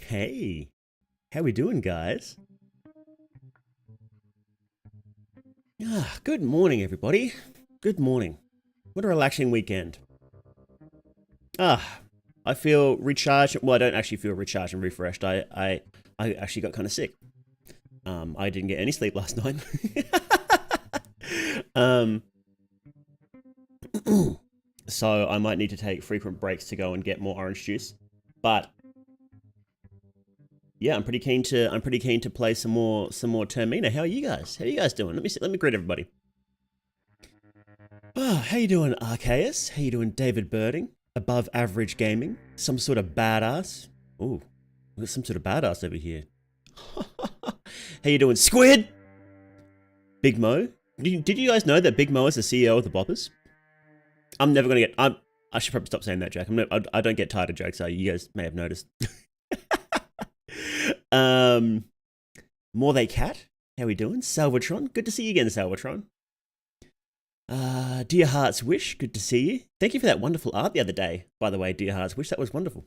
Hey, how we doing, guys? Good morning, everybody. Good morning. What a relaxing weekend. I feel recharged. Well, I don't actually feel recharged and refreshed. I actually got kind of sick. I didn't get any sleep last night. So I might need to take frequent breaks to go and get more orange juice. But yeah, I'm pretty keen to play some more Termina. How are you guys? How are you guys doing? Let me greet everybody. How you doing, Arceus? How you doing, David Birding? Above average gaming? Some sort of badass? Ooh, there's some sort of badass over here. How you doing, Squid? Big Mo? Did you guys know that Big Mo is the CEO of the Boppers? I'm never gonna get. I should probably stop saying that, Jack. I don't get tired of jokes. You guys may have noticed. More they cat. How we doing, Salvatron? Good to see you again, Salvatron. Dear Heart's Wish, good to see you. Thank you for that wonderful art the other day, by the way, Dear Heart's Wish. That was wonderful.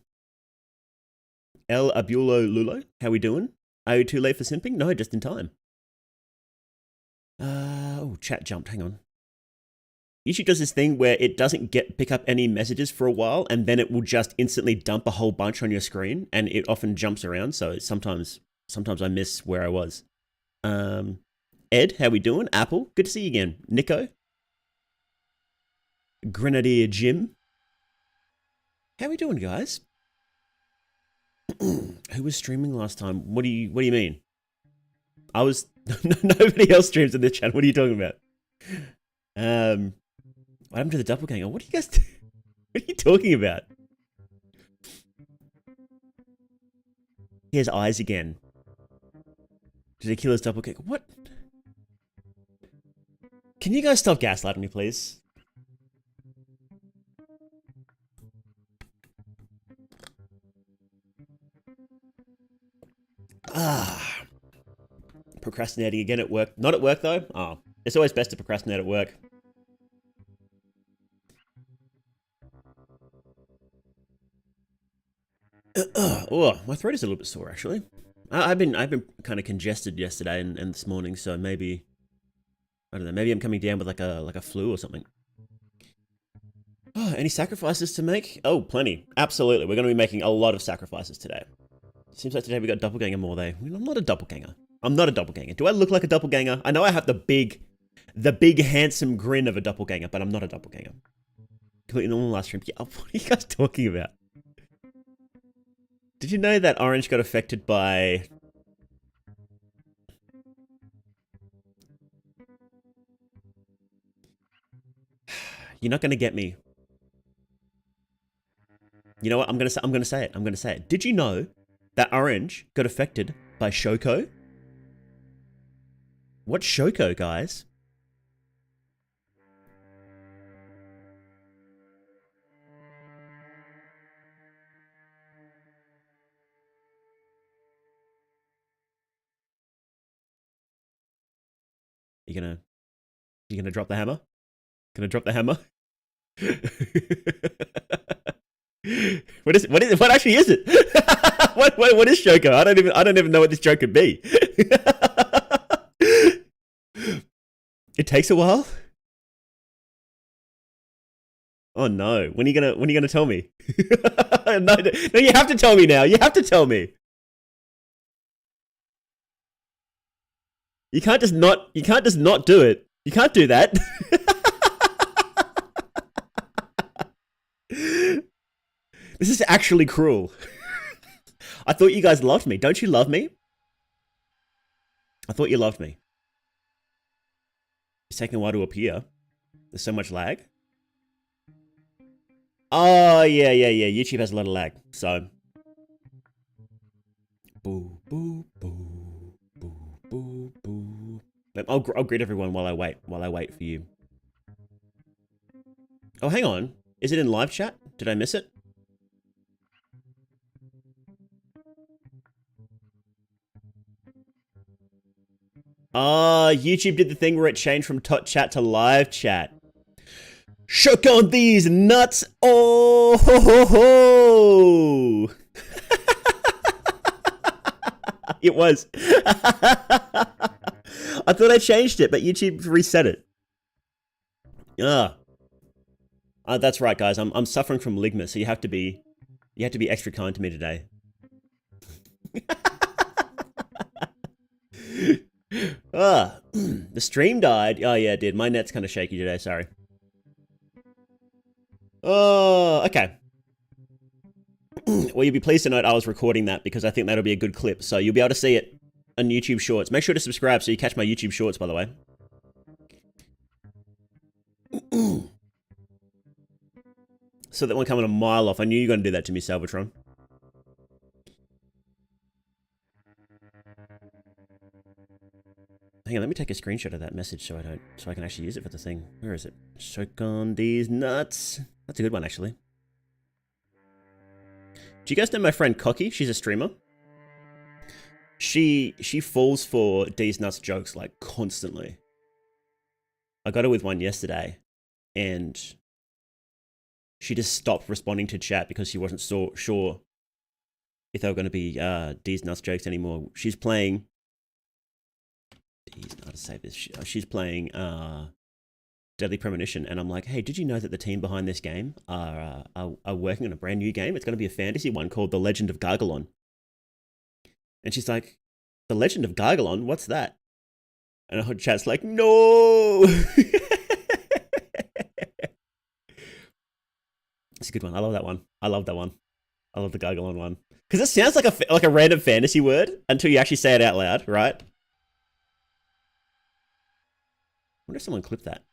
El Abulo Lulo, how we doing? Are you too late for simping? No, just in time. Oh, chat jumped, hang on. YouTube does this thing where it doesn't pick up any messages for a while, and then it will just instantly dump a whole bunch on your screen, and it often jumps around, so sometimes I miss where I was. Ed, how we doing? Apple, good to see you again. Nico. Grenadier Jim. How we doing, guys? Who was streaming last time? What do you mean? I was nobody else streams in this channel. What are you talking about? What happened to the doppelganger? What are you guys what are you talking about? He has eyes again. Did he kill his doppelganger? What? Can you guys stop gaslighting me, please? Procrastinating again at work. Not at work, though. Oh, it's always best to procrastinate at work. Oh, my throat is a little bit sore, actually. I've been kind of congested yesterday and this morning, so maybe I don't know. Maybe I'm coming down with like a flu or something. Oh, any sacrifices to make? Oh, plenty. Absolutely. We're going to be making a lot of sacrifices today. Seems like today we got doppelganger more though. I'm not a doppelganger. I'm not a doppelganger. Do I look like a doppelganger? I know I have the big handsome grin of a doppelganger, but I'm not a doppelganger. Completely normal last stream. Yeah, what are you guys talking about? Did you know that Orange got affected by... You're not going to get me. You know what? I'm going to say it. Did you know that Orange got affected by Shoko? What's Shoko, guys? You gonna drop the hammer? Gonna drop the hammer? What actually is it? what is Shoko? I don't even know what this joke could be. It takes a while? Oh no. When are you gonna tell me? No, you have to tell me now. You have to tell me. You can't just not do it. You can't do that. This is actually cruel. I thought you guys loved me. Don't you love me? I thought you loved me. It's taking a while to appear. There's so much lag. Oh, yeah. YouTube has a lot of lag, so. Boo, boo, boo. Boo, boo, boo. I'll greet everyone while I wait for you. Oh, hang on. Is it in live chat? Did I miss it? YouTube did the thing where it changed from tot chat to live chat. Shook on these nuts. Oh ho ho ho. It was. I thought I changed it, but YouTube reset it. That's right, guys. I'm suffering from ligma, so you have to be extra kind to me today. The stream died. Oh yeah, it did. My net's kind of shaky today. Sorry. Oh, okay. Well, you'll be pleased to note I was recording that because I think that'll be a good clip. So you'll be able to see it on YouTube Shorts. Make sure to subscribe so you catch my YouTube Shorts, by the way. So that one coming a mile off. I knew you were going to do that to me, Salvatron. Hang on, let me take a screenshot of that message so I can actually use it for the thing. Where is it? Choke on these nuts. That's a good one, actually. Do you guys know my friend Cocky? She's a streamer. She falls for Deez nuts jokes like constantly. I got her with one yesterday, and she just stopped responding to chat because she wasn't so sure if they were going to be Deez nuts jokes anymore. She's playing. Deez, how to say this? She's playing Deadly Premonition, and I'm like, hey, did you know that the team behind this game are working on a brand new game? It's going to be a fantasy one called The Legend of Gargalon. And she's like, The Legend of Gargalon? What's that? And her chat's like, no! It's a good one. I love that one. I love that one. I love the Gargalon one. Because it sounds like a random fantasy word until you actually say it out loud, right? I wonder if someone clipped that.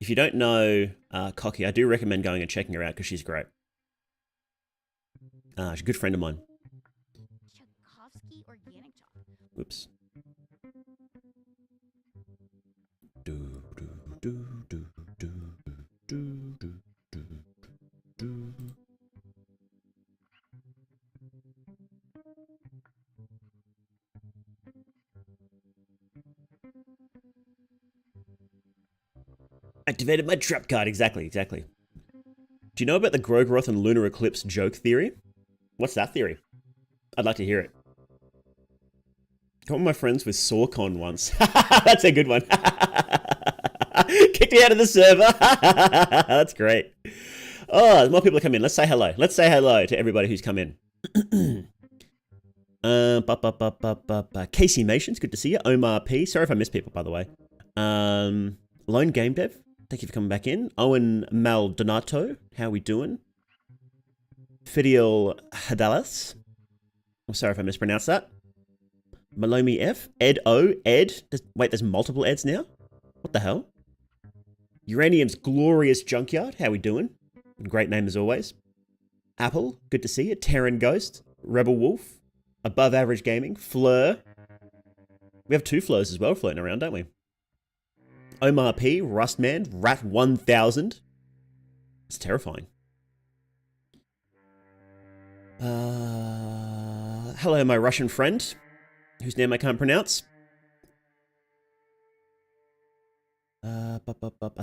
If you don't know Cocky, I do recommend going and checking her out because she's great. She's a good friend of mine. Whoops. Activated my trap card. Exactly. Do you know about the Grogroth and lunar eclipse joke theory? What's that theory? I'd like to hear it. Got my friends with SawCon once. That's a good one. Kicked me out of the server. That's great. Oh, more people are coming in. Let's say hello. Let's say hello to everybody who's come in. Casey Mations, good to see you. Omar P. Sorry if I missed people, by the way. Lone Game Dev, thank you for coming back in. Owen Maldonato, how we doing? Fidel Hadalas. I'm sorry if I mispronounced that. Malomi F. Ed O. Ed. Wait, there's multiple Eds now? What the hell? Uranium's Glorious Junkyard. How we doing? Great name as always. Apple. Good to see you. Terran Ghost. Rebel Wolf. Above Average Gaming. Fleur. We have two Fleurs as well floating around, don't we? Omar P. Rustman. Rat 1000. It's terrifying. Hello, my Russian friend, whose name I can't pronounce. I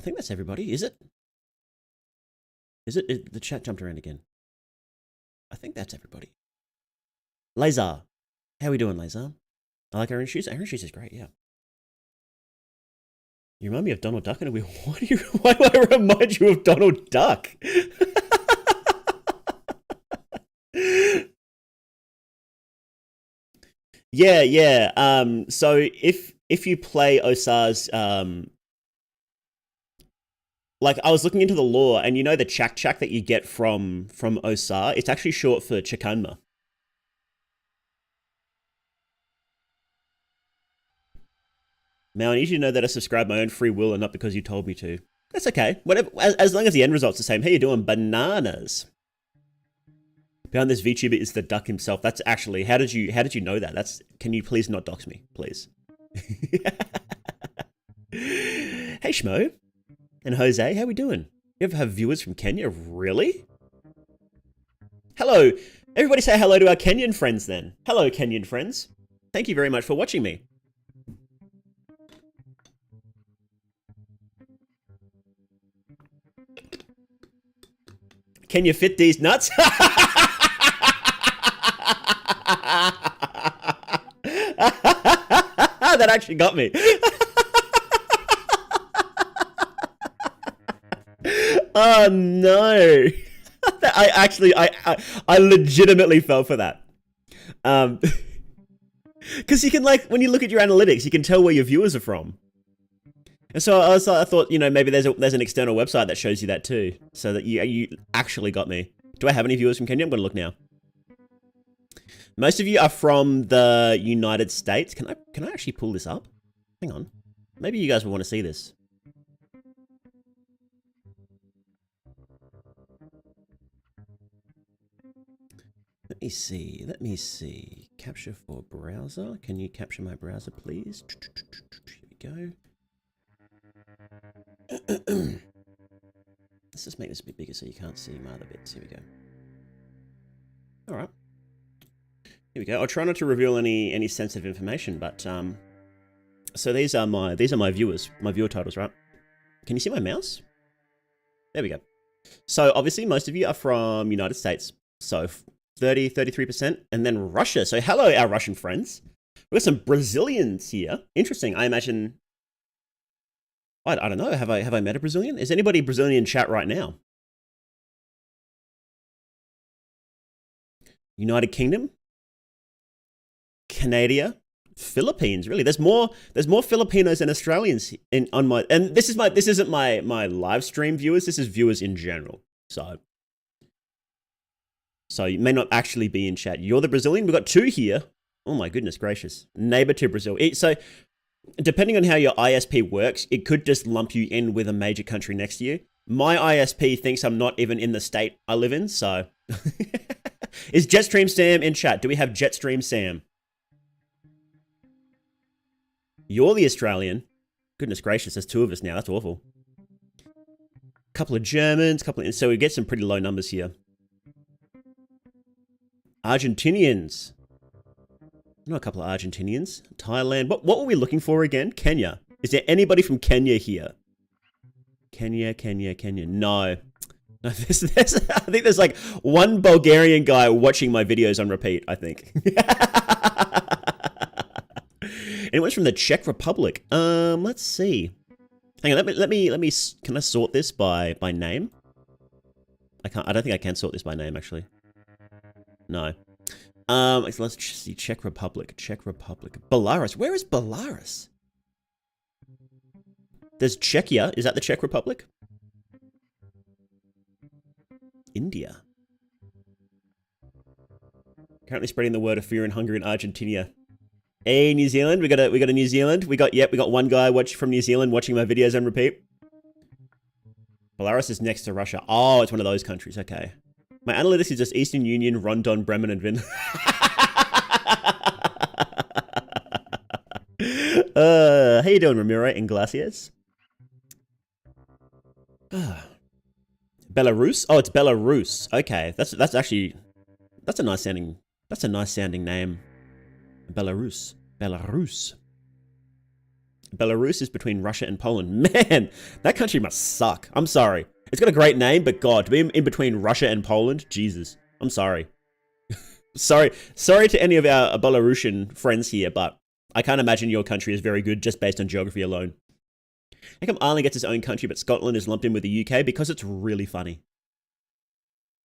think that's everybody, is it? Is it? The chat jumped around again. I think that's everybody. Lazar. How we doing, Lazar? I like Orange Shoes. Orange Shoes is great, yeah. You remind me of Donald Duck in a way. Why do I remind you of Donald Duck? Yeah. So if you play Osar's, like I was looking into the lore, and you know the chak that you get from Osar, it's actually short for Chakanma. Now I need you to know that I subscribe my own free will and not because you told me to. That's okay. Whatever, as long as the end result's the same. How you doing, bananas? Behind this VTuber is the duck himself. That's actually, how did you know that? Can you please not dox me, please? Hey Schmo and Jose, how we doing? You ever have viewers from Kenya? Really? Hello. Everybody say hello to our Kenyan friends then. Hello, Kenyan friends. Thank you very much for watching me. Can you fit these nuts? That actually got me. Oh no. I legitimately fell for that. Because you can, like, when you look at your analytics, you can tell where your viewers are from. And so I thought, you know, maybe there's an external website that shows you that too, so that you actually got me. Do I have any viewers from Kenya? I'm going to look now. Most of you are from the United States. Can I actually pull this up? Hang on. Maybe you guys will want to see this. Let me see. Capture for browser. Can you capture my browser, please? Here we go. Let's just make this a bit bigger so you can't see my other bits. Here we go. All right. Here we go. I'll try not to reveal any sensitive information, but so these are my viewers, my viewer titles, right? Can you see my mouse? There we go. So obviously most of you are from United States. So 30, 33%. And then Russia. So hello, our Russian friends. We've got some Brazilians here. Interesting. I imagine, I don't know. Have I met a Brazilian? Is anybody Brazilian in chat right now? United Kingdom? Canada? Philippines, really? There's more Filipinos than Australians on my, and this isn't my live stream viewers. This is viewers in general. So you may not actually be in chat. You're the Brazilian. We've got two here. Oh my goodness gracious. Neighbor to Brazil. So depending on how your ISP works, it could just lump you in with a major country next to you. My ISP thinks I'm not even in the state I live in, so. Is Jetstream Sam in chat? Do we have Jetstream Sam? You're the Australian. Goodness gracious, there's two of us now. That's awful. Couple of Germans, so we get some pretty low numbers here. Argentinians. I know a couple of Argentinians. Thailand. What were we looking for again? Kenya. Is there anybody from Kenya here? Kenya. No. No, I think there's like one Bulgarian guy watching my videos on repeat, I think. Anyone's from the Czech Republic? Let's see. Hang on, let me, can I sort this by name? I don't think I can sort this by name, actually. No. Let's see, Czech Republic. Belarus, where is Belarus? There's Czechia, is that the Czech Republic? India. Currently spreading the word of fear in Hungary and Argentina. Hey, New Zealand, we got a New Zealand. We got one guy from New Zealand watching my videos on repeat. Belarus is next to Russia. Oh, it's one of those countries. Okay. My analytics is just Eastern Union, Rondon, Bremen, and Vin. How you doing, Ramiro and Glaciers? Belarus? Oh, it's Belarus. Okay, that's a nice sounding name. Belarus. Belarus is between Russia and Poland. Man, that country must suck. I'm sorry. It's got a great name, but God, to be in between Russia and Poland, Jesus. I'm sorry. Sorry to any of our Belarusian friends here, but I can't imagine your country is very good just based on geography alone. How come Ireland gets its own country, but Scotland is lumped in with the UK? Because it's really funny.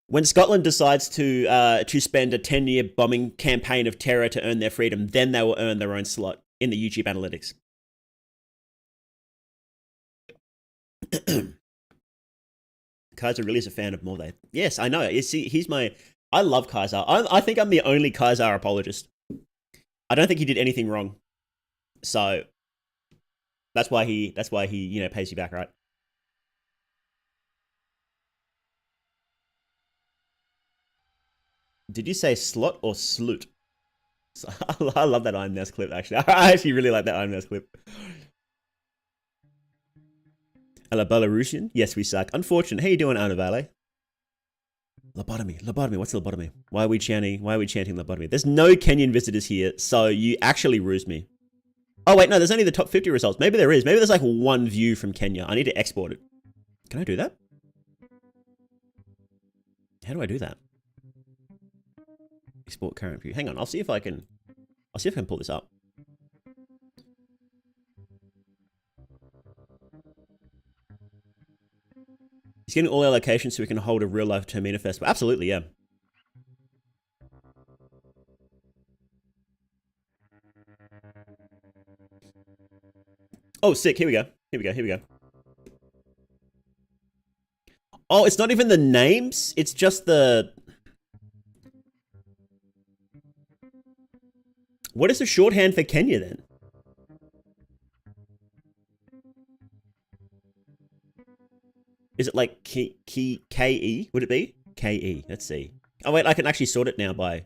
When Scotland decides to spend a 10-year bombing campaign of terror to earn their freedom, then they will earn their own slot in the YouTube analytics. Kaiser really is a fan of Morday. Yes, I know. You see, I love Kaiser. I think I'm the only Kaiser apologist. I don't think he did anything wrong. So that's why he pays you back, right? Did you say slot or sloot? I love that Iron Mouse clip, actually. I actually really like that Iron Mouse clip. Hello, Belarusian? Yes, we suck. Unfortunate. How you doing, Anna Valley? Lobotomy. What's lobotomy? Why are we chanting lobotomy? There's no Kenyan visitors here, so you actually ruse me. Oh, wait, no, there's only the top 50 results. Maybe there is. Maybe there's like one view from Kenya. I need to export it. Can I do that? How do I do that? Export current view. Hang on, I'll see if I can pull this up. He's getting all our locations so we can hold a real life Termina festival. Absolutely, yeah. Oh, sick. Here we go. Oh, it's not even the names. It's just the... What is the shorthand for Kenya then? Is it like K-E? Would it be? K-E. Let's see. Oh wait, I can actually sort it now by...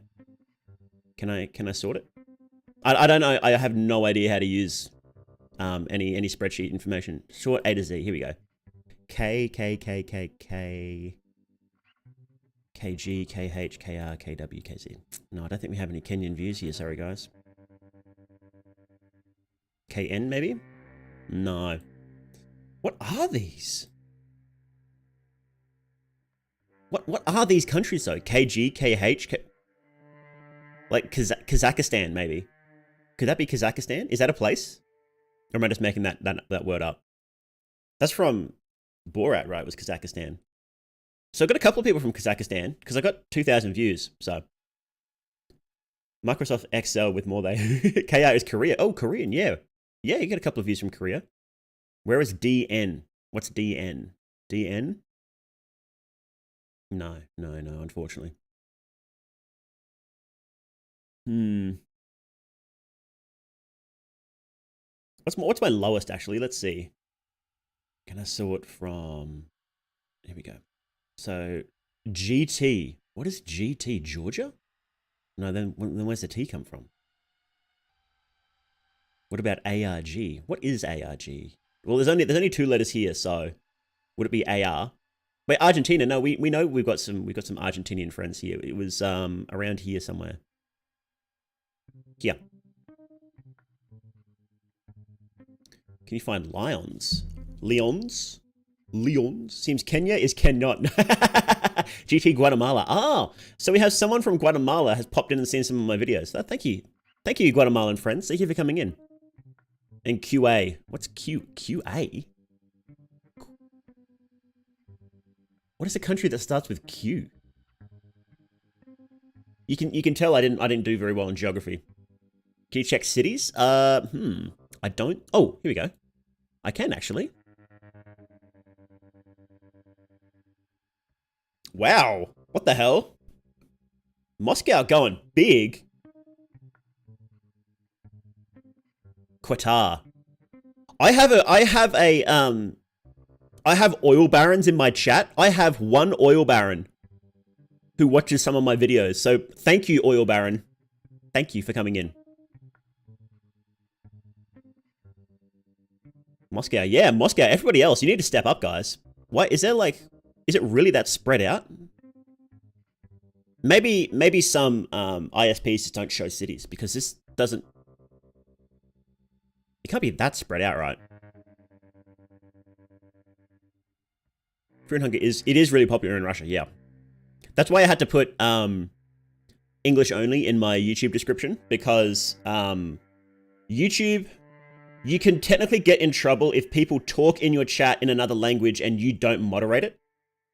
Can I sort it? I don't know. I have no idea how to use any spreadsheet information. Sort A to Z. Here we go. K, KG, KH, KR, KW, KZ. No, I don't think we have any Kenyan views here. Sorry, guys. KN, maybe? No. What are these? What are these countries though? KG, KH, like Kazakhstan maybe. Could that be Kazakhstan? Is that a place? Or am I just making that word up? That's from Borat, right? It was Kazakhstan. So I got a couple of people from Kazakhstan because I got 2,000 views. So Microsoft Excel with more they. KR is Korea. Oh, Korean, yeah. Yeah, you get a couple of views from Korea. Where is DN? What's DN? DN? No, unfortunately. What's my lowest actually? Let's see. Can I sort from? Here we go. So GT. What is GT? Georgia? No, then where's the T come from? What about ARG? What is ARG? Well, there's only 2 letters here, so would it be AR? Wait, Argentina? No, we know we've got some Argentinian friends here. It was around here somewhere. Here. Can you find lions? Leons? Seems Kenya is cannot. GT Guatemala. Oh, so we have someone from Guatemala has popped in and seen some of my videos. So thank you. Thank you, Guatemalan friends. Thank you for coming in. And QA. What's QA? What is a country that starts with Q? You can tell I didn't do very well in geography. Can you check cities? I don't. Oh, here we go. I can actually. Wow. What the hell? Moscow going big. Qatar. I have oil barons in my chat. I have one oil baron who watches some of my videos. So thank you, oil baron. Thank you for coming in. Moscow. Yeah, Moscow. Everybody else, you need to step up, guys. Why is there like, is it really that spread out? Maybe some ISPs just don't show cities because this doesn't. It can't be that spread out, right? Fear and Hunger is really popular in Russia. Yeah, that's why I had to put English only in my YouTube description because YouTube, you can technically get in trouble if people talk in your chat in another language and you don't moderate it.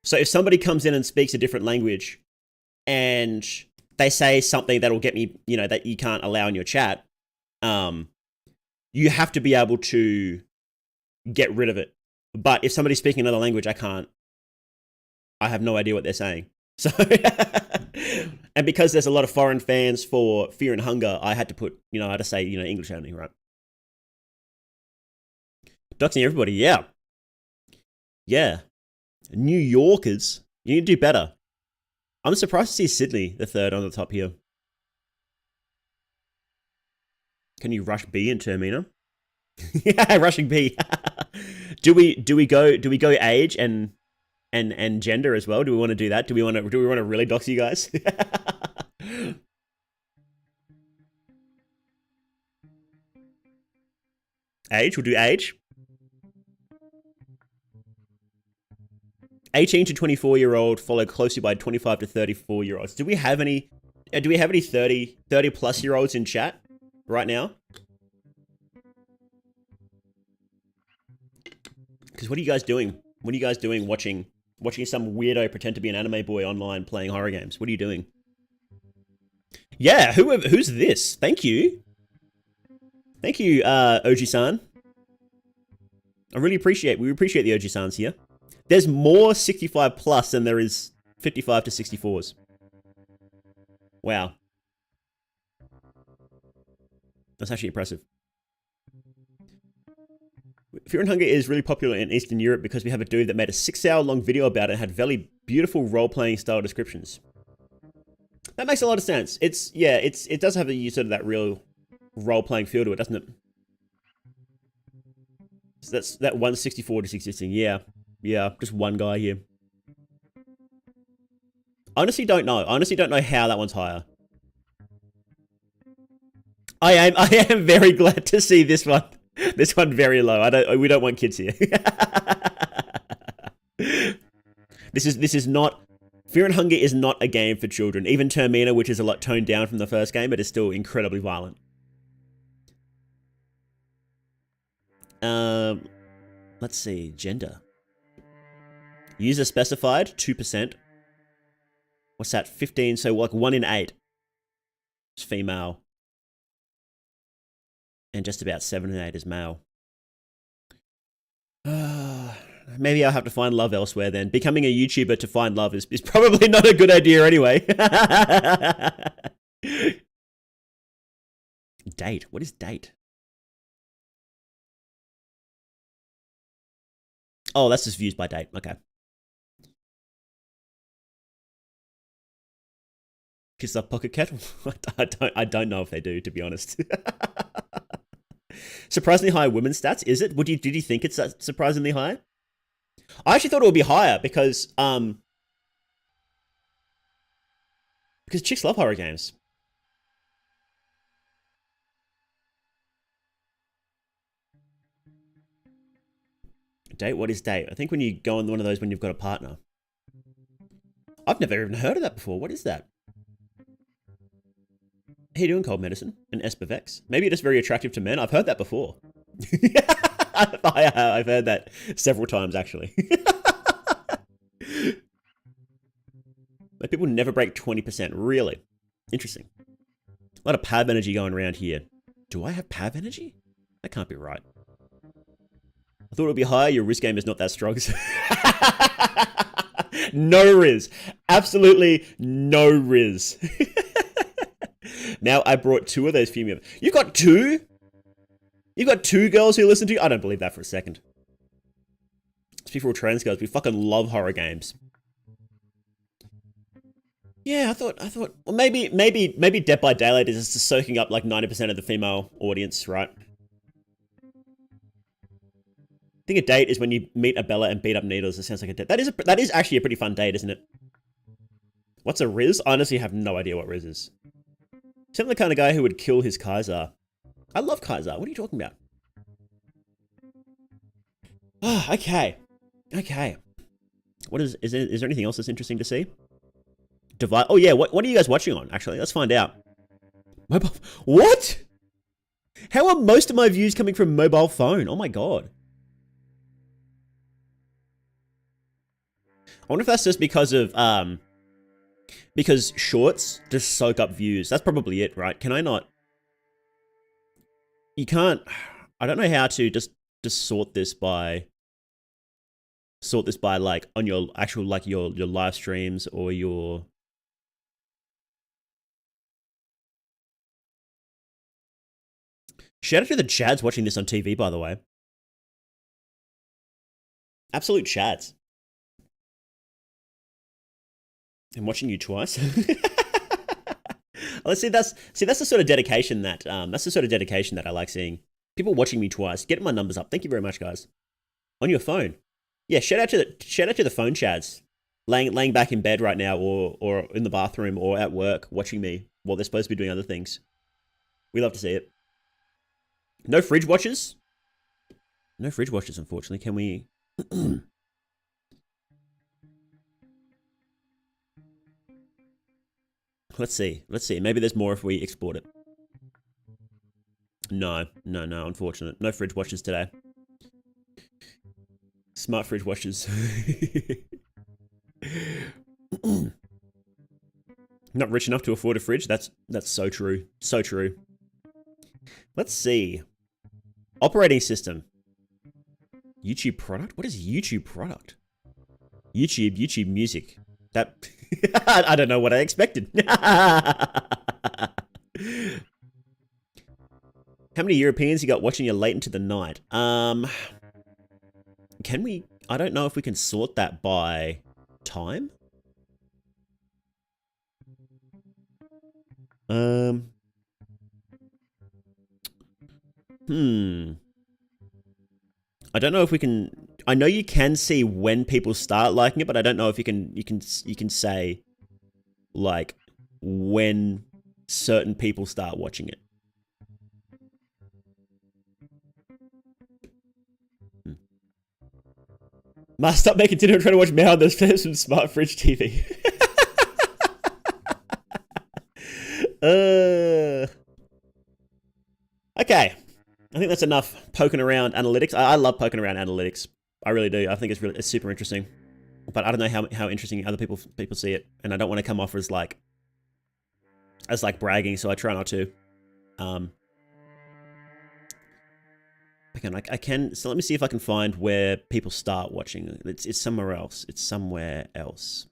So if somebody comes in and speaks a different language and they say something that'll get me, that you can't allow in your chat, you have to be able to get rid of it. But if somebody's speaking another language, I have no idea what they're saying. So, and because there's a lot of foreign fans for Fear and Hunger, I had to put, I had to say, English only, right? Doxing everybody, yeah. Yeah. New Yorkers, you need to do better. I'm surprised to see Sydney, the third on the top here. Can you rush B in Termina? Yeah, rushing B. do we go age and gender as well? Do we want to do that? Do we want to really dox you guys? Age, we'll do age. 18 to 24-year-old, followed closely by 25 to 34-year-olds. Do we have any 30 plus year olds in chat right now? Because what are you guys doing? What are you guys doing watching some weirdo pretend to be an anime boy online playing horror games? What are you doing? Yeah, who's this? Thank you. Thank you, OG-san. We appreciate the OG-sans here. There's more 65 plus than there is 55 to 64s. Wow. That's actually impressive. Fear and Hunger is really popular in Eastern Europe because we have a dude that made a 6-hour-long video about it and had very beautiful role-playing style descriptions. That makes a lot of sense. It does have a sort of that real role-playing feel to it, doesn't it? So that's that 164 to 616. Yeah, just one guy here. Honestly, don't know. Honestly, don't know how that one's higher. I am very glad to see this one. This one very low. We don't want kids here. This is not Fear and Hunger is not a game for children. Even Termina, which is a lot toned down from the first game, it is still incredibly violent. Let's see. Gender. User specified, 2%. What's that? 15, so like 1 in 8 is female. And just about 7 in 8 is male. Maybe I'll have to find love elsewhere then. Becoming a YouTuber to find love is probably not a good idea anyway. Date. What is date? Oh, that's just views by date. Okay. Kiss up Pocket Kettle? I don't know if they do, to be honest. Surprisingly high women's stats, is it? Did you think it's surprisingly high? I actually thought it would be higher because chicks love horror games. Date? What is date? I think when you go on one of those when you've got a partner. I've never even heard of that before. What is that? How you doing, Cold Medicine? And Espervex? Maybe you're just very attractive to men. I've heard that before. I've heard that several times, actually. Like, people never break 20%. Really? Interesting. A lot of PAV energy going around here. Do I have PAV energy? That can't be right. I thought it would be higher. Your Riz game is not that strong. No Riz. Absolutely no Riz. Now I brought 2 of those female. You've got 2? You've got 2 girls who listen to you? I don't believe that for a second. Speak for all trans girls. We fucking love horror games. Yeah, I thought, well, maybe Dead by Daylight is just soaking up like 90% of the female audience, right? I think a date is when you meet a Bella and beat up needles. It sounds like a date. That is actually a pretty fun date, isn't it? What's a Riz? I honestly have no idea what Riz is. Sound like the kind of guy who would kill his Kaiser. I love Kaiser. What are you talking about? Ah, okay. Okay. What is there anything else that's interesting to see? Oh yeah, what are you guys watching on, actually? Let's find out. What? How are most of my views coming from mobile phone? Oh my god. I wonder if that's just because shorts just soak up views. That's probably it, right? Can I not? You can't. I don't know how to just sort this by like on your actual like your live streams or your. Shout out to the Chads watching this on TV, by the way. Absolute Chads. I'm watching you twice. Let's see. That's the sort of dedication that I like seeing. People watching me twice, getting my numbers up. Thank you very much, guys. On your phone, yeah. Shout out to the phone Chads, laying back in bed right now, or in the bathroom, or at work, watching me while they're supposed to be doing other things. We love to see it. No fridge watchers. No fridge watchers, unfortunately. Can we? Let's see. Maybe there's more if we export it. No. Unfortunate. No fridge watchers today. Smart fridge watchers. Not rich enough to afford a fridge. That's so true. So true. Let's see. Operating system. YouTube product? What is YouTube product? YouTube music. That I don't know what I expected. How many Europeans you got watching you late into the night? Can we? I don't know if we can sort that by time. I don't know if we can. I know you can see when people start liking it, but I don't know if you can say like when certain people start watching it. Must stop making dinner and trying to watch Meow. There's some smart fridge TV. Okay. I think that's enough poking around analytics. I love poking around analytics. I really do. I think it's super interesting. But I don't know how interesting other people see it, and I don't want to come off as like bragging, so I try not to. Again, I can. So let me see if I can find where people start watching. It's somewhere else. It's somewhere else.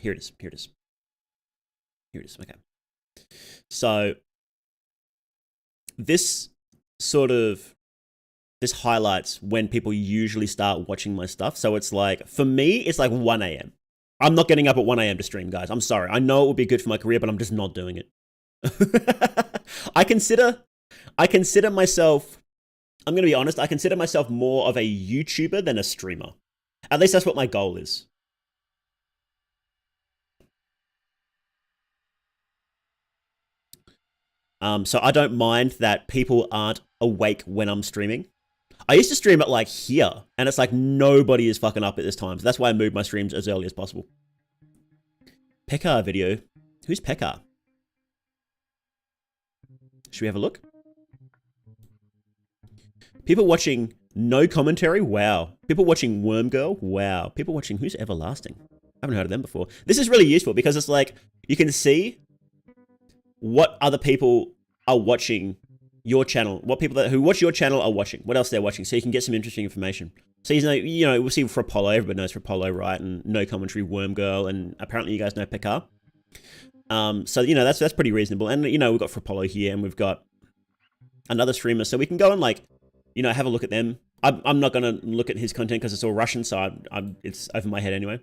Here it is. Here it is. Here it is. Okay. So this highlights when people usually start watching my stuff. So it's like, for me, it's like 1 a.m. I'm not getting up at 1 a.m. to stream, guys. I'm sorry. I know it would be good for my career, but I'm just not doing it. I consider myself, I'm going to be honest, I consider myself more of a YouTuber than a streamer. At least that's what my goal is. So I don't mind that people aren't awake when I'm streaming. I used to stream at like here, and it's like nobody is fucking up at this time. So that's why I moved my streams as early as possible. Pekka video. Who's Pekka? Should we have a look? People watching no commentary? Wow. People watching Worm Girl? Wow. People watching Who's Everlasting? I haven't heard of them before. This is really useful because it's like, you can see what other people are watching your channel, what people who watch your channel are watching, what else they're watching, so you can get some interesting information. So you know, we'll see for Apollo, everybody knows for Apollo, right? And no commentary, Worm Girl, and apparently you guys know Pekka. So you know, that's pretty reasonable. And you know, we've got for Apollo here, and we've got another streamer, so we can go and like, you know, have a look at them. I'm not gonna look at his content because it's all Russian, so it's over my head anyway.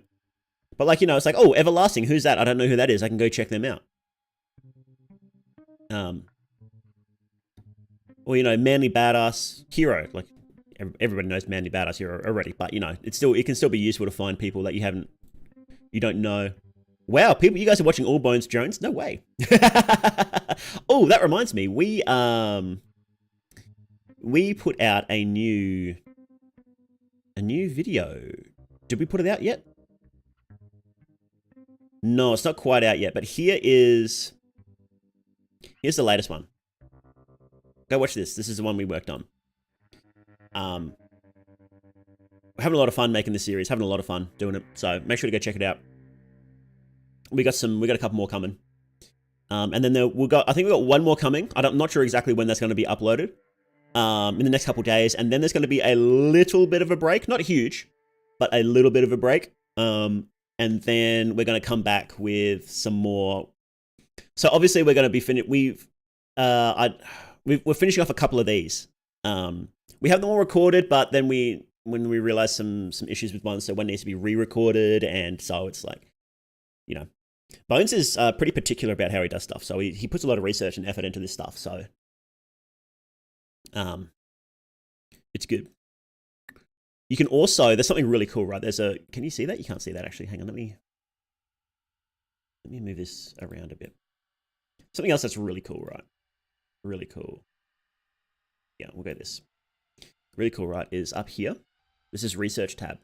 But like, you know, it's like, oh, Everlasting, who's that? I don't know who that is. I can go check them out. Or, you know, Manly Badass Hero. Like, everybody knows Manly Badass Hero already, but, you know, it can still be useful to find people that you don't know. Wow, people, you guys are watching All Bones Jones? No way. Oh, that reminds me. We put out a new video. Did we put it out yet? No, it's not quite out yet, but here's the latest one. Go watch this. This is the one we worked on. We're having a lot of fun making this series. Having a lot of fun doing it. So make sure to go check it out. We got a couple more coming. And then I think we got one more coming. I'm not sure exactly when that's going to be uploaded. In the next couple days. And then there's going to be a little bit of a break. Not huge, but a little bit of a break. And then we're going to come back with some more. So obviously we're going to be we're finishing off a couple of these. We have them all recorded, but then when we realized some issues with one, so one needs to be re-recorded, and so it's like, you know, Bones is pretty particular about how he does stuff, so he puts a lot of research and effort into this stuff, so it's good. You can also, there's something really cool, right? Can you see that? You can't see that actually. Hang on, let me move this around a bit. Something else that's really cool, right? Really cool. Yeah, we'll go this. Really cool, right, is up here. This is research tab.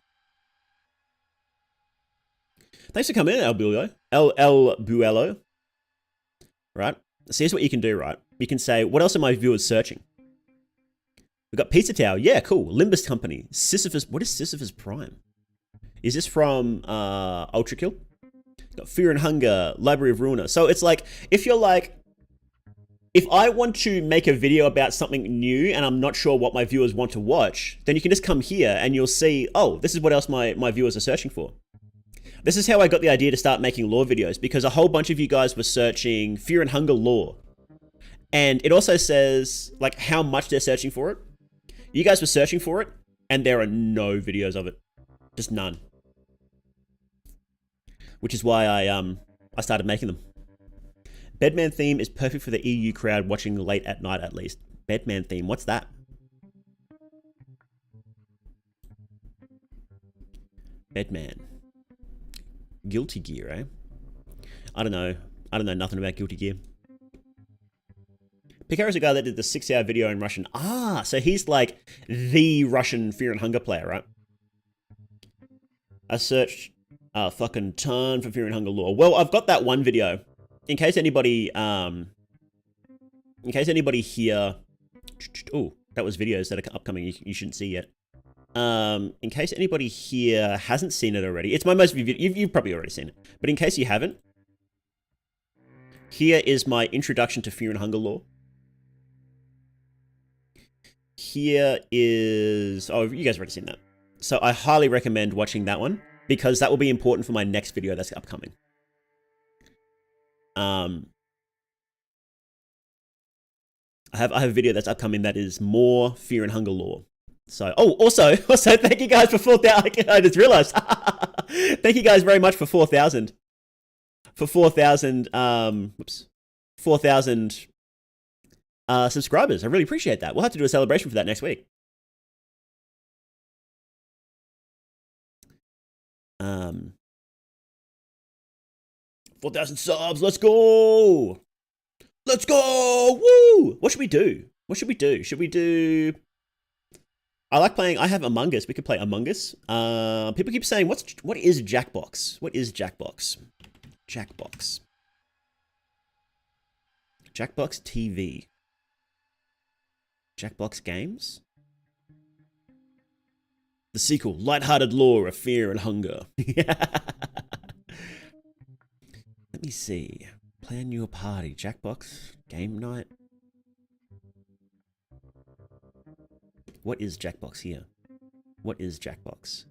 Thanks for coming in, El Buello. Right? So here's what you can do, right? You can say, what else are my viewers searching? We've got Pizza Tower. Yeah, cool. Limbus Company. Sisyphus. What is Sisyphus Prime? Is this from Ultra Kill? Got Fear and Hunger, Library of Ruiner. So it's like, if you're like, if I want to make a video about something new and I'm not sure what my viewers want to watch, then you can just come here and you'll see, oh, this is what else my viewers are searching for. This is how I got the idea to start making lore videos, because a whole bunch of you guys were searching Fear and Hunger lore. And it also says like how much they're searching for it. You guys were searching for it and there are no videos of it. Just none. Which is why I started making them. Bedman theme is perfect for the EU crowd watching late at night at least. Bedman theme, what's that? Bedman. Guilty Gear, eh? I don't know nothing about Guilty Gear. Picaro is a guy that did the 6-hour video in Russian. Ah, so he's like the Russian Fear and Hunger player, right? I searched a fucking ton for Fear and Hunger lore. Well, I've got that one video. In case anybody here... Oh, that was videos that are upcoming you shouldn't see yet. In case anybody here hasn't seen it already, it's my most viewed video. You've probably already seen it. But in case you haven't, here is my introduction to Fear and Hunger lore. Here is... Oh, you guys have already seen that. So I highly recommend watching that one because that will be important for my next video that's upcoming. I have a video that's upcoming that is more Fear and Hunger lore. So, oh, also, thank you guys for 4,000. I just realized. Thank you guys very much for 4,000. For 4,000, 4,000 subscribers. I really appreciate that. We'll have to do a celebration for that next week. 4,000 subs. Let's go. Let's go. Woo. What should we do? What should we do? Should we do... I like playing... I have Among Us. We could play Among Us. People keep saying, what is Jackbox? What is Jackbox? Jackbox. Jackbox TV. Jackbox Games? The sequel, Lighthearted Lore of Fear and Hunger. Let me see. Plan your party. Jackbox Game Night. What is Jackbox here? What is Jackbox?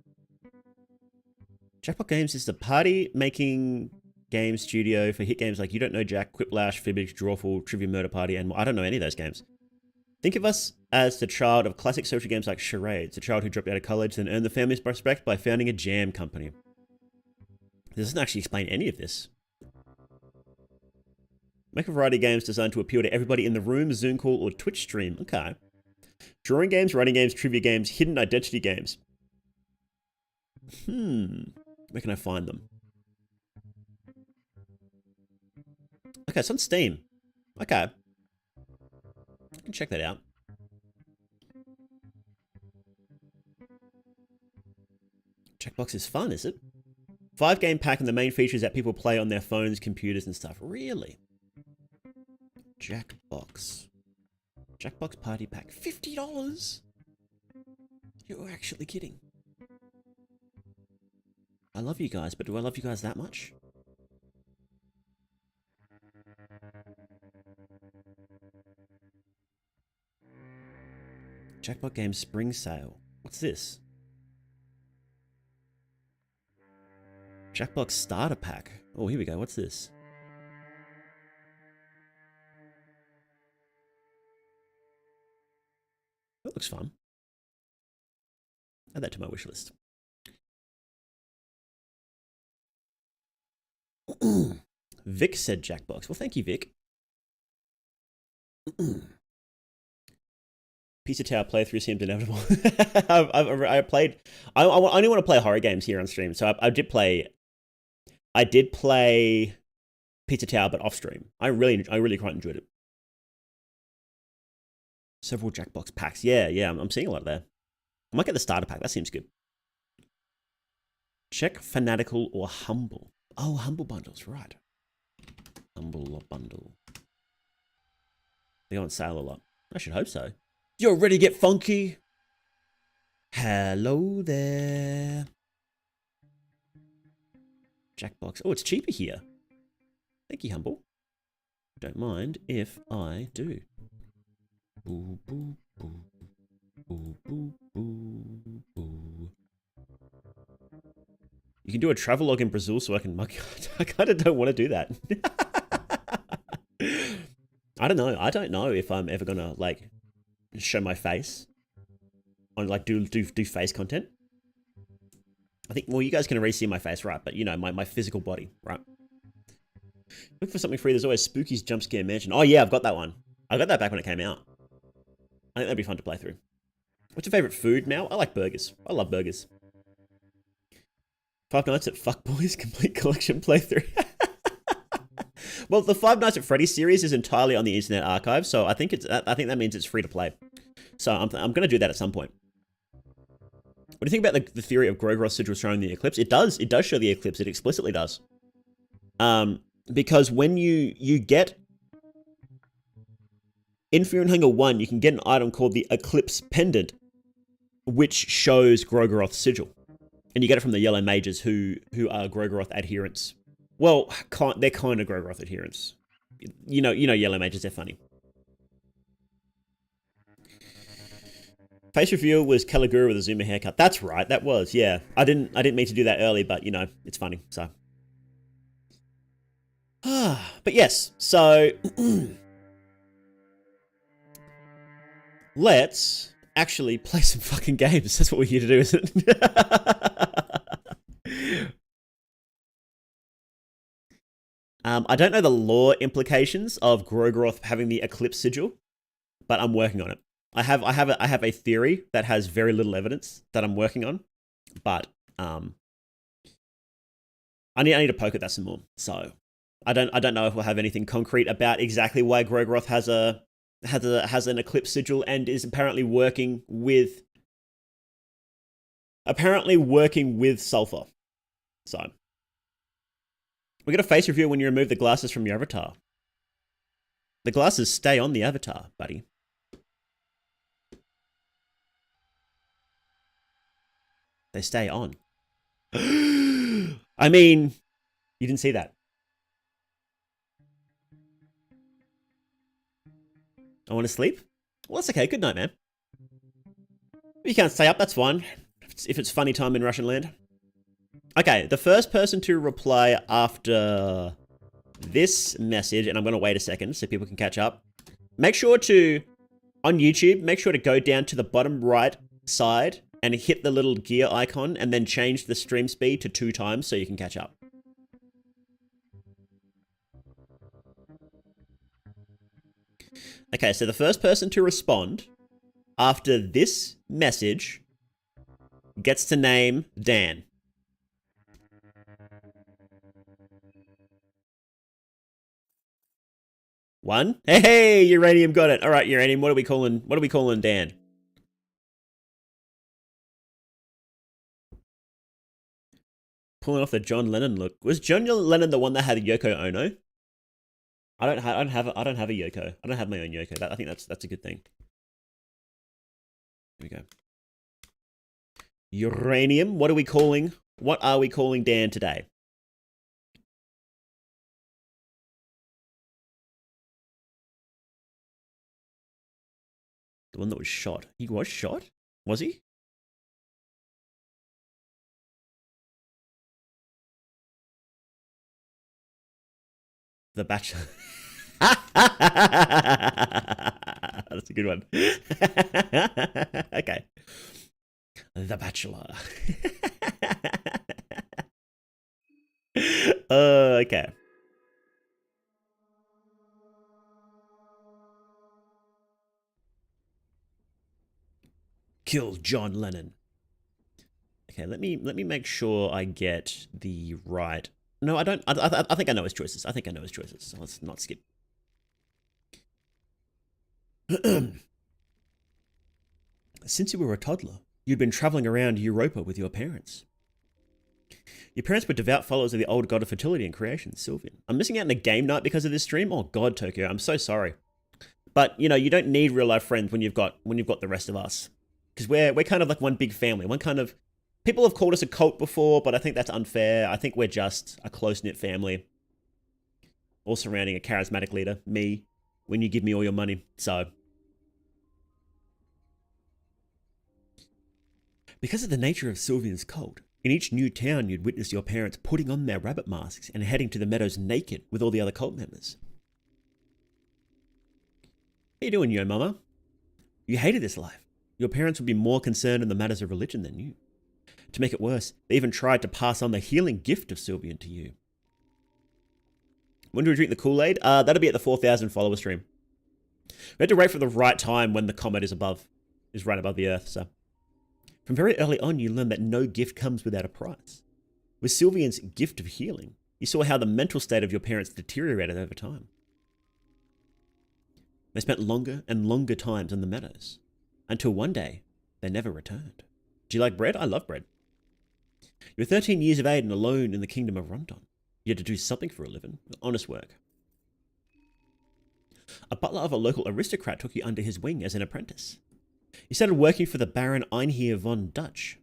Jackbox Games is the party-making game studio for hit games like You Don't Know Jack, Quiplash, Fibbage, Drawful, Trivia Murder Party, and more. I don't know any of those games. Think of us as the child of classic social games like charades, a child who dropped out of college and earned the family's respect by founding a jam company. This doesn't actually explain any of this. Make a variety of games designed to appeal to everybody in the room, Zoom call, or Twitch stream. Okay. Drawing games, writing games, trivia games, hidden identity games. Where can I find them? Okay, it's on Steam. Okay. I can check that out. Jackbox is fun, is it? 5-game pack and the main features that people play on their phones, computers, and stuff. Really? Jackbox. Jackbox Party Pack. $50? You're actually kidding. I love you guys, but do I love you guys that much? Jackbox Games Spring Sale. What's this? Jackbox Starter Pack. Oh, here we go. What's this? That looks fun. Add that to my wish list. Vic said Jackbox. Well, thank you, Vic. Pizza Tower playthrough seemed inevitable. I played. I only want to play horror games here on stream, so I did play Pizza Tower, but off stream. I really quite enjoyed it. Several Jackbox packs. Yeah, I'm seeing a lot there. I might get the starter pack. That seems good. Check Fanatical or Humble. Oh, Humble bundles, right. Humble or Bundle. They go on sale a lot. I should hope so. You're ready to get funky? Hello there. Jackbox. Oh, it's cheaper here. Thank you, Humble. Don't mind if I do. Boo, boo, boo. Boo, boo, boo, boo. You can do a travelogue in Brazil so I can mug. I kind of don't want to do that. I don't know. I don't know if I'm ever going to, like, show my face on, like, do face content. I think, well, you guys can already see my face, right? But, you know, my physical body, right? Look for something free. There's always Spooky's Jump Scare Mansion. Oh, yeah, I've got that one. I got that back when it came out. I think that'd be fun to play through. What's your favorite food, Mal? I like burgers. I love burgers. 5 Nights at Fuckboys Complete Collection playthrough. Well, the Five Nights at Freddy's series is entirely on the Internet Archive, so I think that means it's free to play. So I'm going to do that at some point. What do you think about the theory of Grogroth's sigil showing the eclipse? It does show the eclipse. It explicitly does. Because when you get in Fear and Hunger 1, you can get an item called the Eclipse Pendant, which shows Grogroth's sigil. And you get it from the Yellow Mages who are Grogoroth adherents. Well, they're kind of Grogoroth adherents. You know Yellow Mages, they're funny. Face reveal was Caligura with a Zoomer haircut. That's right, that was, yeah. I didn't mean to do that early, but you know, it's funny, so. But yes, so let's actually play some fucking games. That's what we're here to do, isn't it? I don't know the lore implications of Grogoroth having the Eclipse Sigil, but I'm working on it. I have a theory that has very little evidence that I'm working on, but I need to poke at that some more. So I don't know if we'll have anything concrete about exactly why Grogoroth has an Eclipse Sigil and is apparently working with Sulfur. So we get a face reveal when you remove the glasses from your avatar. The glasses stay on the avatar, buddy. They stay on. I mean, you didn't see that. I want to sleep? Well, that's okay. Good night, man. If you can't stay up, that's fine. If it's funny time in Russian land. Okay, the first person to reply after this message, and I'm going to wait a second so people can catch up. Make sure to, on YouTube, make sure to go down to the bottom right side and hit the little gear icon and then change the stream speed to 2 times so you can catch up. Okay, so the first person to respond after this message gets to name Dan. One? Hey, Uranium got it. All right, Uranium, what are we calling Dan? Pulling off the John Lennon look. Was John Lennon the one that had Yoko Ono? I don't have a Yoko. I don't have my own Yoko. I think that's a good thing. Here we go. Uranium. What are we calling Dan today? The one that was shot. He was shot? Was he? The Bachelor. That's a good one. Okay. The Bachelor. Okay. Kill John Lennon. Okay, let me make sure I get the right. No, I don't. I think I know his choices. So let's not skip. Since you were a toddler, you'd been traveling around Europa with your parents. Your parents were devout followers of the old god of fertility and creation, Sylvian. I'm missing out on a game night because of this stream. Oh God, Tokyo, I'm so sorry. But you know, you don't need real life friends when you've got the rest of us, because we're kind of like one big family. One kind of. People have called us a cult before, but I think that's unfair. I think we're just a close-knit family. All surrounding a charismatic leader, me, when you give me all your money. So. Because of the nature of Sylvian's cult, in each new town you'd witness your parents putting on their rabbit masks and heading to the meadows naked with all the other cult members. How you doing, yo mama? You hated this life. Your parents would be more concerned in the matters of religion than you. To make it worse, they even tried to pass on the healing gift of Sylvian to you. When do we drink the Kool-Aid? That'll be at the 4,000 follower stream. We had to wait for the right time when the comet is right above the Earth, so. From very early on, you learn that no gift comes without a price. With Sylvian's gift of healing, You saw how the mental state of your parents deteriorated over time. They spent longer and longer times in the meadows, until one day, they never returned. Do you like bread? I love bread. You were 13 years of age and alone in the kingdom of Rondon. You had to do something for a living, honest work. A butler of a local aristocrat took you under his wing as an apprentice. You started working for the Baron Einheer von Dutch.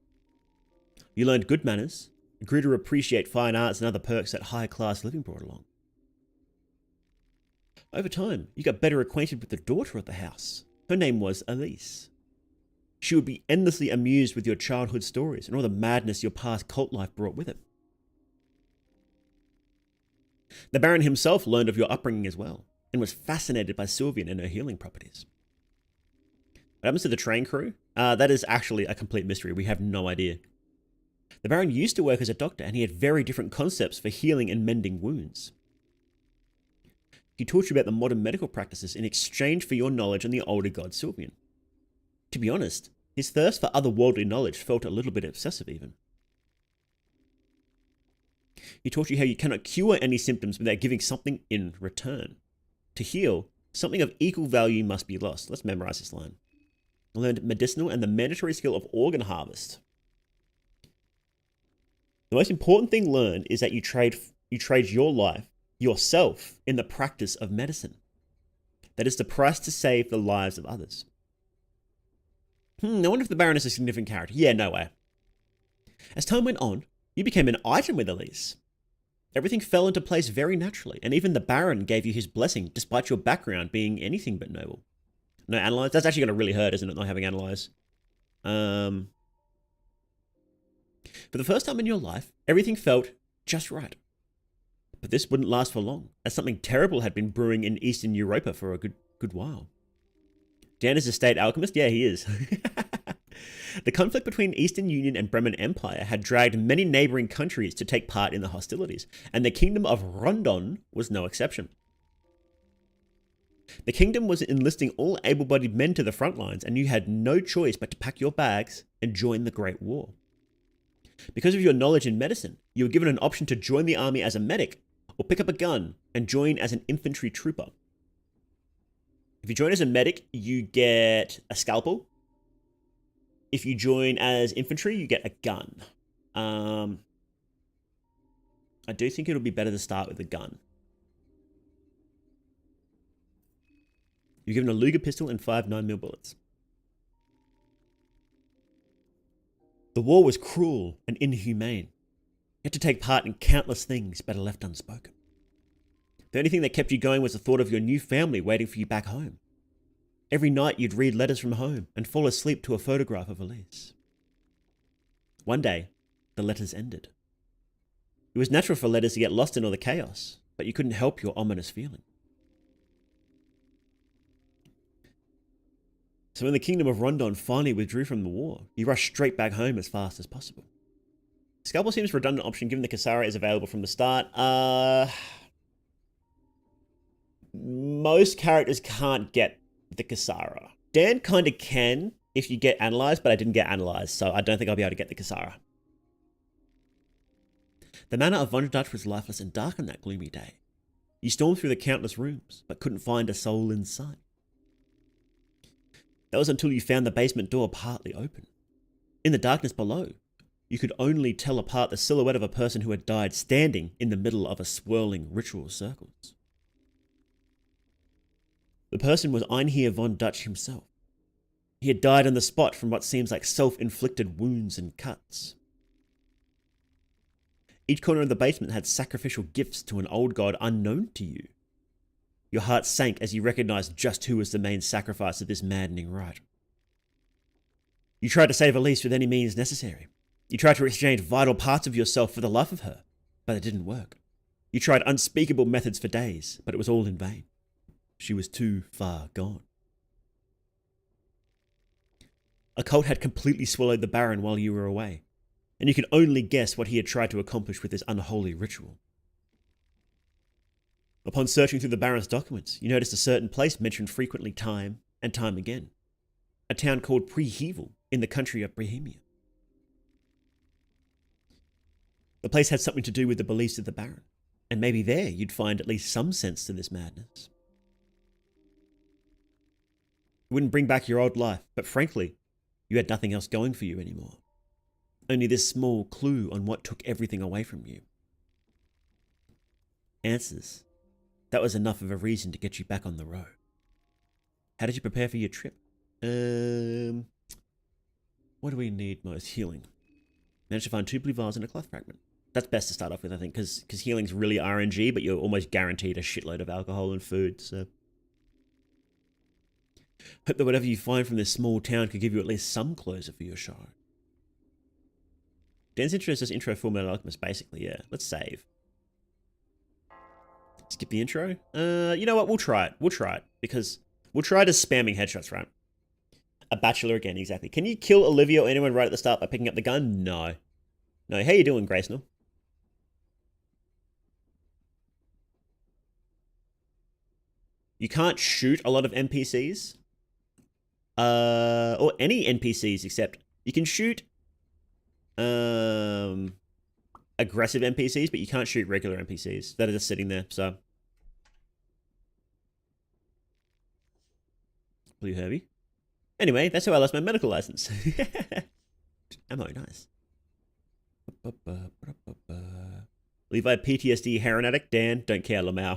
You learned good manners, grew to appreciate fine arts and other perks that high-class living brought along. Over time, you got better acquainted with the daughter of the house. Her name was Elise. She would be endlessly amused with your childhood stories and all the madness your past cult life brought with it. The Baron himself learned of your upbringing as well, and was fascinated by Sylvian and her healing properties. What happens to the train crew? That is actually a complete mystery. We have no idea. The Baron used to work as a doctor, and he had very different concepts for healing and mending wounds. He taught you about the modern medical practices in exchange for your knowledge on the older god Sylvian. To be honest, his thirst for otherworldly knowledge felt a little bit obsessive even. He taught you how you cannot cure any symptoms without giving something in return. To heal, something of equal value must be lost. Let's memorize this line. I learned medicinal and the mandatory skill of organ harvest. The most important thing learned is that you trade your life, yourself, in the practice of medicine. That is the price to save the lives of others. I wonder if the Baron is a significant character. Yeah, no way. As time went on, you became an item with Elise. Everything fell into place very naturally, and even the Baron gave you his blessing, despite your background being anything but noble. No analyze? That's actually going to really hurt, isn't it, not having analyze? For the first time in your life, everything felt just right. But this wouldn't last for long, as something terrible had been brewing in Eastern Europa for a good while. Daan is a state alchemist? Yeah, he is. The conflict between Eastern Union and Bremen Empire had dragged many neighboring countries to take part in the hostilities, and the kingdom of Rondon was no exception. The kingdom was enlisting all able-bodied men to the front lines, and you had no choice but to pack your bags and join the Great War. Because of your knowledge in medicine, you were given an option to join the army as a medic, or pick up a gun and join as an infantry trooper. If you join as a medic, you get a scalpel. If you join as infantry, you get a gun. I do think it'll be better to start with a gun. You're given a Luger pistol and 5 9mm bullets. The war was cruel and inhumane. You had to take part in countless things better left unspoken. The only thing that kept you going was the thought of your new family waiting for you back home. Every night you'd read letters from home and fall asleep to a photograph of Elise. One day, the letters ended. It was natural for letters to get lost in all the chaos, but you couldn't help your ominous feeling. So when the kingdom of Rondon finally withdrew from the war, you rushed straight back home as fast as possible. Scalpel seems a redundant option given the Kasara is available from the start. Most characters can't get the Kasara. Dan kind of can if you get analyzed, but I didn't get analyzed, so I don't think I'll be able to get the Kasara. The manor of Von Dutch was lifeless and dark on that gloomy day. You stormed through the countless rooms, but couldn't find a soul in sight. That was until you found the basement door partly open. In the darkness below, you could only tell apart the silhouette of a person who had died standing in the middle of a swirling ritual circles. The person was Einheer von Dutch himself. He had died on the spot from what seems like self-inflicted wounds and cuts. Each corner of the basement had sacrificial gifts to an old god unknown to you. Your heart sank as you recognized just who was the main sacrifice of this maddening rite. You tried to save Elise with any means necessary. You tried to exchange vital parts of yourself for the life of her, but it didn't work. You tried unspeakable methods for days, but it was all in vain. She was too far gone. A cult had completely swallowed the Baron while you were away, and you could only guess what he had tried to accomplish with this unholy ritual. Upon searching through the Baron's documents, you noticed a certain place mentioned frequently time and time again. A town called Prehevel in the country of Bohemia. The place had something to do with the beliefs of the Baron. And maybe there you'd find at least some sense to this madness. It wouldn't bring back your old life, but frankly, you had nothing else going for you anymore. Only this small clue on what took everything away from you. Answers. That was enough of a reason to get you back on the road. How did you prepare for your trip? What do we need most? Healing. Managed to find 2 blue vials and a cloth fragment. That's best to start off with, I think, because healing's really RNG, but you're almost guaranteed a shitload of alcohol and food, so... Hope that whatever you find from this small town could give you at least some closure for your show. Dan's intro is just intro Fullmetal Alchemist, basically, yeah. Let's save. Skip the intro? You know what? We'll try it. We'll try it, because we'll try to spamming headshots, right? A bachelor again, exactly. Can you kill Olivia or anyone right at the start by picking up the gun? No. No, how you doing, Gracenal? You can't shoot a lot of NPCs. Or any NPCs, except you can shoot aggressive NPCs, but you can't shoot regular NPCs that are just sitting there, so. Blue Herbie. Anyway, that's how I lost my medical license. Ammo, nice. Levi PTSD heroin addict. Dan, don't care, Lamau.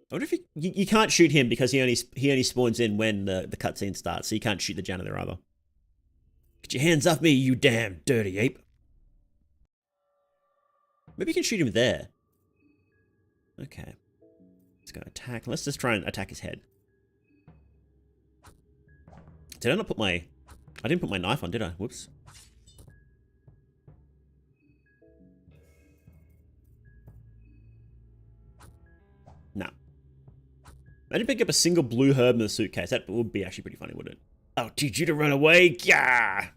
I wonder if you can't shoot him because he only spawns in when the cutscene starts, so you can't shoot the janitor either. Get your hands off me, you damn dirty ape. Maybe you can shoot him there. Okay. Let's go attack. Let's just try and attack his head. Did I not put my... I didn't put my knife on, did I? Whoops. No. I didn't pick up a single blue herb in the suitcase. That would be actually pretty funny, wouldn't it? I'll teach you to run away. Yeah.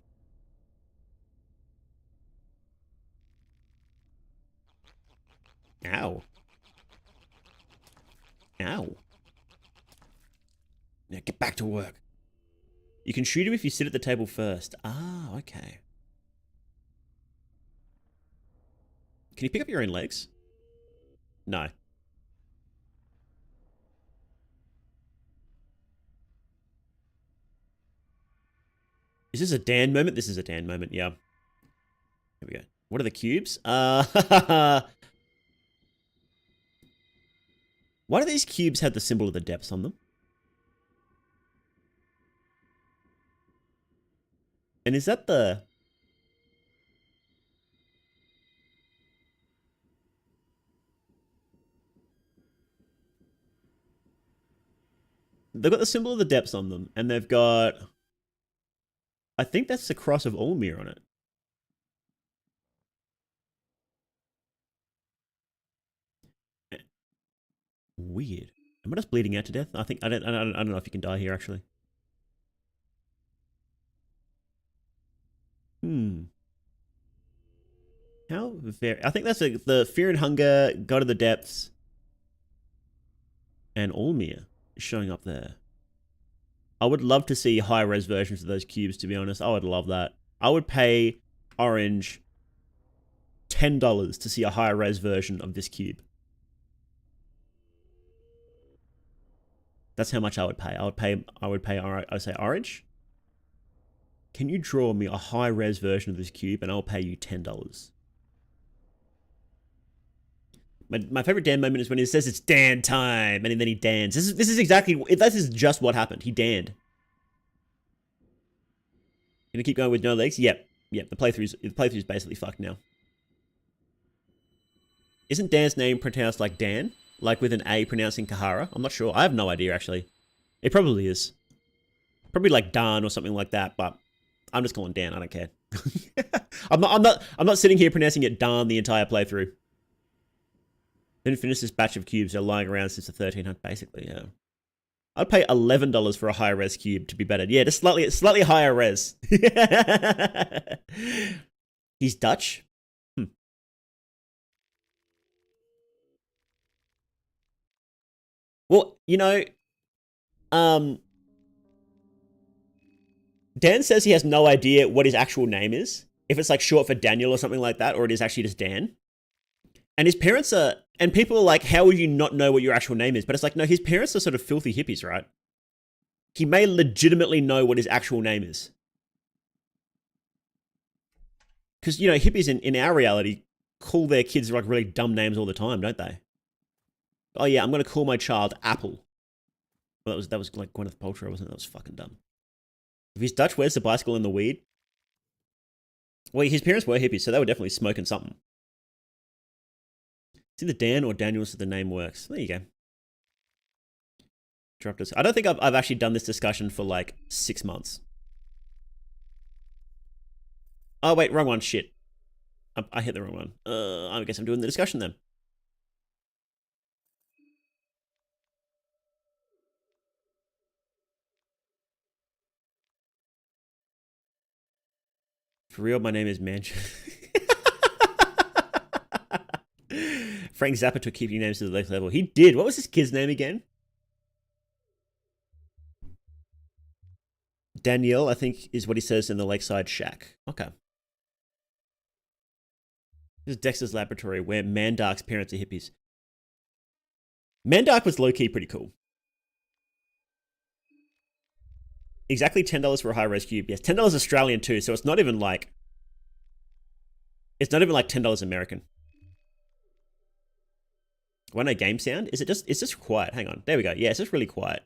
Ow. Ow. Now get back to work. You can shoot him if you sit at the table first. Ah, okay. Can you pick up your own legs? No. Is this a Dan moment? This is a Dan moment, yeah. Here we go. What are the cubes? Why do these cubes have the symbol of the depths on them? And is that the... They've got the symbol of the depths on them, and they've got... I think that's the cross of Ulmir on it. Weird. Am I just bleeding out to death? I don't know if you can die here, actually. How very... I think that's the Fear and Hunger, God of the Depths, and Ulmir showing up there. I would love to see high-res versions of those cubes, to be honest. I would love that. I would pay Orange $10 to see a high-res version of this cube. That's how much I would pay. I would say, Orange, can you draw me a high-res version of this cube and I'll pay you $10. My favorite Dan moment is when he says it's Dan time, and then he dans. This is just what happened. He danned. Gonna keep going with no legs? Yep. The playthrough's basically fucked now. Isn't Dan's name pronounced like Dan? Like with an A pronouncing Kahara? I'm not sure. I have no idea, actually. It probably is. Probably like Daan or something like that, but I'm just calling Dan. I don't care. I'm not sitting here pronouncing it Daan the entire playthrough. Didn't finish this batch of cubes. They're lying around since the 1300, basically, yeah. I'd pay $11 for a high-res cube to be better. Yeah, just slightly higher res. He's Dutch? Well, you know, Dan Dan says he has no idea what his actual name is. If it's like short for Daniel or something like that, or it is actually just Dan. And his parents are, and people are like, how would you not know what your actual name is? But it's like, no, his parents are sort of filthy hippies, right? He may legitimately know what his actual name is. Because, you know, hippies in our reality call their kids like really dumb names all the time, don't they? Oh yeah, I'm going to call my child Apple. Well, that was like Gwyneth Paltrow, wasn't it? That was fucking dumb. If he's Dutch, where's the bicycle and the weed? Well, his parents were hippies, so they were definitely smoking something. It's either Dan or Daniel, so the name works. There you go. Dropped us. I don't think I've actually done this discussion for like 6 months. Oh, wait, wrong one. Shit. I hit the wrong one. I guess I'm doing the discussion then. For real, my name is Manch. Frank Zappa took keeping names to the next level. He did. What was this kid's name again? Danielle, I think, is what he says in the Lakeside Shack. Okay. This is Dexter's Laboratory, where Mandark's parents are hippies. Mandark was low-key pretty cool. Exactly $10 for a high-res cube. Yes, $10 Australian too, so it's not even like... It's not even like $10 American. When a game sound? Is it just... It's just quiet. Hang on. There we go. Yeah, it's just really quiet.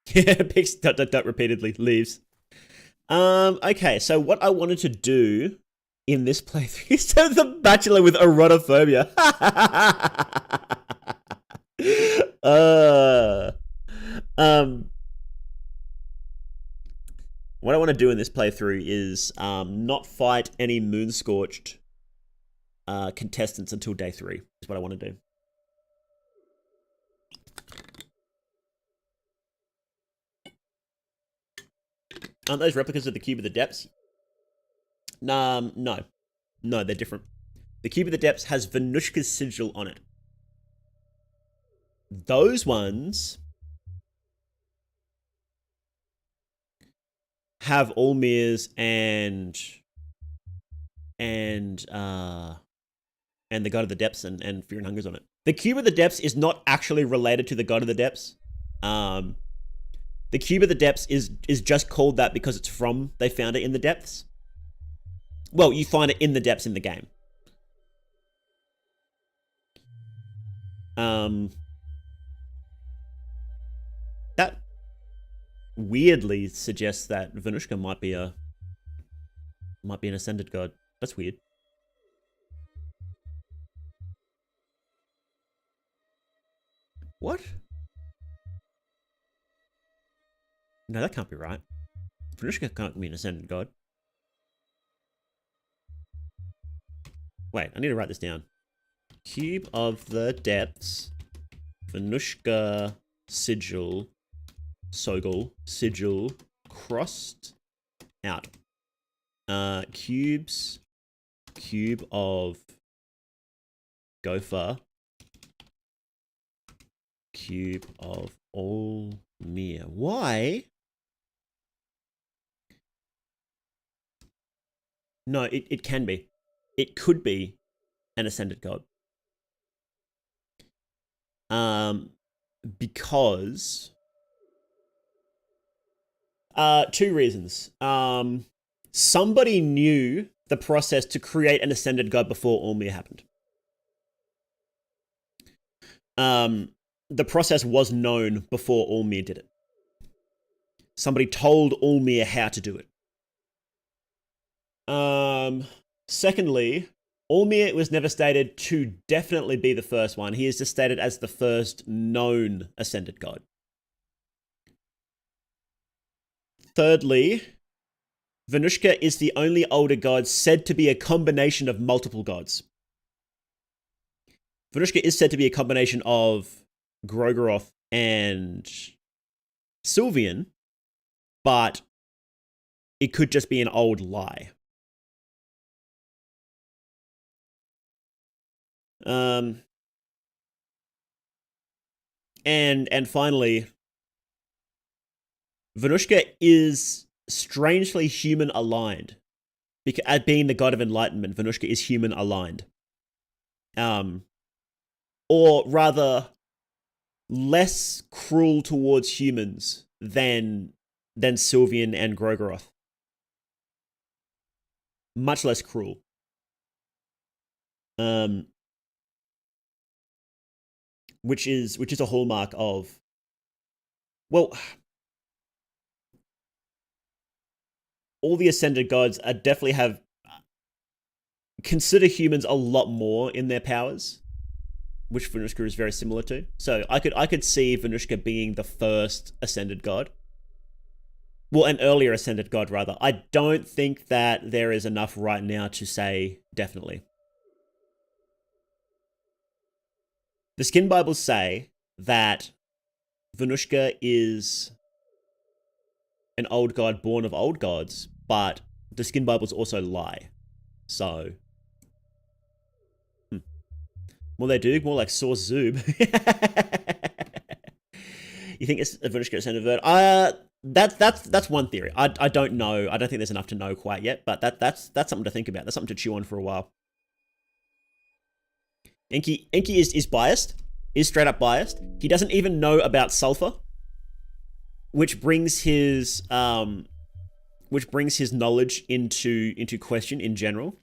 Yeah, picks dot dot dot repeatedly. Leaves. Okay, so what I wanted to do in this playthrough is the Bachelor with erotophobia. What I want to do in this playthrough is not fight any moon-scorched contestants until day 3, is what I want to do. Aren't those replicas of the Cube of the Depths? No. No, they're different. The Cube of the Depths has Venushka's sigil on it. Those ones have Allmir's and the God of the Depths and Fear and Hunger's on it. The Cube of the Depths is not actually related to the God of the Depths. The Cube of the Depths is just called that because it's from, they found it in the depths. Well, you find it in the depths in the game. That weirdly suggests that Venushka might be an ascended god. That's weird. What? No, that can't be right. Venushka can't be an ascended god. Wait, I need to write this down. Cube of the Depths, Venushka sigil, sigil, crossed out. Cube of Gopher, cube of Allmir. Why? No, it can be. It could be an ascended god. Because 2 reasons. Somebody knew the process to create an ascended god before Allmir happened. The process was known before Allmir did it. Somebody told Allmir how to do it. Secondly, Allmir was never stated to definitely be the first one. He is just stated as the first known ascended god. Thirdly, Venushka is the only older god said to be a combination of multiple gods. Venushka is said to be a combination of Grogoroth and Sylvian, but it could just be an old lie. And finally, Venushka is strangely human aligned. Because as being the god of enlightenment, Venushka is human aligned. Or rather, less cruel towards humans than Sylvian and Grogoroth. Much less cruel. Which is a hallmark of, well, all the ascended gods are definitely consider humans a lot more in their powers, which Venushka is very similar to. So I could see Venushka being the first ascended god. Well, an earlier ascended god, rather. I don't think that there is enough right now to say definitely. The Skin Bibles say that Venushka is an old god born of old gods, but the Skin Bibles also lie. So, more they do, more like Source Zoob. You think it's a Venushka ascended vert? That's one theory. I don't know. I don't think there's enough to know quite yet, but that's something to think about. That's something to chew on for a while. Enki is biased, is straight up biased. He doesn't even know about Sulfur, which brings his knowledge into question in general.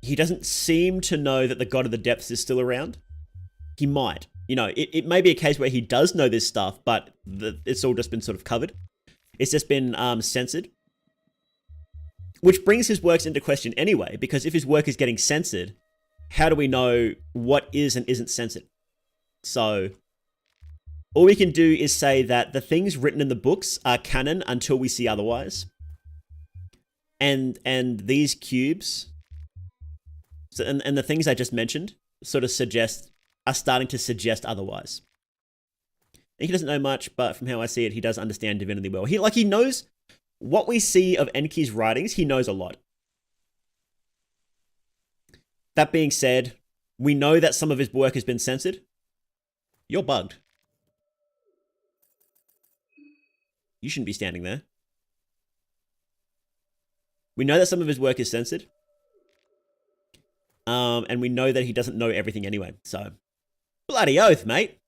He doesn't seem to know that the God of the Depths is still around. He might. It may be a case where he does know this stuff, but it's all just been sort of covered. It's just been censored. Which brings his works into question anyway, because if his work is getting censored, how do we know what is and isn't censored? So, all we can do is say that the things written in the books are canon until we see otherwise. And these cubes, and the things I just mentioned, sort of are starting to suggest otherwise. He doesn't know much, but from how I see it, he does understand Divinity well. He knows what we see of Enki's writings. He knows a lot. That being said, we know that some of his work has been censored. You're bugged. You shouldn't be standing there. We know that some of his work is censored. And we know that he doesn't know everything anyway. So, bloody oath, mate.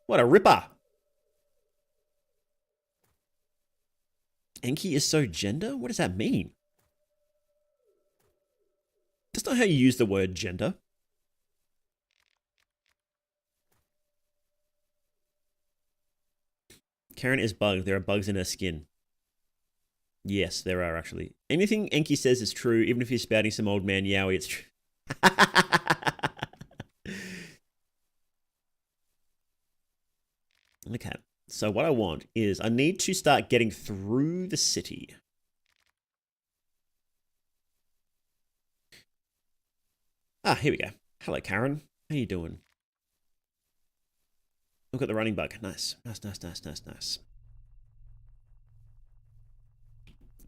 What a ripper. Enki is so gender? What does that mean? That's not how you use the word gender. Karen is bugged. There are bugs in her skin. Yes, there are actually. Anything Enki says is true, even if he's spouting some old man yowie, it's true. Okay, so what I want is I need to start getting through the city. Ah, here we go. Hello, Karen. How you doing? Look at the running bug. Nice. Nice.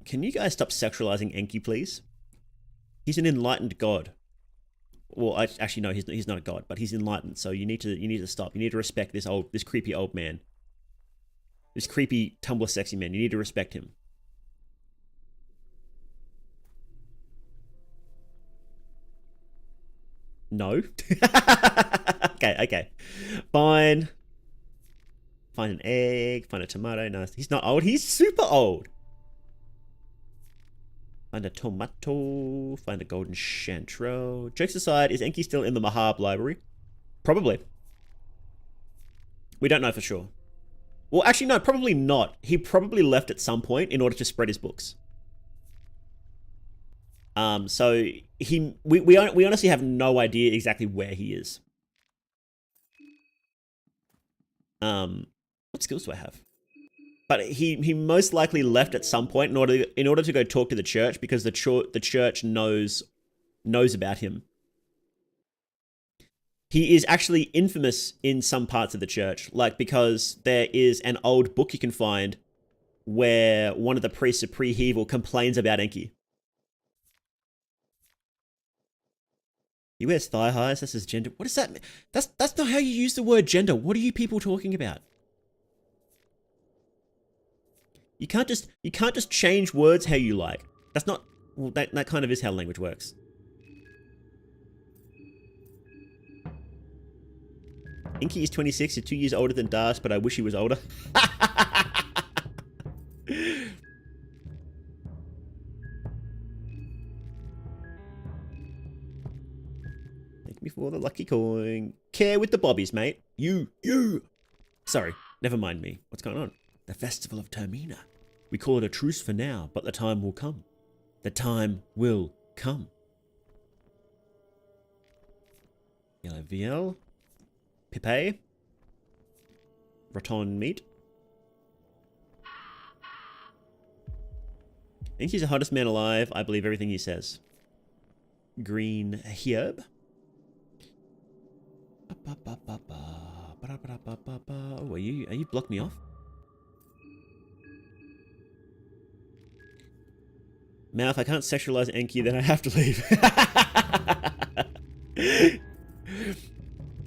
Can you guys stop sexualizing Enki, please? He's an enlightened god. Well, actually no, he's not a god, but he's enlightened. So you need to stop. You need to respect this creepy old man. This creepy Tumblr sexy man. You need to respect him. No. Okay. Fine. Find an egg. Find a tomato. Nice. He's not old. He's super old. Find a tomato. Find a golden chanterelle. Jokes aside, is Enki still in the Mahab library? Probably. We don't know for sure. Well, actually, no, probably not. He probably left at some point in order to spread his books. So we honestly have no idea exactly where he is. What skills do I have? But he most likely left at some point in order to go talk to the church, because the church knows about him. He is actually infamous in some parts of the church, like because there is an old book you can find where one of the priests of Pre-Hevel complains about Enki. He wears thigh highs. That's his gender. What does that mean? That's not how you use the word gender. What are you people talking about? You can't just change words how you like. That's not. Well, that kind of is how language works. Inky is 26. He's 2 years older than Das, but I wish he was older. Thank me for the lucky coin. Care with the bobbies, mate. You. Sorry, never mind me. What's going on? The Festival of Termina. We call it a truce for now, but the time will come. The time will come. Yellow VL. Pipe. Raton meat. I think he's the hottest man alive. I believe everything he says. Green herb. Oh, are you blocked me off? Now, if I can't sexualize Enki, then I have to leave.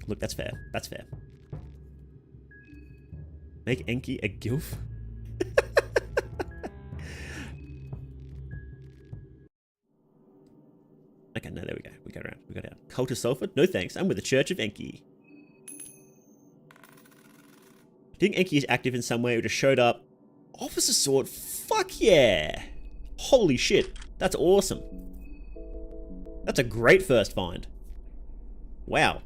Look, that's fair. That's fair. Make Enki a gilf? Okay, no, there we go. We got around. We got out. Cult of Sulfur? No thanks. I'm with the Church of Enki. Do you think Enki is active in some way or just showed up? Officer Sword? Fuck yeah! Holy shit. That's awesome. That's a great first find. Wow.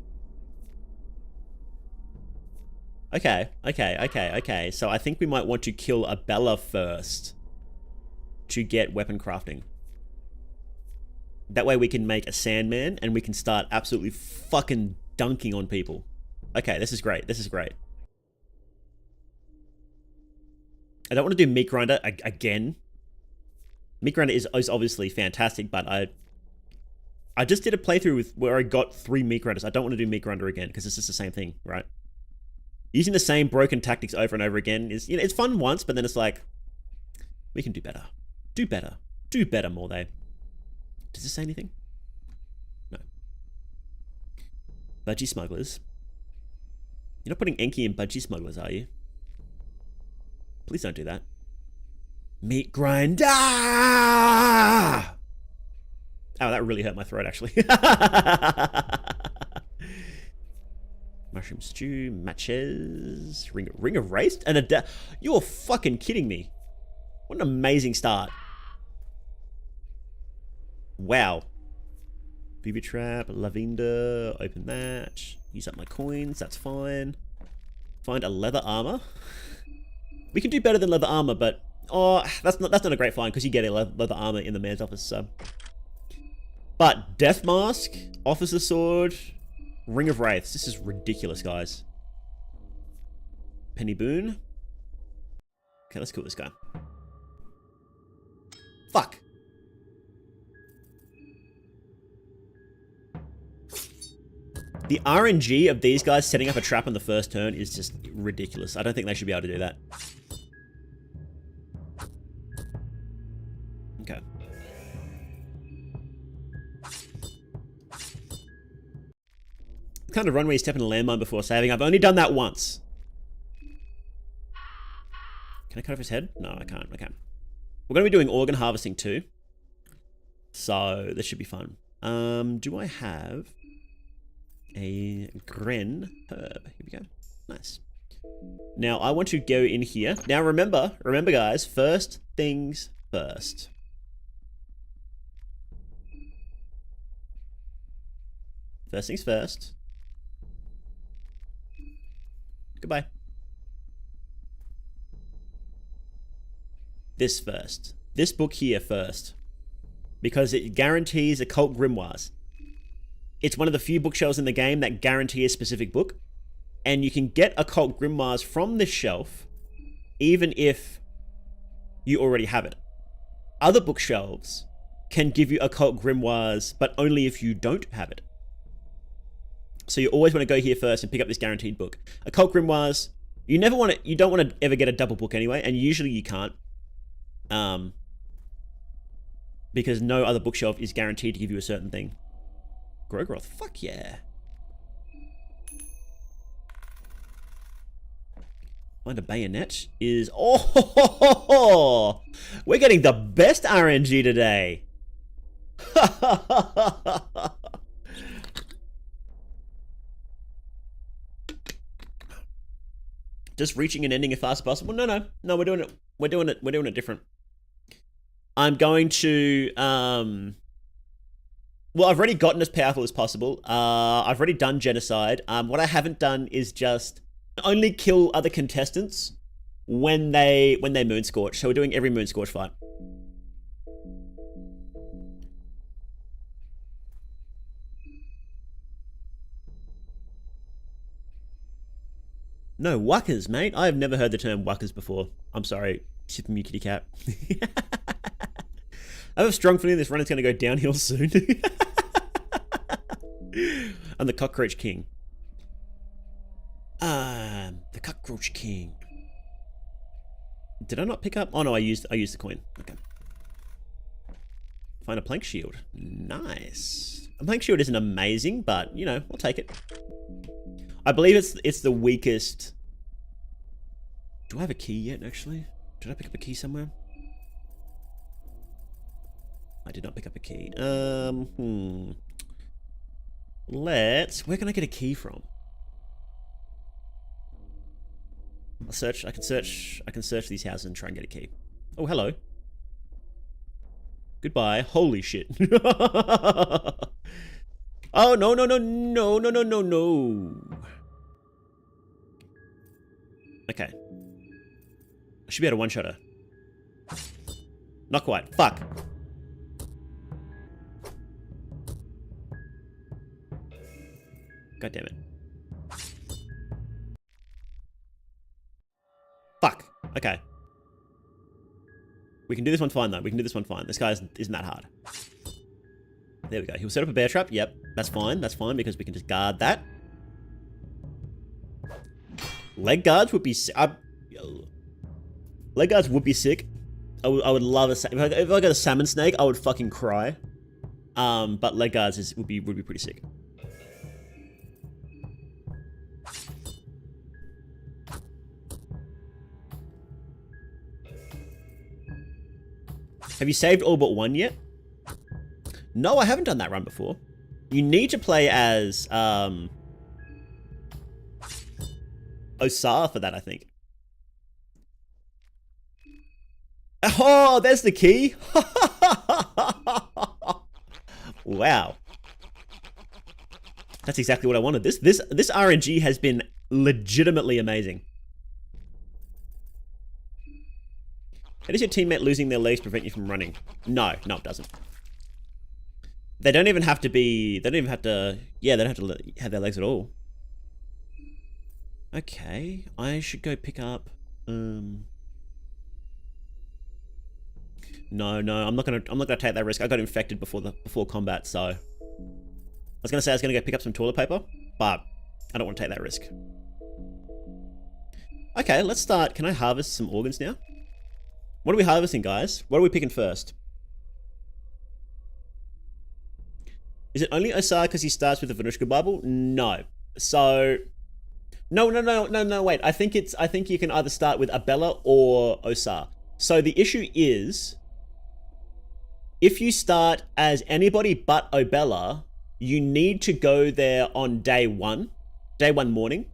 Okay. So I think we might want to kill a Bella first to get weapon crafting. That way we can make a Sandman and we can start absolutely fucking dunking on people. Okay, this is great. This is great. I don't want to do Meat Grinder again. Meat Grinder is obviously fantastic, but I just did a playthrough where I got 3 Meat Grinders. I don't want to do Meat Grinder again because it's just the same thing, right? Using the same broken tactics over and over again is, you know, it's fun once, but then it's like, we can do better. Do better. Do better, Morday. Does this say anything? No. Budgie Smugglers. You're not putting Enki in Budgie Smugglers, are you? Please don't do that. Meat Grinder! Oh, that really hurt my throat, actually. Mushroom stew, matches, ring of race, and a you're fucking kidding me. What an amazing start. Wow. Booby trap, lavender, open that. Use up my coins, that's fine. Find a leather armor. We can do better than leather armor, but oh, that's not a great find because you get a leather armor in the man's office. So, but death mask, officer sword, ring of wraiths. This is ridiculous, guys. Penny boon. Okay, let's kill this guy. Fuck. The RNG of these guys setting up a trap on the first turn is just ridiculous. I don't think they should be able to do that. Okay. Kind of run where you step in a landmine before saving. I've only done that once. Can I cut off his head? No, I can't. Okay. We're going to be doing organ harvesting too. So this should be fun. Do I have a Gren herb? Here we go. Nice. Now I want to go in here. Now remember guys, first things first. First things first. Goodbye. This first. This book here first. Because it guarantees occult grimoires. It's one of the few bookshelves in the game that guarantee a specific book. And you can get occult grimoires from this shelf, even if you already have it. Other bookshelves can give you occult grimoires, but only if you don't have it. So you always want to go here first and pick up this guaranteed book. Occult grimoires, you don't want to ever get a double book anyway, and usually you can't. Because no other bookshelf is guaranteed to give you a certain thing. Grogroth, fuck yeah. Find a bayonet is... Oh, we're getting the best RNG today. Just reaching and ending as fast as possible. No, we're doing it. We're doing it different. I'm going to well, I've already gotten as powerful as possible. I've already done genocide. What I haven't done is just only kill other contestants when they moonscorch. So we're doing every moonscorch fight. No, wuckers, mate. I have never heard the term wuckers before. I'm sorry. Ship me, kitty cat. I have a strong feeling this run is going to go downhill soon. I'm the cockroach king. The cockroach king. Did I not pick up? Oh no, I used the coin. Okay. Find a plank shield. Nice. A plank shield isn't amazing, but you know, I'll take it. I believe it's the weakest. Do I have a key yet, actually? Did I pick up a key somewhere? I did not pick up a key. Where can I get a key from? I'll search. I can search these houses and try and get a key. Oh, hello. Goodbye. Holy shit. Oh, no. Okay. I should be able to one-shot her. Not quite. Fuck. God damn it. Fuck. Okay. We can do this one fine, though. We can do this one fine. This guy isn't that hard. There we go. He'll set up a bear trap. Yep. That's fine. That's fine because we can just guard that. Leg guards would be... leg guards would be sick. I would love a... If I got a salmon snake, I would fucking cry. But leg guards would be pretty sick. Have you saved all but one yet? No, I haven't done that run before. You need to play as Osar for that, I think. Oh, there's the key. Wow. That's exactly what I wanted. This RNG has been legitimately amazing. How does your teammate losing their legs prevent you from running? No, it doesn't. They don't even have to be... They don't even have to... Yeah, they don't have to have their legs at all. Okay, I should go pick up... No, I'm not gonna take that risk. I got infected before combat, so... I was gonna say I was gonna go pick up some toilet paper, but I don't want to take that risk. Okay, let's start. Can I harvest some organs now? What are we harvesting, guys? What are we picking first? Is it only Osar because he starts with the Venushka Bible? No. So... No, wait. I think you can either start with Abella or Osar. So the issue is... If you start as anybody but Obella, you need to go there on day one morning.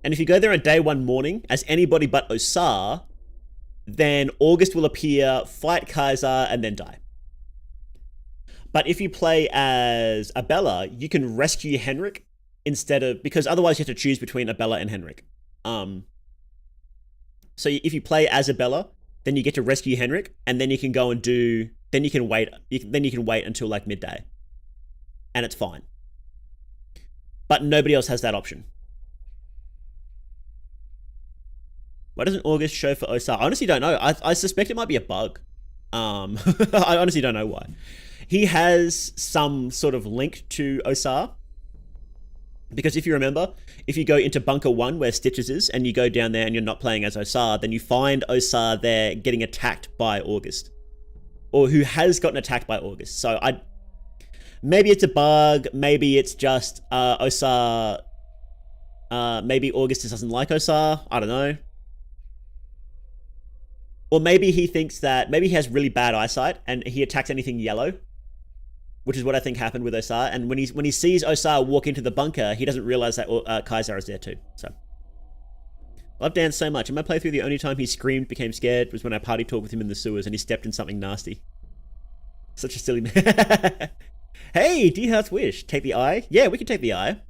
And if you go there on day one morning as anybody but Osar, then August will appear, fight Kaiser, and then die. But if you play as Abella, you can rescue Henrik instead of... Because otherwise you have to choose between Abella and Henrik. So if you play as Abella, then you get to rescue Henrik, and then you can go and do... Then you can wait until like midday. And it's fine. But nobody else has that option. Why doesn't August show for Osar? I honestly don't know. I suspect it might be a bug. I honestly don't know why. He has some sort of link to Osar. Because if you remember, if you go into Bunker 1 where Stitches is, and you go down there and you're not playing as Osar, then you find Osar there getting attacked by August. Or who has gotten attacked by August. So Maybe it's a bug. Maybe it's just Osar. Maybe Augustus doesn't like Osar. I don't know. Or maybe he thinks that maybe he has really bad eyesight and he attacks anything yellow, which is what I think happened with Osar. And when he sees Osar walk into the bunker, he doesn't realize that Kaisar is there too. So, love Dan so much. In my playthrough, the only time he screamed, became scared, was when I party talked with him in the sewers and he stepped in something nasty. Such a silly man. Hey, Deer Heart's Wish. Take the eye? Yeah, we can take the eye.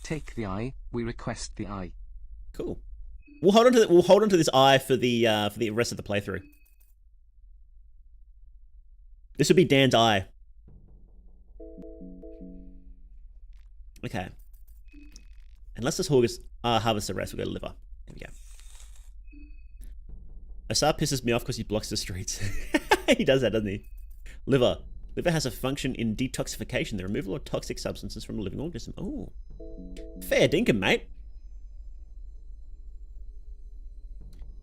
Take the eye. We request the eye. Cool. We'll hold on to this eye for the rest of the playthrough. This would be Dan's eye. Okay. Unless this harvest the rest, we'll go to liver. There we go. Osar pisses me off because he blocks the streets. He does that, doesn't he? Liver. Liver has a function in detoxification, the removal of toxic substances from a living organism. Oh. Fair dinkum, mate.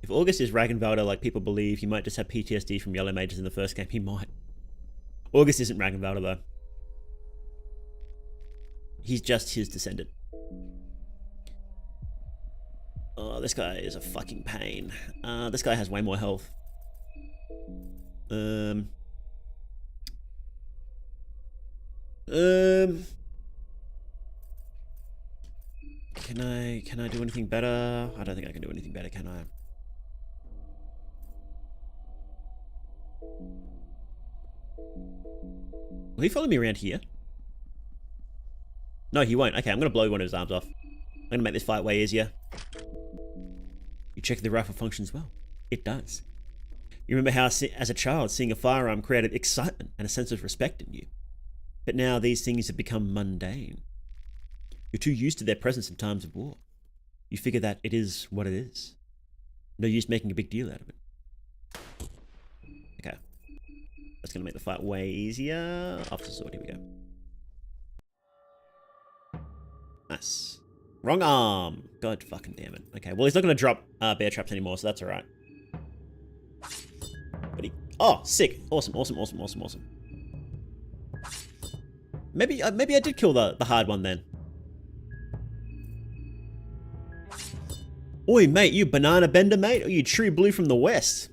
If August is Ragnvalder like people believe, he might just have PTSD from Yellow Mages in the first game. He might. August isn't Ragnvalder though. He's just his descendant. Oh, this guy is a fucking pain. This guy has way more health. Can I do anything better? I don't think I can do anything better, can I? Will he follow me around here? No, he won't. Okay, I'm gonna blow one of his arms off. I'm gonna make this fight way easier. You check the rifle functions well. It does. You remember how, as a child, seeing a firearm created excitement and a sense of respect in you. But now these things have become mundane. You're too used to their presence in times of war. You figure that it is what it is. No use making a big deal out of it. Okay. That's going to make the fight way easier. After sword, here we go. Nice. Wrong arm. God fucking damn it. Okay, well he's not going to drop bear traps anymore, so that's alright. But he... Oh, sick. Awesome, awesome, awesome, awesome, awesome. Maybe I did kill the hard one then. Oi, mate, you banana bender, mate? Or you tree blue from the west?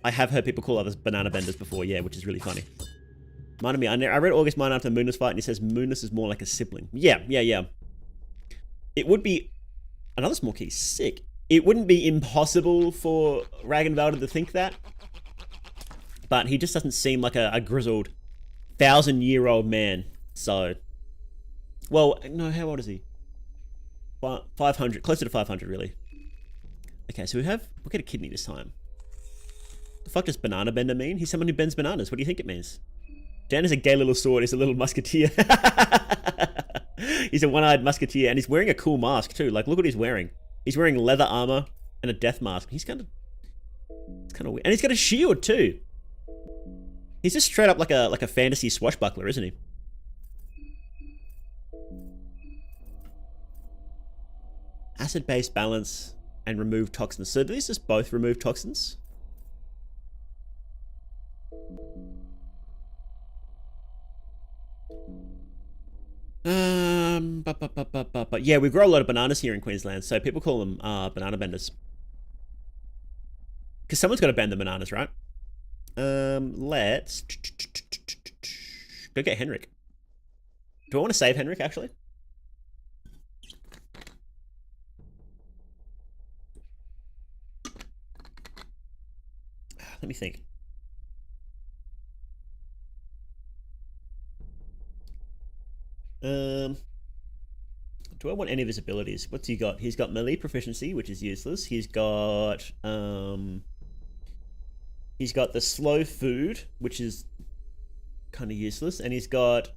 I have heard people call others banana benders before, yeah, which is really funny. Reminded me, I read August Mine after Moonus fight, and he says Moonus is more like a sibling. Yeah. It would be... Another small key, sick. It wouldn't be impossible for Ragnvalder to think that. But he just doesn't seem like a grizzled 1,000-year-old man. So... Well, no, how old is he? 500, closer to 500, really. Okay, so we'll get a kidney this time. The fuck does banana bender mean? He's someone who bends bananas. What do you think it means? Dan is a gay little sword. He's a little musketeer. He's a one-eyed musketeer, and he's wearing a cool mask too. Like, look what he's wearing. He's wearing leather armor and a death mask. It's kind of weird, and he's got a shield too. He's just straight up like a fantasy swashbuckler, isn't he? Acid-based balance and remove toxins. So do these just both remove toxins? But yeah, we grow a lot of bananas here in Queensland, so people call them banana benders. Because someone's got to bend the bananas, right? Let's go get Henrik. Do I want to save Henrik, actually? Let me think. Do I want any of his abilities? What's he got? He's got melee proficiency, which is useless. He's got the slow food, which is kind of useless, and he's got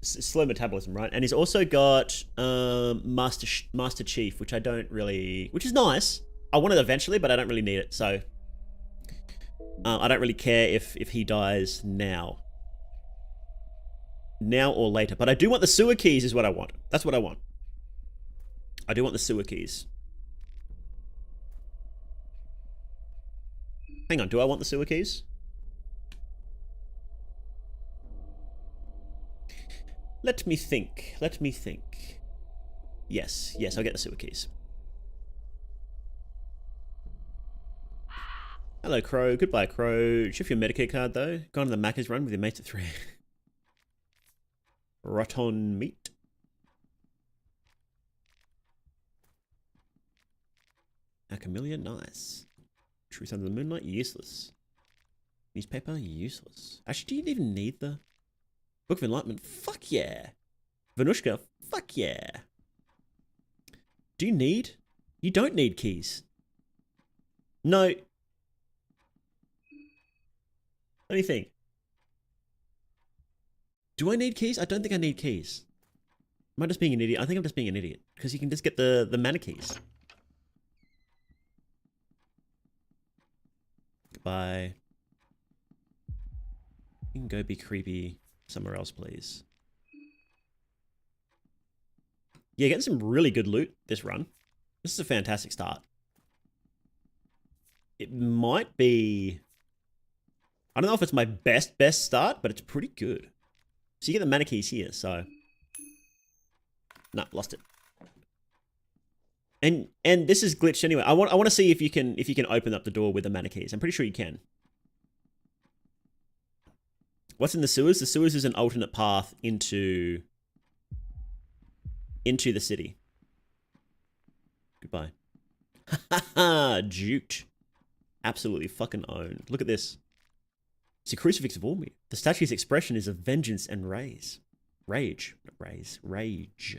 slow metabolism, right? And he's also got Master Chief, which I don't really, which is nice. I want it eventually, but I don't really need it, so I don't really care if he dies now. Now or later. But I do want the sewer keys is what I want. That's what I want. I do want the sewer keys. Hang on, do I want the sewer keys? Let me think. Let me think. Yes, yes, I'll get the sewer keys. Hello, Crow. Goodbye, Crow. Shift your Medicare card, though. Go on the Macca's run with your mates at 3. Rotten meat. A camellia, nice. Truth under the moonlight, useless. Newspaper, useless. Actually, do you even need the Book of Enlightenment? Fuck yeah. Venushka, fuck yeah. Do you need? You don't need keys. No. Let me think. Do I need keys? I don't think I need keys. Am I just being an idiot? I think I'm just being an idiot. Because you can just get the mana keys. Goodbye. You can go be creepy somewhere else, please. Yeah, getting some really good loot this run. This is a fantastic start. It might be... I don't know if it's my best start, but it's pretty good. So you get the mana keys here, so... Nah, lost it. And this is glitched anyway. I want to see if you can open up the door with the mana keys. I'm pretty sure you can. What's in the sewers? The sewers is an alternate path into the city. Goodbye. Ha ha ha! Juked. Absolutely fucking owned. Look at this. It's a crucifix of Ormie. The statue's expression is of vengeance and rage. Rage. Not raise. Rage.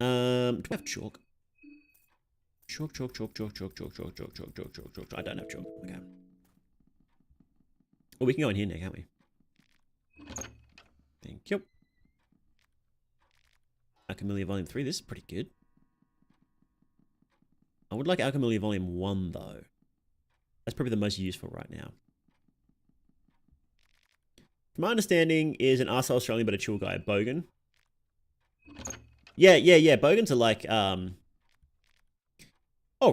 Do I have chalk? Chalk. I don't have chalk. Okay. Oh, we can go in here now, can't we? Thank you. Alchemilia Volume 3. This is pretty good. I would like Alchemilia Volume 1, though. That's probably the most useful right now. From my understanding, is an arsehole Australian but a chill guy. Bogan. Yeah. Bogans are like, oh,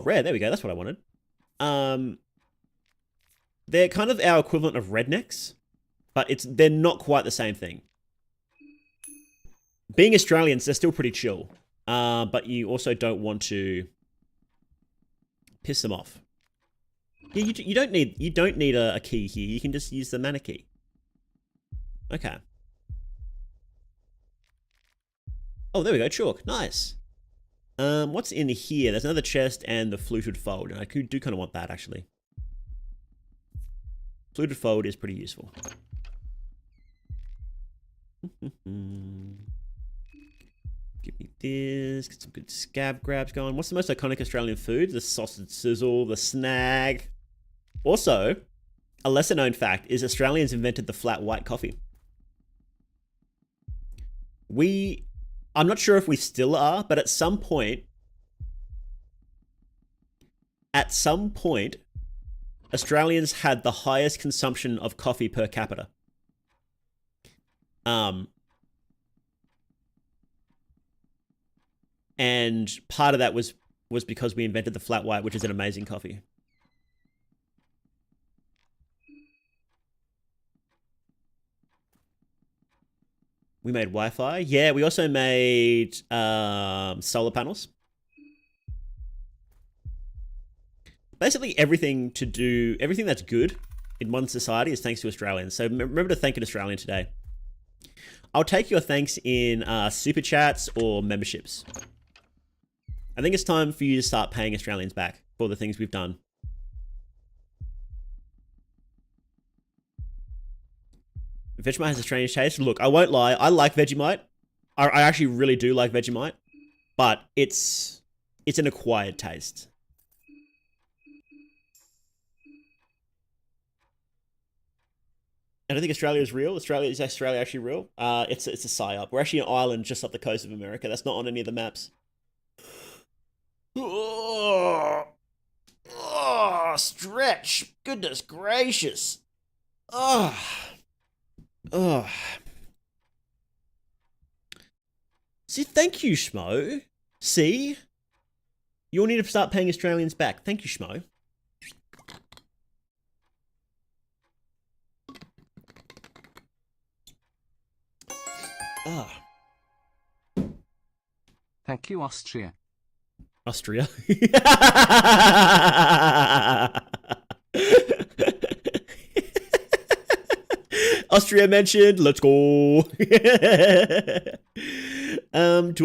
rare. There we go. That's what I wanted. They're kind of our equivalent of rednecks, but they're not quite the same thing. Being Australians, they're still pretty chill, but you also don't want to piss them off. Yeah, you don't need a key here. You can just use the mana key. Okay. Oh, there we go. Chalk. Nice. What's in here? There's another chest and the fluted fold, and I do kind of want that actually. Fluted fold is pretty useful. Give me this. Get some good scab grabs going. What's the most iconic Australian food? The sausage sizzle, the snag. Also, a lesser known fact is Australians invented the flat white coffee. I'm not sure if we still are, but at some point, Australians had the highest consumption of coffee per capita. And part of that was because we invented the flat white, which is an amazing coffee. We made Wi-Fi. Yeah, we also made solar panels. Basically, everything that's good in modern society is thanks to Australians. So remember to thank an Australian today. I'll take your thanks in super chats or memberships. I think it's time for you to start paying Australians back for the things we've done. Vegemite has a strange taste. Look, I won't lie. I like Vegemite. I actually really do like Vegemite. But it's an acquired taste. I don't think Australia is real. Is Australia actually real? It's a psyop. We're actually an island just off the coast of America. That's not on any of the maps. Oh, stretch. Goodness gracious. Oh. See, thank you, Schmo. See? You'll need to start paying Australians back. Thank you, Schmo. Ah, Thank you, Austria. Austria. Austria mentioned. Let's go. Do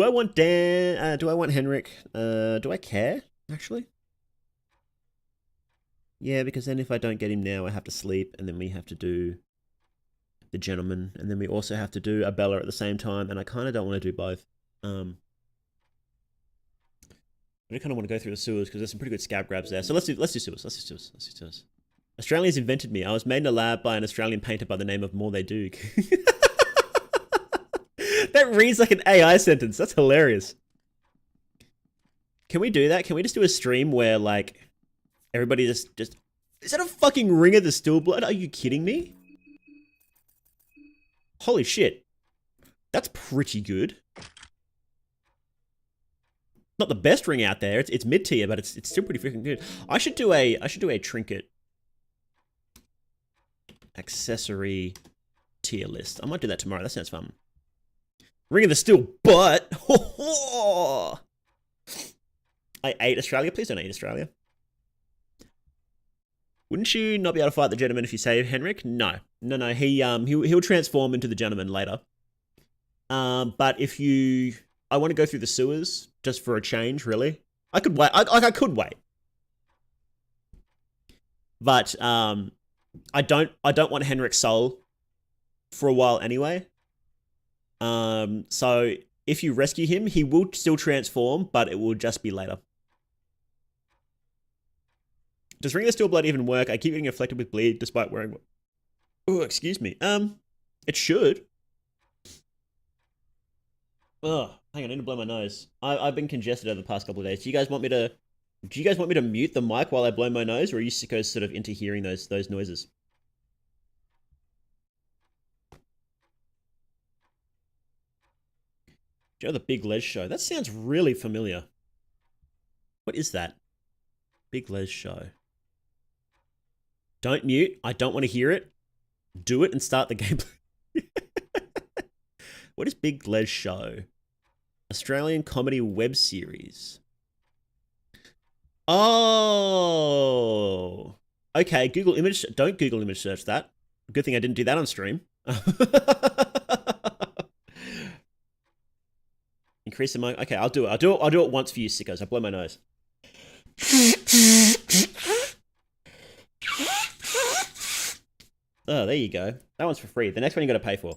I want Dan? Do I want Henrik? Do I care? Actually, yeah, because then if I don't get him now, I have to sleep, and then we have to do the gentleman, and then we also have to do a Bella at the same time, and I kind of don't want to do both. I kind of want to go through the sewers because there's some pretty good scab grabs there. So let's do sewers. Let's do sewers. Australians invented me. I was made in a lab by an Australian painter by the name of More They Do. That reads like an AI sentence. That's hilarious. Can we do that? Can we just do a stream where like everybody just is that a fucking ring of the still blood? Are you kidding me? Holy shit. That's pretty good. Not the best ring out there. It's mid tier, but it's still pretty freaking good. I should do a trinket accessory tier list. I might do that tomorrow. That sounds fun. Ring of the Steel Butt. I ate Australia. Please don't eat Australia. Wouldn't you not be able to fight the gentleman if you save Henrik? No. He'll transform into the gentleman later. But if you, I want to go through the sewers just for a change. Really, I could wait. I could wait. But I don't want Henrik's soul for a while anyway. So if you rescue him, he will still transform, but it will just be later. Does Ring of the Steel Blood even work? I keep getting afflicted with bleed despite wearing... Oh, excuse me. It should. Oh, hang on, I need to blow my nose. I've been congested over the past couple of days. Do you guys want me to mute the mic while I blow my nose, or are you sickos sort of into hearing those noises? Do you know the Big Les Show? That sounds really familiar. What is that? Big Les Show. Don't mute. I don't want to hear it. Do it and start the gameplay. What is Big Les Show? Australian comedy web series. Oh. Okay, Google image. Don't Google image search that. Good thing I didn't do that on stream. Increase the mic. Okay, I'll do it. I'll do it once for you, sickos. I'll blow my nose. Oh, there you go. That one's for free. The next one you got to pay for.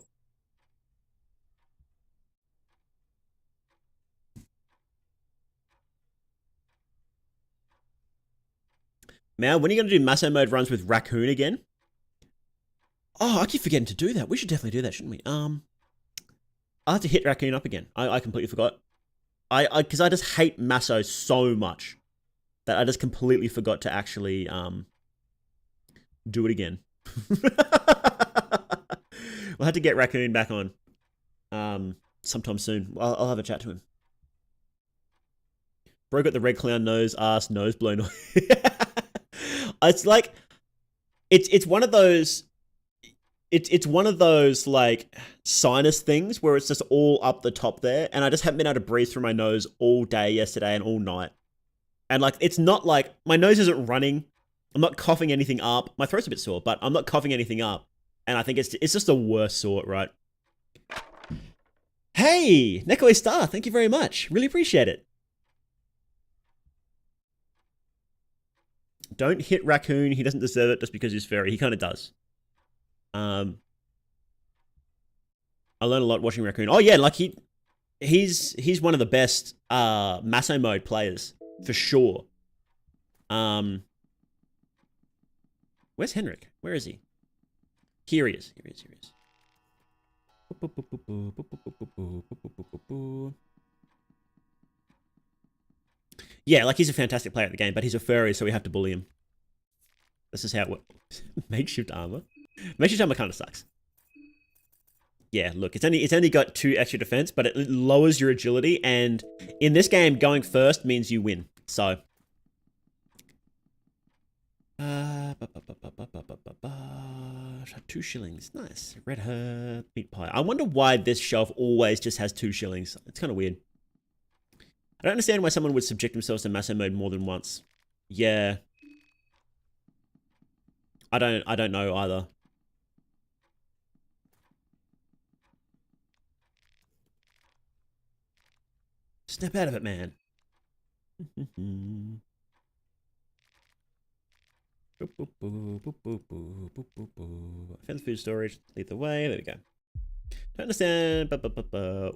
Mal, when are you going to do Masso mode runs with Raccoon again? Oh, I keep forgetting to do that. We should definitely do that, shouldn't we? I'll have to hit Raccoon up again. I completely forgot. Because I just hate Masso so much that I just completely forgot to actually do it again. We'll have to get Raccoon back on sometime soon. I'll have a chat to him. Bro got the red clown nose, ass, nose blown off. It's like, it's one of those, it's one of those like sinus things where it's just all up the top there, and I just haven't been able to breathe through my nose all day yesterday and all night. And like, it's not like, my nose isn't running, I'm not coughing anything up. My throat's a bit sore, but I'm not coughing anything up. And I think it's just the worst sort, right? Hey, Neko Star, thank you very much. Really appreciate it. Don't hit Raccoon. He doesn't deserve it just because he's furry. He kind of does. I learned a lot watching Raccoon. Oh yeah, like he's one of the best Masso mode players for sure. Where's Henrik? Where is he? Here he is. Here he is. Here he is. Yeah, like he's a fantastic player at the game, but he's a furry, so we have to bully him. This is how it works. Makeshift armor. Makeshift armor kind of sucks. Yeah, look, it's only got 2 extra defense, but it lowers your agility, and in this game, going first means you win. So. 2 shillings. Nice. Red herb, meat pie. I wonder why this shelf always just has 2 shillings. It's kind of weird. I don't understand why someone would subject themselves to masso mode more than once. Yeah. I don't know either. Snap out of it, man. I found the food storage. Lead the way. There we go. Don't understand.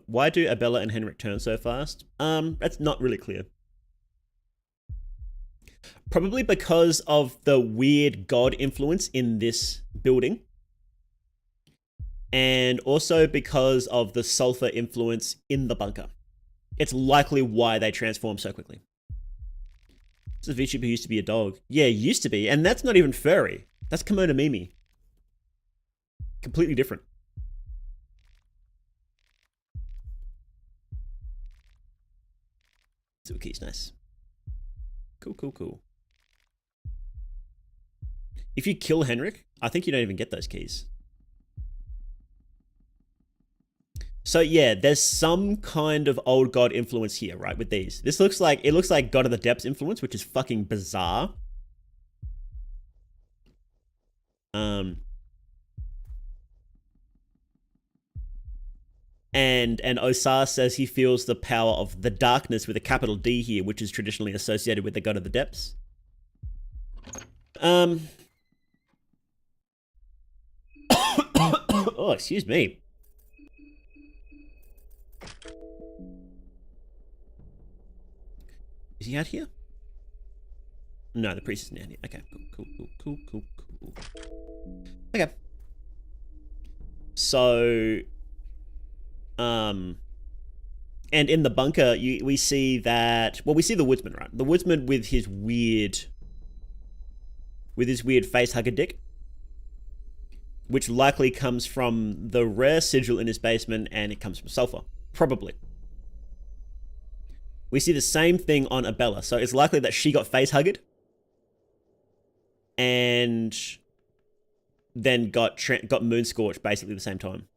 Why do Abella and Henrik turn so fast? That's not really clear. Probably because of the weird god influence in this building. And also because of the sulfur influence in the bunker. It's likely why they transform so quickly. This is a VTuber who used to be a dog. Yeah, used to be. And that's not even furry. That's Kimono Mimi. Completely different. Silver keys, nice. Cool, cool, cool. If you kill Henrik, I think you don't even get those keys. So yeah, there's some kind of old god influence here, right, with these. This looks like, it looks like God of the Depths influence, which is fucking bizarre. And Osar says he feels the power of the darkness with a capital D here, which is traditionally associated with the God of the Depths. Oh, excuse me. Is he out here? No, the priest isn't out here. Okay, cool. Okay. So, and in the bunker, we see that, well, we see the woodsman, right? The woodsman with his weird face hugger dick, which likely comes from the rare sigil in his basement, and it comes from Sulfur, probably. We see the same thing on Abella, so it's likely that she got face hugged and then got moon scorched basically at the same time.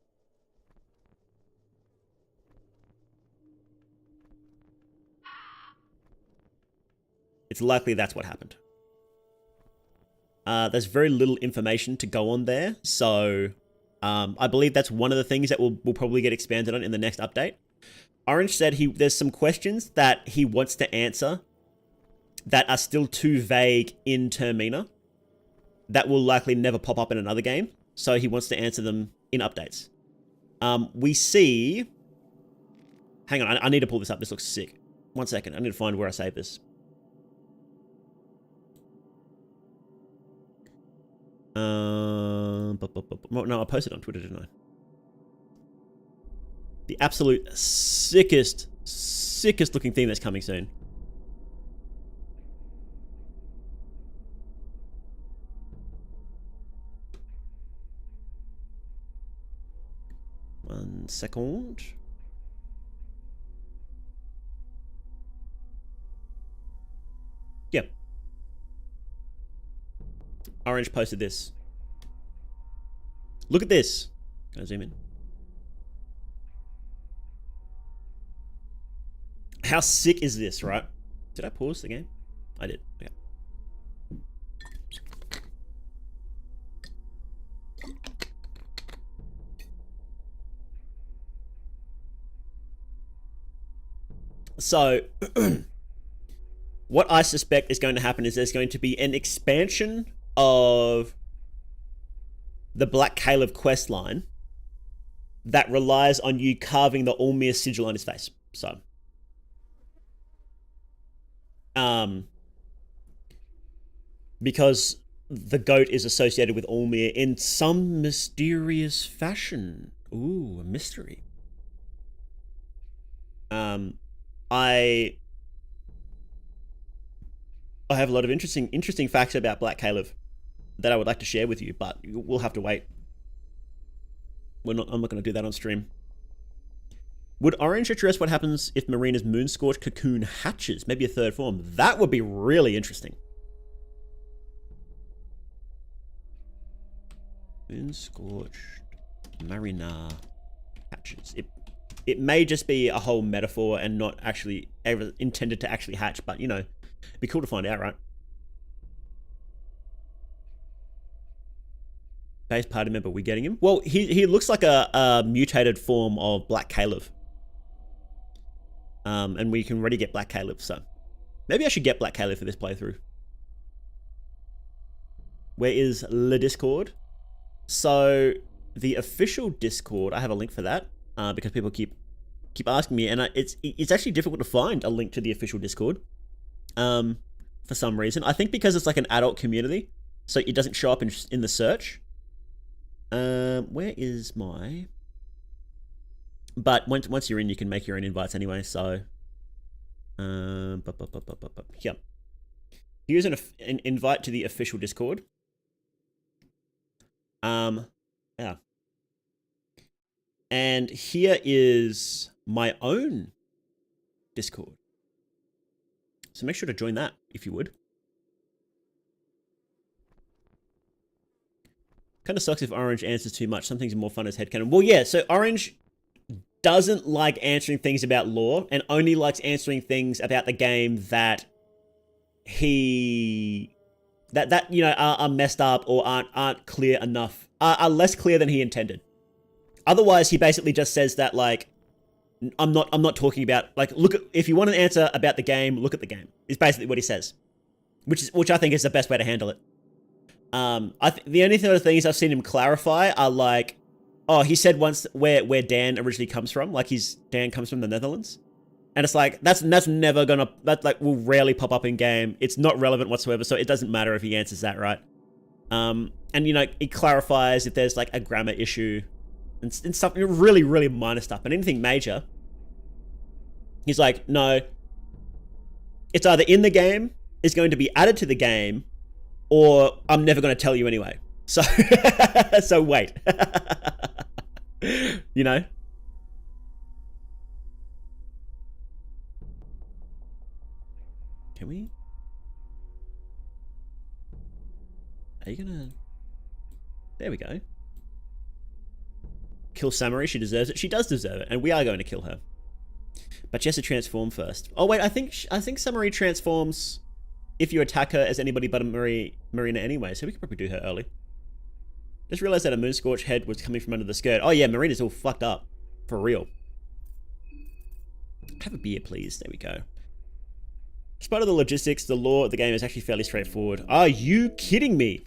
It's likely that's what happened. There's very little information to go on there, so I believe that's one of the things that will probably get expanded on in the next update. Orange said there's some questions that he wants to answer that are still too vague in Termina that will likely never pop up in another game, so he wants to answer them in updates. We see... Hang on, I need to pull this up. This looks sick. 1 second, I need to find where I saved this. No, I posted on Twitter, didn't I? The absolute sickest looking thing that's coming soon. One second. Yep. Orange posted this. Look at this. Can I zoom in? How sick is this, right? Did I pause the game? I did. Okay. So, what I suspect is going to happen is there's going to be an expansion of the Black Caleb questline that relies on you carving the Ulmir sigil on his face. So, because the goat is associated with Ulmir in some mysterious fashion. Ooh, a mystery. I have a lot of interesting facts about Black Caleb that I would like to share with you, but we'll have to wait. I'm not going to do that on stream. Would Orange address what happens if Marina's Moonscorch cocoon hatches? Maybe a third form. That would be really interesting. Moon scorched marinade hatches. It may just be a whole metaphor and not actually ever intended to actually hatch, but you know, it'd be cool to find out, right? Base party member, we getting him? Well, he looks like a mutated form of Black Caleb. And we can already get Black Caleb, so maybe I should get Black Caleb for this playthrough. Where is the Discord? So the official Discord, I have a link for that because people keep asking me, and it's actually difficult to find a link to the official Discord for some reason. I think because it's like an adult community, so it doesn't show up in the search. Where is my? But once you're in, you can make your own invites anyway. So, yeah. Here's an invite to the official Discord. Yeah. And here is my own Discord. So make sure to join that if you would. Kind of sucks if Orange answers too much. Some things are more fun as headcanon. Well, yeah, so Orange doesn't like answering things about lore and only likes answering things about the game that that you know are messed up or aren't clear enough, are less clear than he intended. Otherwise, he basically just says that like I'm not talking about like if you want an answer about the game, look at the game. Is basically what he says, which I think is the best way to handle it. The only other things I've seen him clarify are like, oh, he said once where Dan originally comes from, like Dan comes from the Netherlands, and it's like that's never gonna, that like will rarely pop up in game. It's not relevant whatsoever, so it doesn't matter if he answers that right. And you know, it clarifies if there's like a grammar issue and stuff, really minor stuff, but anything major, he's like, no, it's either in the game, is going to be added to the game, or I'm never going to tell you anyway. So, so wait. You know? Can we? Are you gonna? There we go. Kill Samurai, she deserves it. She does deserve it, and we are going to kill her. But she has to transform first. Oh wait, I think Samurai transforms if you attack her as anybody but a Marina anyway, so we could probably do her early. Just realized that a Moonscorch head was coming from under the skirt. Oh yeah, Marina's all fucked up. For real. Have a beer, please. There we go. Despite of the logistics, the lore of the game is actually fairly straightforward. Are you kidding me?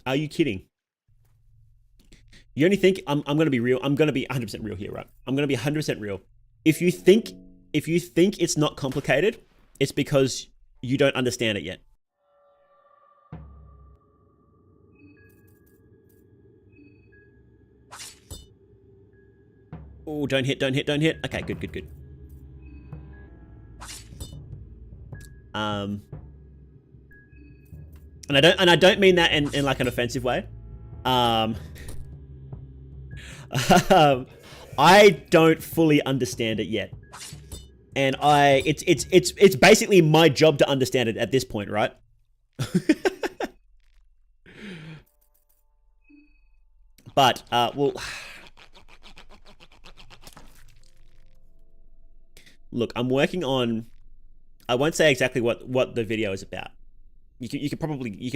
Are you kidding? You only think I'm going to be real. I'm going to be 100% real here, right? I'm going to be 100% real. If you think it's not complicated, it's because you don't understand it yet. Oh, don't hit. Okay, good. And I don't mean that in like an offensive way. I don't fully understand it yet. And it's basically my job to understand it at this point, right? But well, look, I'm working on. I won't say exactly what the video is about. You could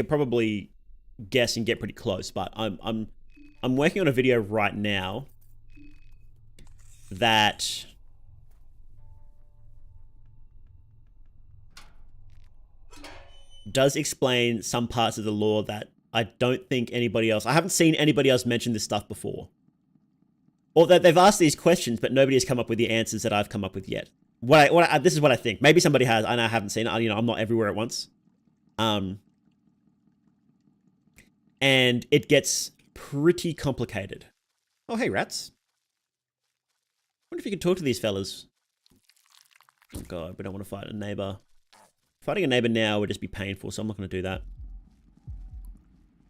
probably guess and get pretty close, but I'm working on a video right now that does explain some parts of the lore that I don't think anybody else... I haven't seen anybody else mention this stuff before. Or that they've asked these questions, but nobody has come up with the answers that I've come up with yet. This is what I think. Maybe somebody has, and I haven't seen it. You know, I'm not everywhere at once. And it gets pretty complicated. Oh, hey, rats. I wonder if you could talk to these fellas. Oh, God, we don't want to fight a neighbor. Fighting a neighbor now would just be painful, so I'm not going to do that.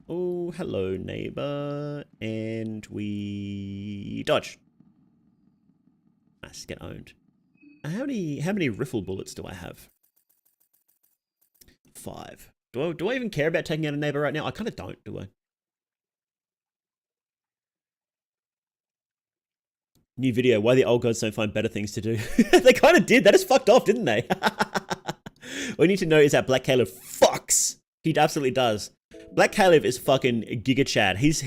Oh, hello, neighbor. And we dodge. Nice, get owned. How many riffle bullets do I have? 5. Do I even care about taking out a neighbor right now? I kind of don't, do I? New video, why the old gods don't find better things to do. They kind of did. That is fucked off, didn't they? What you need to know is that Black Caleb fucks. He absolutely does. Black Caleb is fucking Giga Chad. He's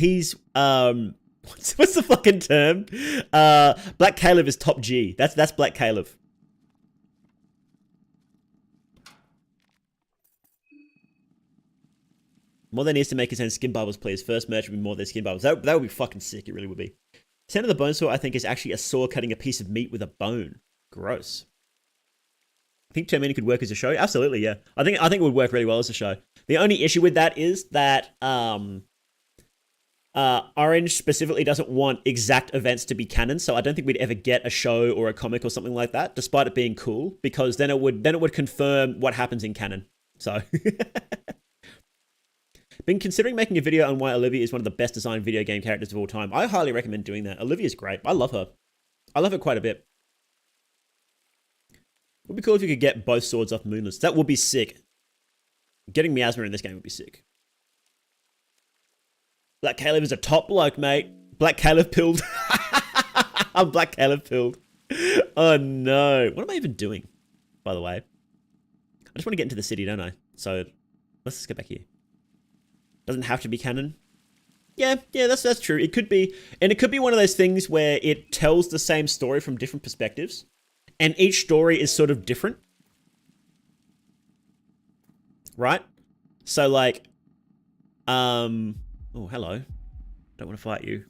what's the fucking term? Black Caleb is top G. That's Black Caleb. More than needs to make his own skin bubbles, please. First merch would be more than skin bubbles. That would be fucking sick. It really would be. Center of the bone saw, I think, is actually a saw cutting a piece of meat with a bone. Gross. I think Termini could work as a show. Absolutely, yeah. I think it would work really well as a show. The only issue with that is that Orange specifically doesn't want exact events to be canon, so I don't think we'd ever get a show or a comic or something like that, despite it being cool, because then it would confirm what happens in canon. So. Been considering making a video on why Olivia is one of the best designed video game characters of all time. I highly recommend doing that. Olivia's great. I love her. I love her quite a bit. Would be cool if you could get both swords off Moonless. That would be sick. Getting Miasma in this game would be sick. Black Caleb is a top bloke, mate. Black Caleb pilled. I'm Black Caleb pilled. Oh no. What am I even doing, by the way? I just want to get into the city, don't I? So let's just get back here. Doesn't have to be canon. Yeah, that's true. It could be, and it could be one of those things where it tells the same story from different perspectives, and each story is sort of different, right? So like, oh hello, don't want to fight you.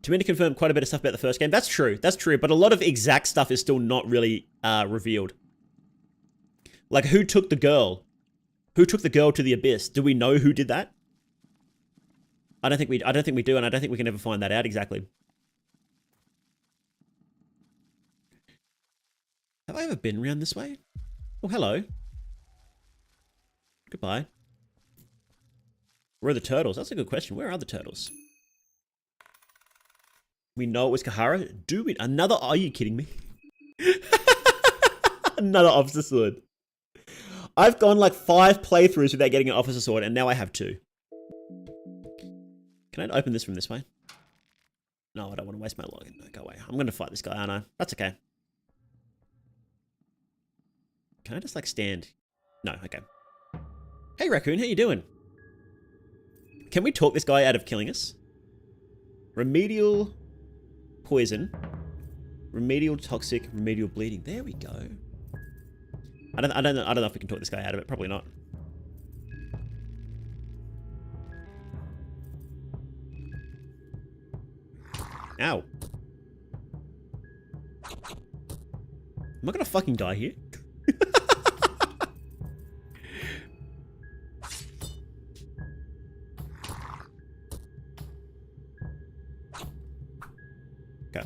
To me, to confirm quite a bit of stuff about the first game. That's true, but a lot of exact stuff is still not really revealed. Like, who took the girl? Who took the girl to the abyss? Do we know who did that? I don't think we do, and I don't think we can ever find that out exactly. Have I ever been around this way? Oh, hello. Goodbye. Where are the turtles? That's a good question. Where are the turtles? We know it was Kahara. Do we? Another? Are you kidding me? Another officer sword. I've gone like 5 playthroughs without getting an officer sword, and now I have 2. Can I open this from this way? No, I don't want to waste my login. No, go away. I'm going to fight this guy, aren't I? That's okay. Can I just like stand? No, okay. Hey Raccoon, how you doing? Can we talk this guy out of killing us? Remedial poison. Remedial toxic, remedial bleeding. There we go. I don't know if we can talk this guy out of it. Probably not. Ow. Am I gonna fucking die here? Okay.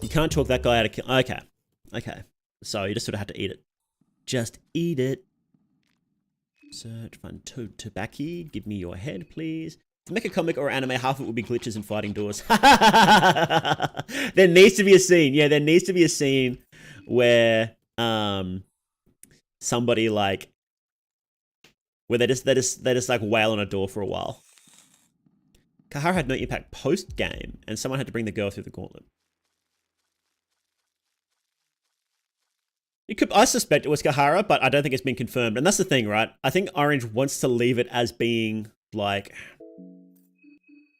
You can't talk that guy out of kill. Okay. Okay. So you just sort of have to eat it. Just eat it. Search, find tobacco. Give me your head, please. To make a comic or anime, half of it will be glitches and fighting doors. There needs to be a scene. Yeah, there needs to be a scene where somebody like where they just like wail on a door for a while. Kahara had no impact post game, and someone had to bring the girl through the gauntlet. It could, I suspect it was Kahara, but I don't think it's been confirmed. And that's the thing, right? I think Orange wants to leave it as being, like,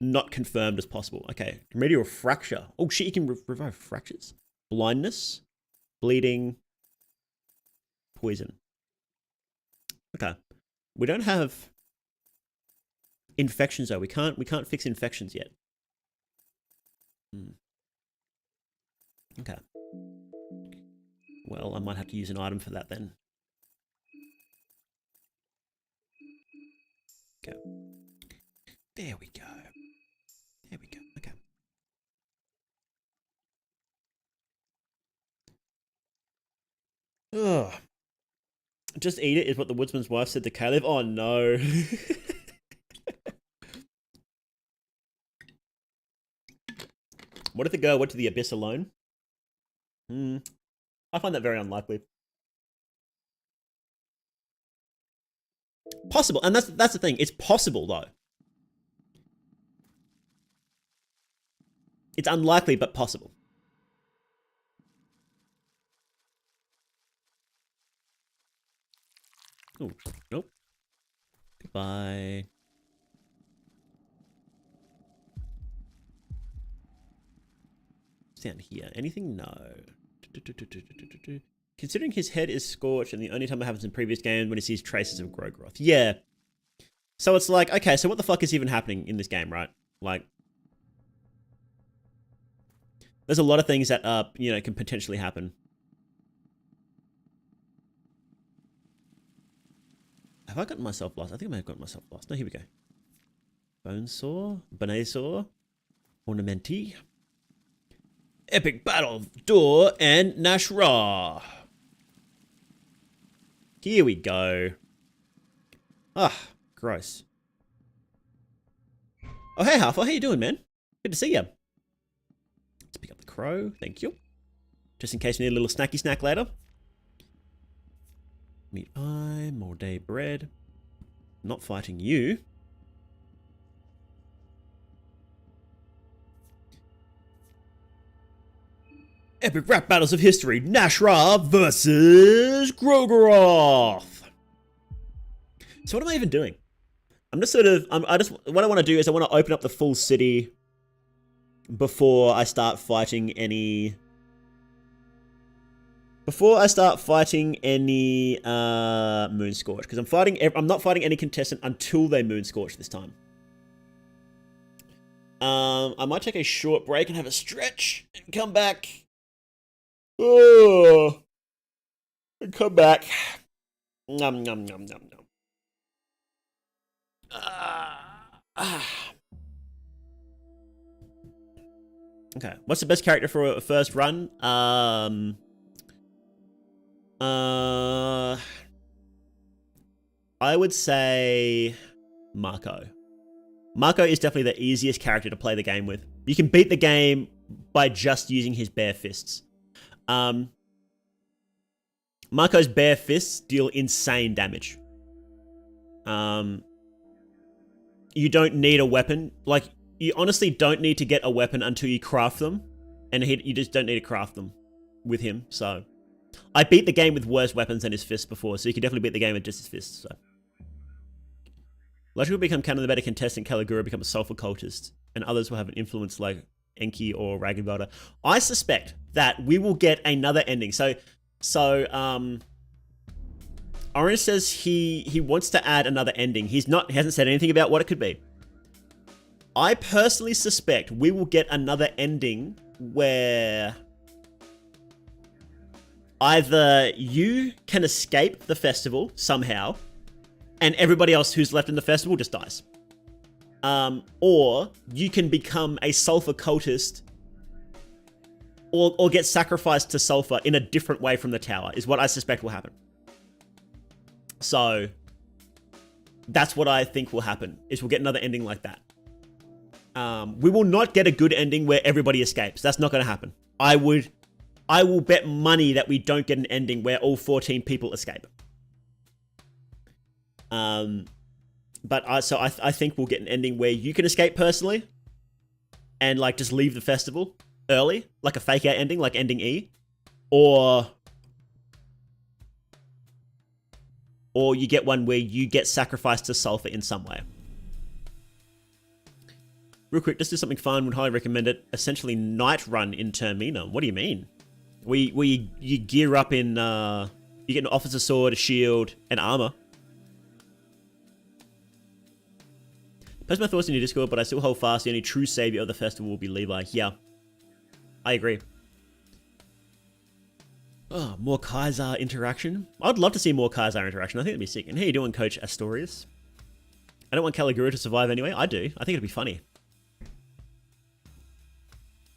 not confirmed as possible. Okay, remedial fracture. Oh shit, you can revive fractures. Blindness, bleeding, poison. Okay, we don't have infections though. We can't fix infections yet. Okay. Well, I might have to use an item for that then. Okay. There we go. There we go. Okay. Ugh. Just eat it is what the woodsman's wife said to Caleb. Oh no. What if the girl went to the abyss alone? I find that very unlikely. Possible, and that's the thing. It's possible though. It's unlikely, but possible. Oh, nope. Goodbye. Down here. Anything? No. Considering his head is scorched and the only time it happens in previous games when he sees traces of Grogroth. Yeah. So it's like, okay, so what the fuck is even happening in this game, right? Like, there's a lot of things that, you know, can potentially happen. Have I gotten myself lost? I think I may have gotten myself lost. No, here we go. Bonesaw, Bonesaw, Ornamenti, Epic Battle of Door and Nashra. Here we go. Ah, gross. Oh, hey, Half. How you doing, man? Good to see you. Let's pick up the crow. Thank you. Just in case we need a little snacky snack later. Meat pie, more day bread. Not fighting you. Epic rap battles of history. Nashra versus Grogroth. So what am I even doing? I'm just sort of, what I want to do is I want to open up the full city before I start fighting any Moonscorch, because I'm not fighting any contestant until they Moonscorch this time. I might take a short break and have a stretch and come back. Oh, and come back. Nom nom nom nom nom. Okay, what's the best character for a first run? I would say Marco. Marco is definitely the easiest character to play the game with. You can beat the game by just using his bare fists. Marco's bare fists deal insane damage. You don't need a weapon. Like, you honestly don't need to get a weapon until you craft them. And you just don't need to craft them with him, so... I beat the game with worse weapons than his fists before, so you can definitely beat the game with just his fists, so... Logic will become kind of the better contestant, Caligura become a sulfur cultist, and others will have an influence like Enki or Ragnvalda. I suspect that we will get another ending. Orange says he wants to add another ending. He hasn't said anything about what it could be. I personally suspect we will get another ending where either you can escape the festival somehow, and everybody else who's left in the festival just dies. Or you can become a sulfur cultist or get sacrificed to sulfur in a different way from the tower, is what I suspect will happen. So that's what I think will happen, is we'll get another ending like that. We will not get a good ending where everybody escapes. That's not going to happen. I will bet money that we don't get an ending where all 14 people escape. But I think we'll get an ending where you can escape personally and like just leave the festival early, like a fake out ending, like ending E, or you get one where you get sacrificed to sulfur in some way. Real quick, just do something fun. Would highly recommend it. Essentially, night run in Termina. What do you mean? You gear up in you get an officer sword, a shield, and armor. Post my thoughts in your Discord, but I still hold fast. The only true savior of the festival will be Levi. Yeah, I agree. Oh, more Kaiser interaction. I'd love to see more Kaiser interaction. I think it'd be sick. And how you doing, Coach Astorius? I don't want Caligura to survive anyway. I do. I think it'd be funny.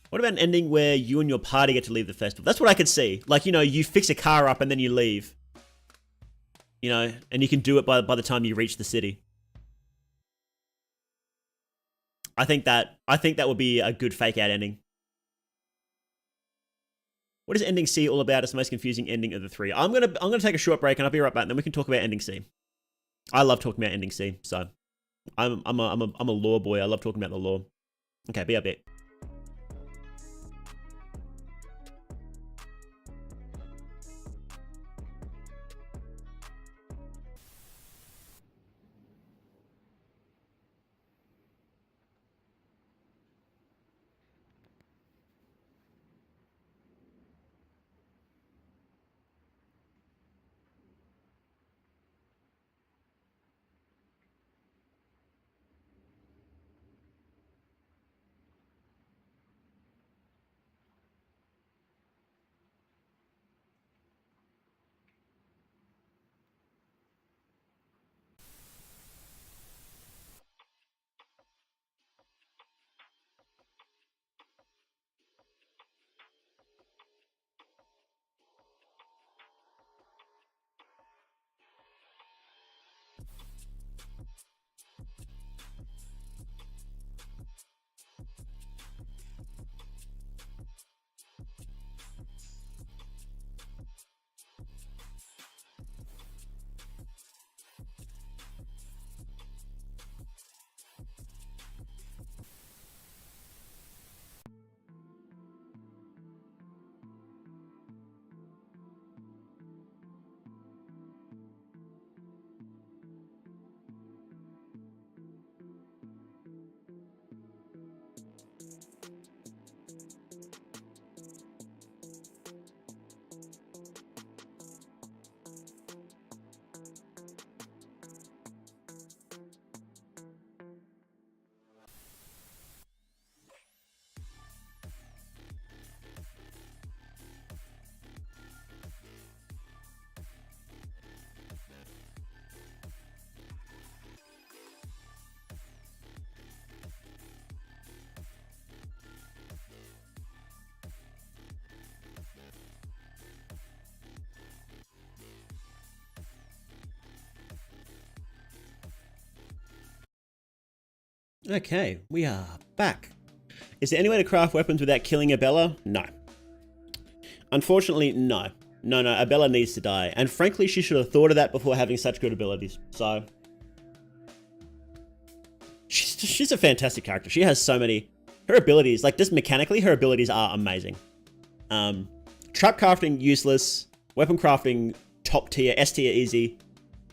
What about an ending where you and your party get to leave the festival? That's what I could see. Like, you know, you fix a car up and then you leave. You know, and you can do it by the time you reach the city. I think that would be a good fake out ending. What is ending C all about? It's the most confusing ending of the three. I'm gonna take a short break and I'll be right back. And then we can talk about ending C. I love talking about ending C, so I'm a lore boy. I love talking about the lore. Okay, be a bit. Okay, we are back. Is there any way to craft weapons without killing Abella? No. Unfortunately, no. No, Abella needs to die. And frankly, she should have thought of that before having such good abilities. So, she's a fantastic character. She has so many... Her abilities, like just mechanically, her abilities are amazing. Trap crafting, useless. Weapon crafting, top tier. S tier, easy.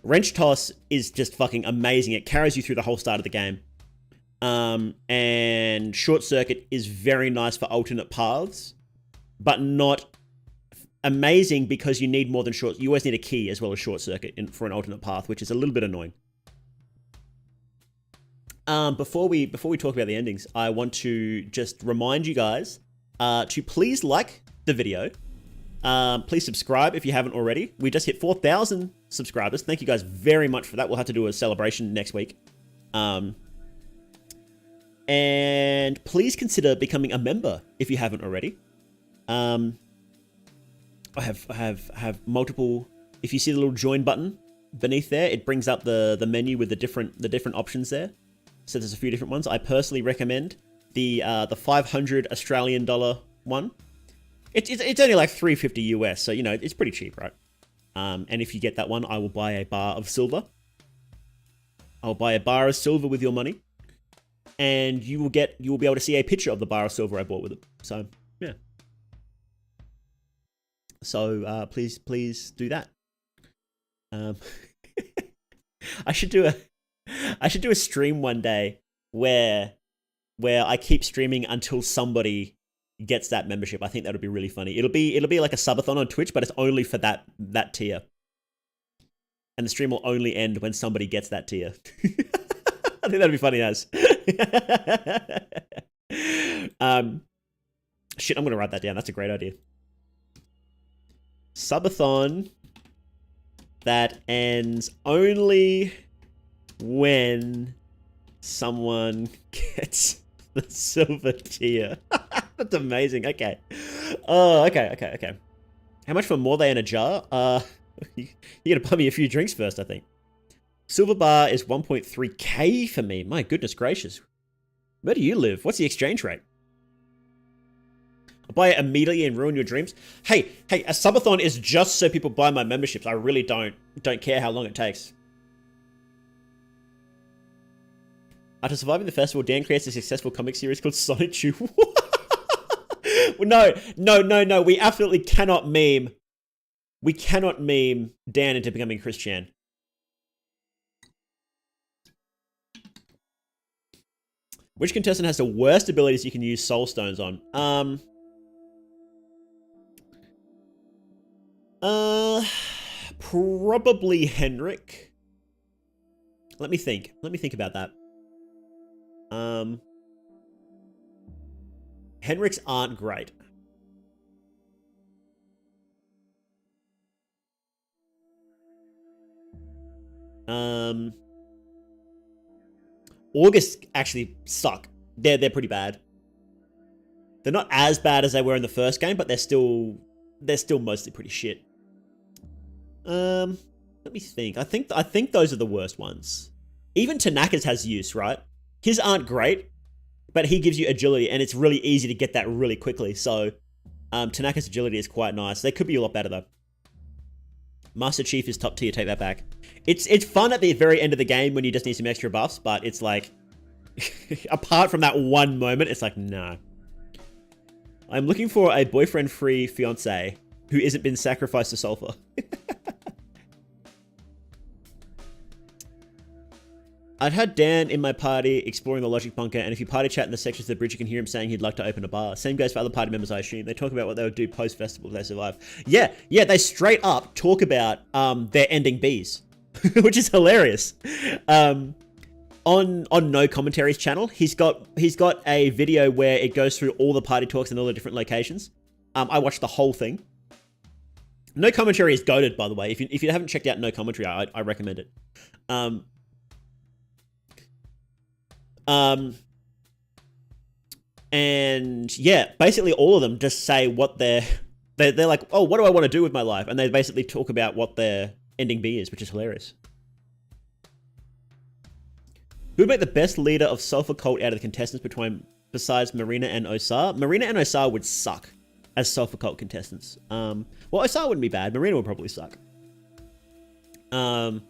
Wrench toss is just fucking amazing. It carries you through the whole start of the game. And short circuit is very nice for alternate paths, but not amazing because you need more than short. You always need a key as well as short circuit for an alternate path, which is a little bit annoying. Before we talk about the endings, I want to just remind you guys to please like the video. Please subscribe if you haven't already. We just hit 4,000 subscribers. Thank you guys very much for that. We'll have to do a celebration next week. And please consider becoming a member if you haven't already. I have multiple. If you see the little join button beneath there, it brings up the menu with the different options there. So there's a few different ones. I personally recommend the 500 Australian dollar one. It's only like $3.50 US, so you know it's pretty cheap, right? And if you get that one, I will buy a bar of silver. I'll buy a bar of silver with your money. And you will be able to see a picture of the bar of silver I bought with it. So yeah. So please do that. I should do a stream one day where I keep streaming until somebody gets that membership. I think that would be really funny. It'll be like a subathon on Twitch, but it's only for that tier. And the stream will only end when somebody gets that tier. I think that'd be funny as. Shit, I'm gonna write that down. That's a great idea. Subathon that ends only when someone gets the silver tier. That's amazing. Okay. Oh, okay. How much for more than a jar? You gotta buy me a few drinks first, I think. Silver bar is 1.3k for me. My goodness gracious. Where do you live? What's the exchange rate? I'll buy it immediately and ruin your dreams. Hey, a subathon is just so people buy my memberships. I really don't care how long it takes. After surviving the festival, Dan creates a successful comic series called Sonic Chew. No. We absolutely cannot meme. We cannot meme Dan into becoming Chris Chan. Which contestant has the worst abilities you can use soul stones on? Probably Henrik. Let me think about that. Henriks aren't great. August actually suck. They're pretty bad. They're not as bad as they were in the first game, but they're still mostly pretty shit. Let me think. I think those are the worst ones. Even Tanaka's has use, right? His aren't great, but he gives you agility, and it's really easy to get that really quickly. So, Tanaka's agility is quite nice. They could be a lot better though. Master Chief is top tier. Take that back. It's fun at the very end of the game when you just need some extra buffs, but it's like, apart from that one moment, it's like, nah. I'm looking for a boyfriend-free fiance who isn't been sacrificed to Sulfur. I'd had Dan in my party exploring the logic bunker, and if you party chat in the sections of the bridge, you can hear him saying he'd like to open a bar. Same goes for other party members, I assume. They talk about what they would do post-festival if they survive. Yeah, they straight up talk about their ending bees, which is hilarious. On No Commentary's channel, he's got a video where it goes through all the party talks in all the different locations. I watched the whole thing. No Commentary is goated, by the way. If you haven't checked out No Commentary, I recommend it. And yeah, basically all of them just say what they're like, oh, what do I want to do with my life? And they basically talk about what their ending B is, which is hilarious. Who would make the best leader of Sulfur Cult out of the contestants besides Marina and Osar? Marina and Osar would suck as Sulfur Cult contestants. Well, Osar wouldn't be bad. Marina would probably suck. Because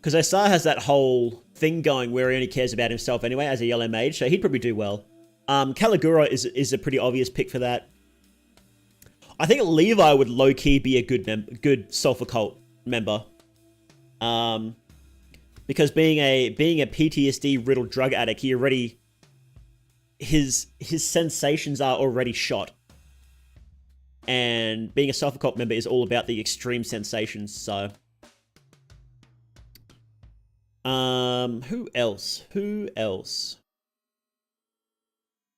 Osar has that whole thing going where he only cares about himself anyway as a yellow mage, so he'd probably do well. Caligura is a pretty obvious pick for that. I think Levi would low-key be a good Sulfur Cult member. Because being a PTSD-riddled drug addict, his sensations are already shot. And being a Sulfur Cult member is all about the extreme sensations, so... Who else?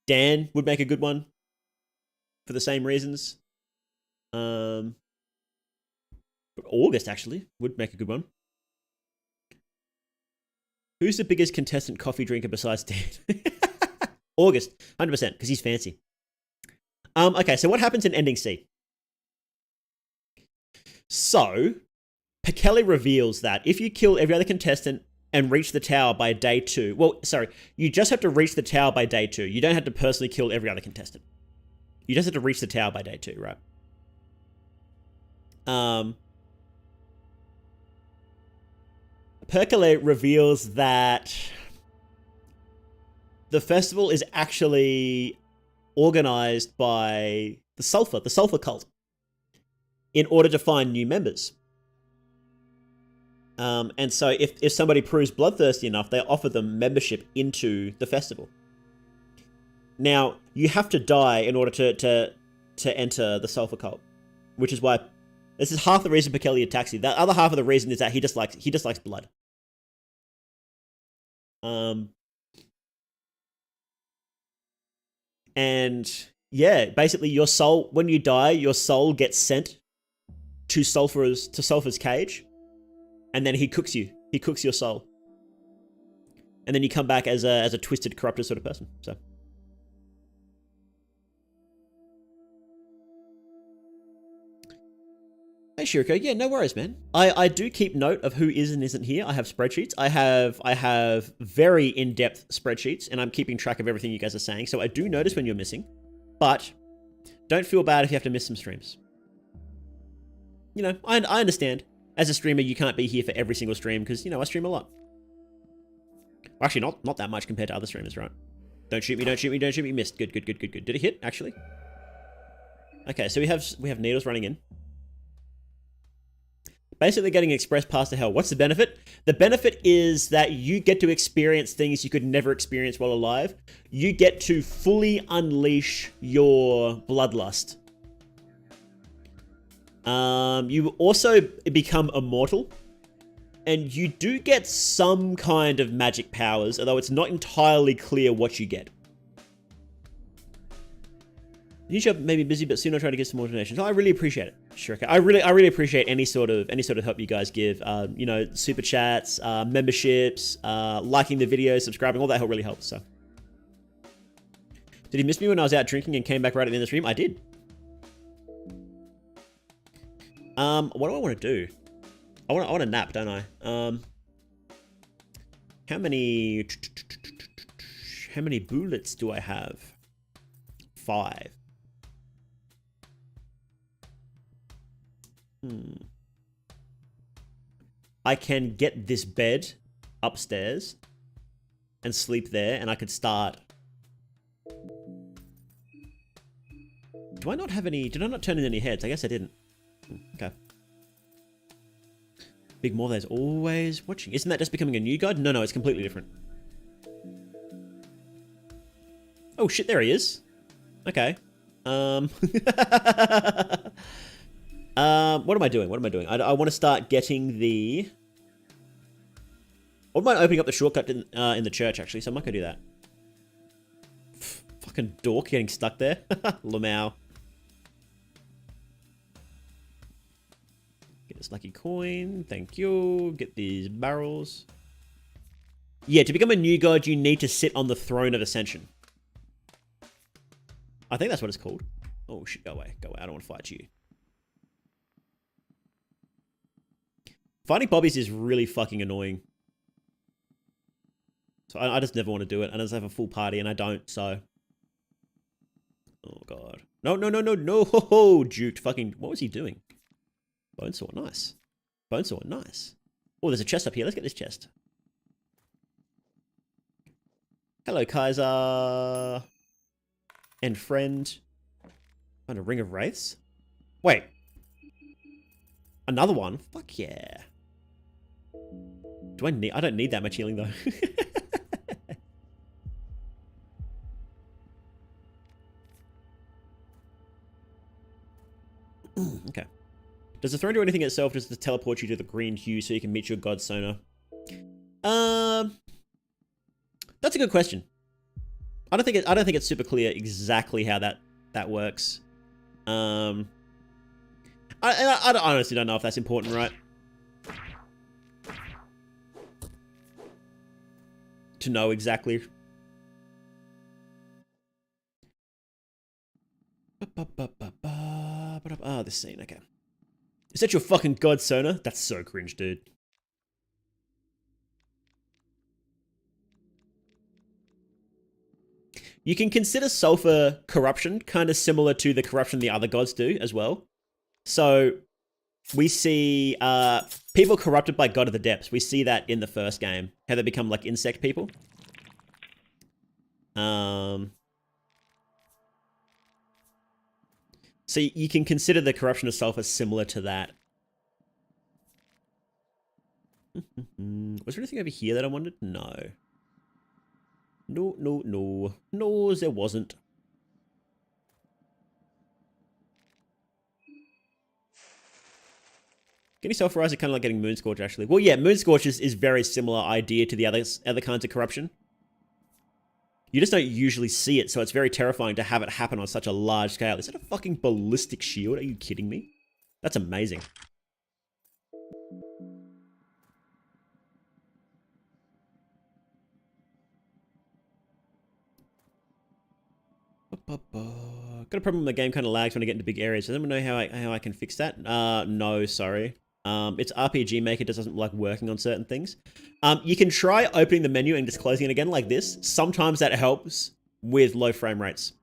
Dan would make a good one for the same reasons. But August actually would make a good one. Who's the biggest contestant coffee drinker besides Dan? August, 100%, because he's fancy. Okay, so what happens in Ending C? So, Pekeli reveals that if you kill every other contestant and reach the tower by day 2... Well, sorry. You just have to reach the tower by day 2. You don't have to personally kill every other contestant. You just have to reach the tower by day 2, right? Percolate reveals that the festival is actually organized by the Sulfur cult, in order to find new members. And so if somebody proves bloodthirsty enough, they offer them membership into the festival. Now, you have to die in order to enter the Sulfur cult, which is why this is half the reason Pekeli attacks you. The other half of the reason is that he just likes blood. And yeah, basically your soul, when you die, your soul gets sent to Sulfur's cage. And then he cooks you. He cooks your soul. And then you come back as a twisted, corrupted sort of person. So. Hey Shiriko, yeah, no worries, man. I do keep note of who is and isn't here. I have spreadsheets. I have very in-depth spreadsheets, and I'm keeping track of everything you guys are saying. So I do notice when you're missing. But don't feel bad if you have to miss some streams. You know, I understand. As a streamer, you can't be here for every single stream because, you know, I stream a lot. Well, actually, not that much compared to other streamers, right? Don't shoot me, don't shoot me, don't shoot me. Missed. Good. Did it hit, actually? Okay, so we have needles running in. Basically getting express pass to hell. What's the benefit? The benefit is that you get to experience things you could never experience while alive. You get to fully unleash your bloodlust. You also become immortal. And you do get some kind of magic powers, although it's not entirely clear what you get. You should maybe busy, but soon I'll try to get some more donations. Oh, I really appreciate it. Sure, okay. I really appreciate any sort of help you guys give. You know, super chats, memberships, liking the videos, subscribing, all that really helps. So, did he miss me when I was out drinking and came back right at the end of the stream? I did. What do I want to do? I want to nap, don't I? How many bullets do I have? 5. I can get this bed upstairs and sleep there, and I could start. Do I not have any? Did I not turn in any heads? I guess I didn't. Okay. Big More, there's always watching. Isn't that just becoming a new god? No, it's completely different. Oh shit, there he is. Okay. What am I doing? I want to start getting the... I wouldn't mind opening up the shortcut in the church, actually, so I might go do that. Fucking dork getting stuck there. Lamau. Get this lucky coin. Thank you. Get these barrels. Yeah, to become a new god, you need to sit on the throne of Ascension. I think that's what it's called. Oh, shit. Go away. I don't want to fight you. Finding bobbies is really fucking annoying. So I just never want to do it. I just have a full party and I don't, so. Oh, God. No. Ho, juked. Fucking, what was he doing? Bone saw, nice. Oh, there's a chest up here. Let's get this chest. Hello, Kaiser. And friend. Find a ring of wraiths? Wait. Another one? Fuck yeah. I don't need that much healing though. Okay. Does the throne do anything itself just to teleport you to the green hue so you can meet your god Sona? That's a good question. I don't think it's super clear exactly how that works. I honestly don't know if that's important, right? To know exactly. Ah, this scene, okay. Is that your fucking god, Sona? That's so cringe, dude. You can consider Sulfur corruption kind of similar to the corruption the other gods do as well. So we see people corrupted by God of the Depths. We see that in the first game, how they become like insect people. So you can consider the corruption of Sulfur similar to that. Was there anything over here that I wanted? No. No, there wasn't. Getting Sulfurized is kind of like getting Moonscorch, actually. Well, yeah, Moonscorch is very similar idea to the other kinds of corruption. You just don't usually see it, so it's very terrifying to have it happen on such a large scale. Is that a fucking ballistic shield? Are you kidding me? That's amazing. Got a problem with the game kind of lags when I get into big areas. Does anyone know how I can fix that? No, sorry. It's RPG Maker just doesn't like working on certain things. You can try opening the menu and just closing it again like this. Sometimes that helps with low frame rates.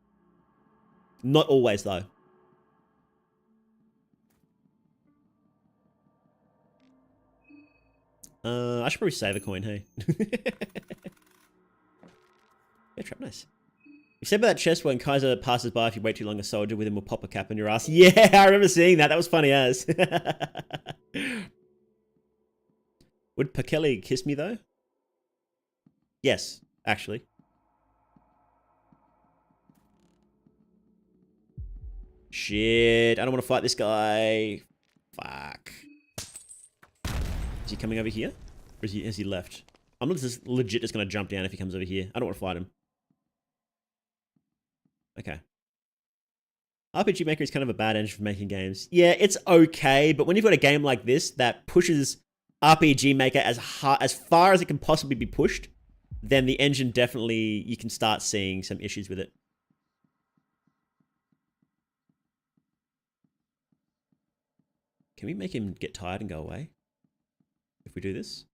Not always, though. I should probably save a coin, hey? Yeah, trap, nice. You said about that chest when Kaiser passes by, if you wait too long, a soldier with him will pop a cap on your ass. Yeah, I remember seeing that. That was funny as. Would Pakeli kiss me, though? Yes, actually. Shit, I don't want to fight this guy. Fuck. Is he coming over here? Or has he left? I'm just legit just going to jump down if he comes over here. I don't want to fight him. Okay. RPG Maker is kind of a bad engine for making games. Yeah, it's okay, but when you've got a game like this that pushes RPG Maker as far as it can possibly be pushed, then the engine definitely, you can start seeing some issues with it. Can we make him get tired and go away? If we do this?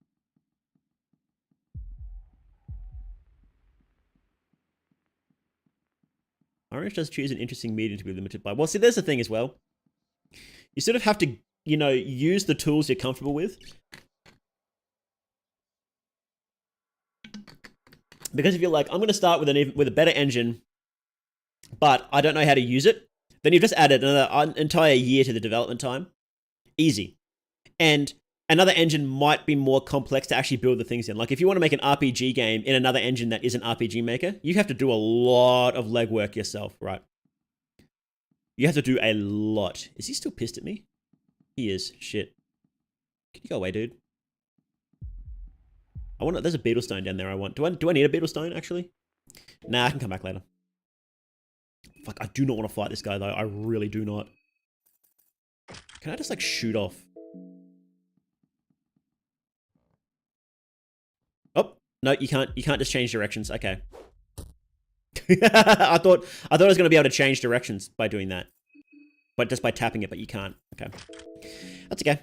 Orange does choose an interesting medium to be limited by. Well, see, there's the thing as well. You sort of have to, you know, use the tools you're comfortable with. Because if you're like, I'm going to start with a better engine, but I don't know how to use it, then you've just added another entire year to the development time. Easy. And another engine might be more complex to actually build the things in. Like if you want to make an RPG game in another engine that isn't RPG Maker, you have to do a lot of legwork yourself, right? You have to do a lot. Is he still pissed at me? He is. Shit. Can you go away, dude? There's a beetle stone down there I want. Do I need a beetle stone, actually? Nah, I can come back later. Fuck, I do not want to fight this guy, though. I really do not. Can I just, like, shoot off? Oh, no, you can't just change directions. Okay. I thought I was going to be able to change directions by doing that. But just by tapping it, but you can't. Okay. That's okay.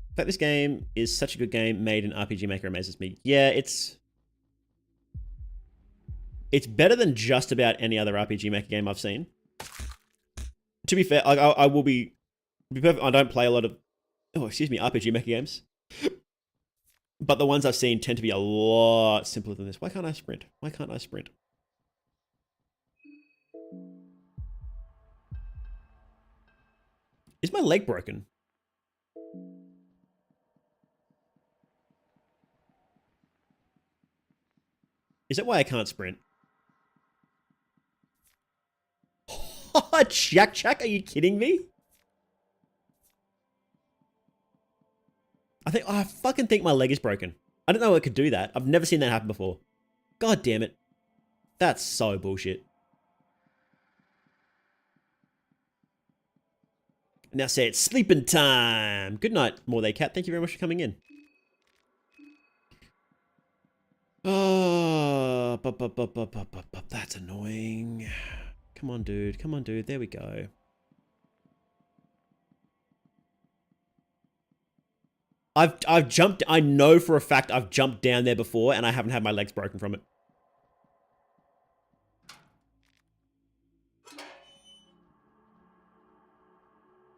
In fact, this game is such a good game made in RPG Maker amazes me. Yeah, it's better than just about any other RPG Maker game I've seen. To be fair, I will be perfect. I don't play a lot of, RPG Maker games. But the ones I've seen tend to be a lot simpler than this. Why can't I sprint? Why can't I sprint? Is my leg broken? Is that why I can't sprint? Jack, are you kidding me? I fucking think my leg is broken. I don't know it could do that. I've never seen that happen before. God damn it. That's so bullshit. Now say it's sleeping time. Good night, Morday Cat. Thank you very much for coming in. Oh, that's annoying. Come on, dude. Come on, dude. There we go. I've jumped. I know for a fact I've jumped down there before, and I haven't had my legs broken from it.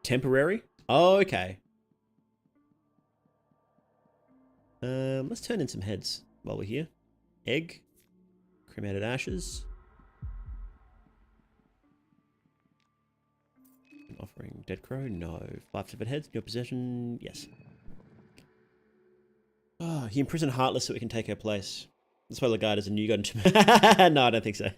Temporary? Oh, okay. Let's turn in some heads while we're here. Egg. Cremated ashes. Offering dead crow? No. 5 severed heads. Your possession? Yes. Oh, he imprisoned Heartless so we can take her place. That's why Legard is a new god into No, I don't think so.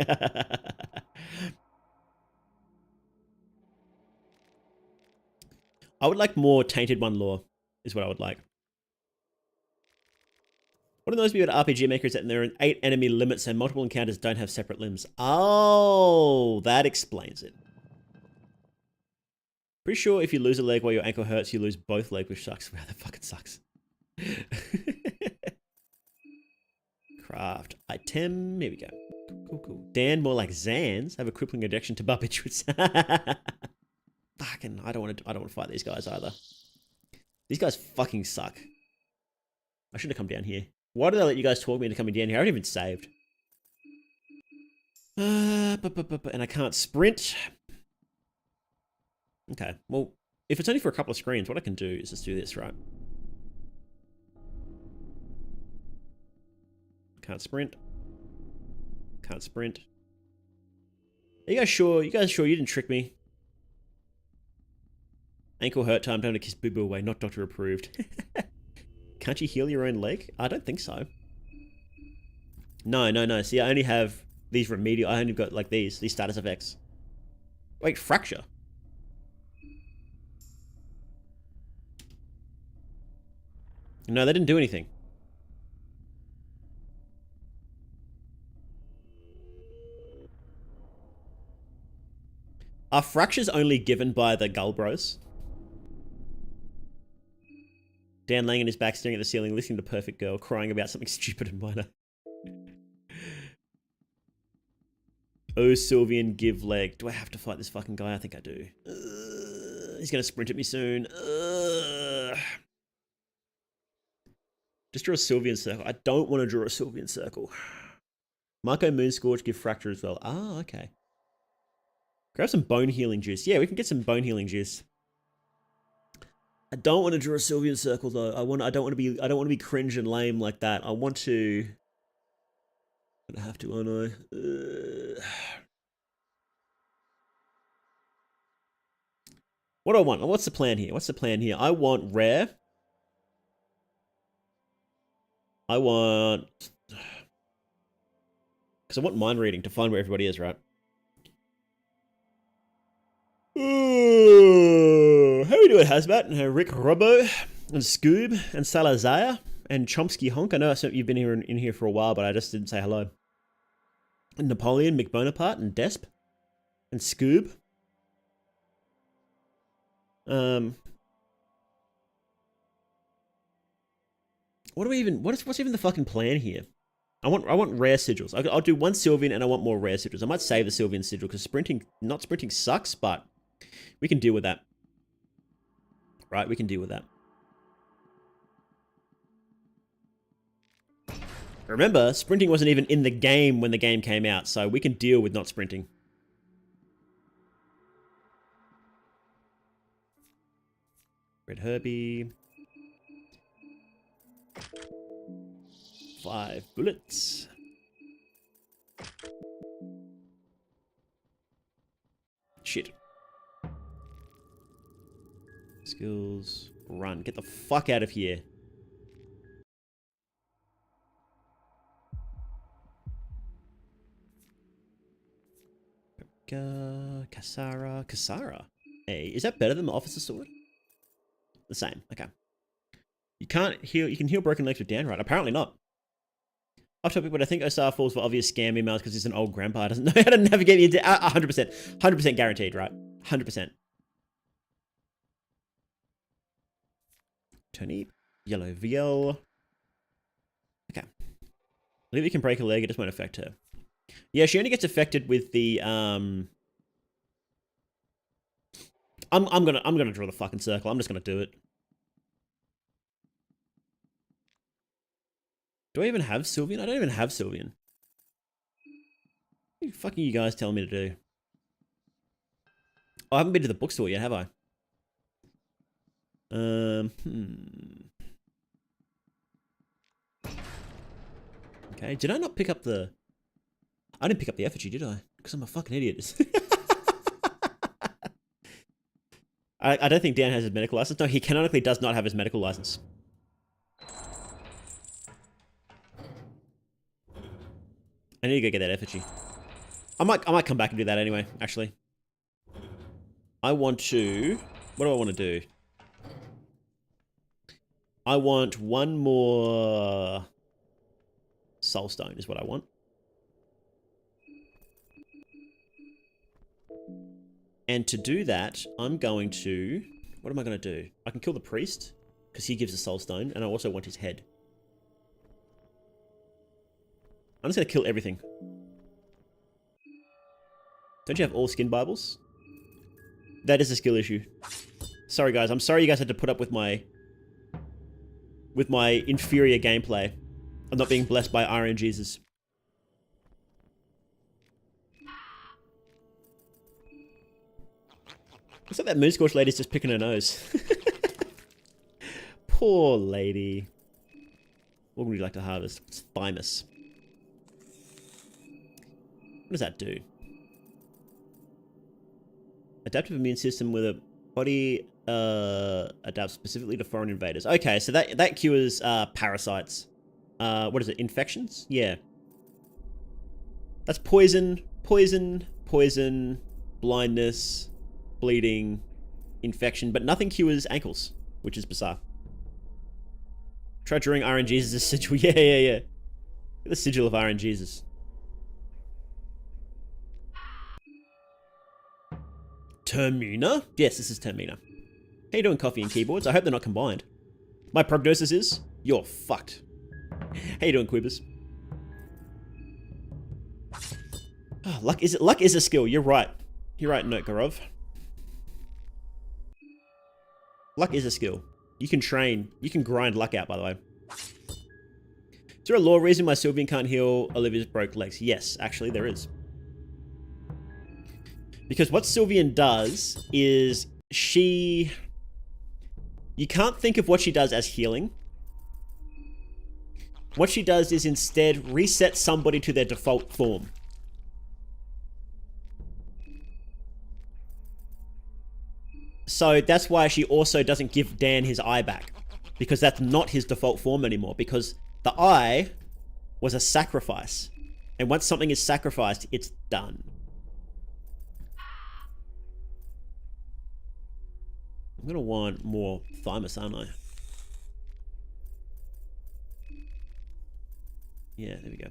I would like more Tainted One lore, is what I would like. What annoys me about RPG Maker is that there are 8 enemy limits and multiple encounters don't have separate limbs. Oh, that explains it. Pretty sure if you lose a leg while your ankle hurts, you lose both legs, which sucks. Wow, that fucking sucks. Craft item. Here we go. Cool. Dan, more like Zans, have a crippling addiction to barbiturates. Fucking, I don't want to fight these guys either. These guys fucking suck. I should have come down here. Why did I let you guys talk me into coming down here? I haven't even saved. And I can't sprint. Okay, well, if it's only for a couple of screens, what I can do is just do this, right? Can't sprint. Can't sprint. Are you guys sure? You guys sure you didn't trick me? Ankle hurt time, time to kiss boo-boo away, not doctor approved. Can't you heal your own leg? I don't think so. No. See, I only have these remedial. I only got like these status effects. Wait, fracture. No, they didn't do anything. Are fractures only given by the Gull Bros? Dan laying on his back, staring at the ceiling, listening to Perfect Girl, crying about something stupid and minor. Oh, Sylvian, give leg. Do I have to fight this fucking guy? I think I do. He's gonna sprint at me soon. Just draw a Sylvian circle. I don't want to draw a Sylvian circle. Marco Moonscorch, give fracture as well. Ah, okay. Grab some bone healing juice. Yeah, we can get some bone healing juice. I don't want to draw a Sylvian circle though. I don't want to be cringe and lame like that. I want to. I have to, aren't I? What do I want? What's the plan here? What's the plan here? I want rare. I want. Because I want mind reading to find where everybody is, right? Ooh, how are we doing, Hazmat? And Rick Robbo, and Scoob, and Salazar, and Chomsky Honk. I know you've been here in here for a while, but I just didn't say hello. And Napoleon, McBonaparte, and Desp, and Scoob. What do we even? What's even the fucking plan here? I want rare sigils. I'll do one Sylvian, and I want more rare sigils. I might save the Sylvian sigil because not sprinting sucks, but we can deal with that. Right, we can deal with that. Remember, sprinting wasn't even in the game when the game came out, so we can deal with not sprinting. Red Herbie. 5 bullets. Shit. Skills. Run. Get the fuck out of here. Kasara. Hey, is that better than the Officer Sword? The same. Okay. You can't heal. You can heal broken legs with Dan, right? Apparently not. Off topic, but I think Osar falls for obvious scam emails because he's an old grandpa. Doesn't know how to navigate into 100%. 100% guaranteed, right? 100%. Tony. Yellow VL. Okay. Olivia can break a leg. It just won't affect her. Yeah, she only gets affected with the I'm gonna draw the fucking circle. I'm just gonna do it. Do I even have Sylvian? I don't even have Sylvian. What the fuck are you guys telling me to do? Oh, I haven't been to the bookstore yet, have I? Okay, did I not pick up the... I didn't pick up the effigy, did I? Because I'm a fucking idiot. I don't think Dan has his medical license. No, he canonically does not have his medical license. I need to go get that effigy. I might come back and do that anyway, actually. I want to... What do I want to do? I want one more... Soulstone is what I want. And to do that, I'm going to... What am I going to do? I can kill the priest, because he gives a Soulstone, and I also want his head. I'm just going to kill everything. Don't you have all skin Bibles? That is a skill issue. Sorry, guys. I'm sorry you guys had to put up with my inferior gameplay. I'm not being blessed by RNGesus. Looks like that moonscorch lady's just picking her nose. Poor lady. What would you like to harvest? It's thymus. What does that do? Adaptive immune system with a body adapts specifically to foreign invaders. Okay, so that cures parasites. What is it? Infections? Yeah. That's poison, blindness, bleeding, infection, but nothing cures ankles, which is bizarre. Try drawing RNGs as a sigil. Yeah. Look at the sigil of RNGs. Termina? Yes, this is Termina. How you doing, coffee and keyboards? I hope they're not combined. My prognosis is, you're fucked. How you doing, Quibbers? Oh, luck is a skill. You're right. You're right, Notgarov. Luck is a skill. You can train. You can grind luck out, by the way. Is there a law reason why Sylvian can't heal Olivia's broke legs? Yes, actually, there is. Because what Sylvian does is she... You can't think of what she does as healing. What she does is instead reset somebody to their default form. So that's why she also doesn't give Dan his eye back. Because that's not his default form anymore. Because the eye was a sacrifice. And once something is sacrificed, it's done. I'm going to want more thymus, aren't I? Yeah, there we go.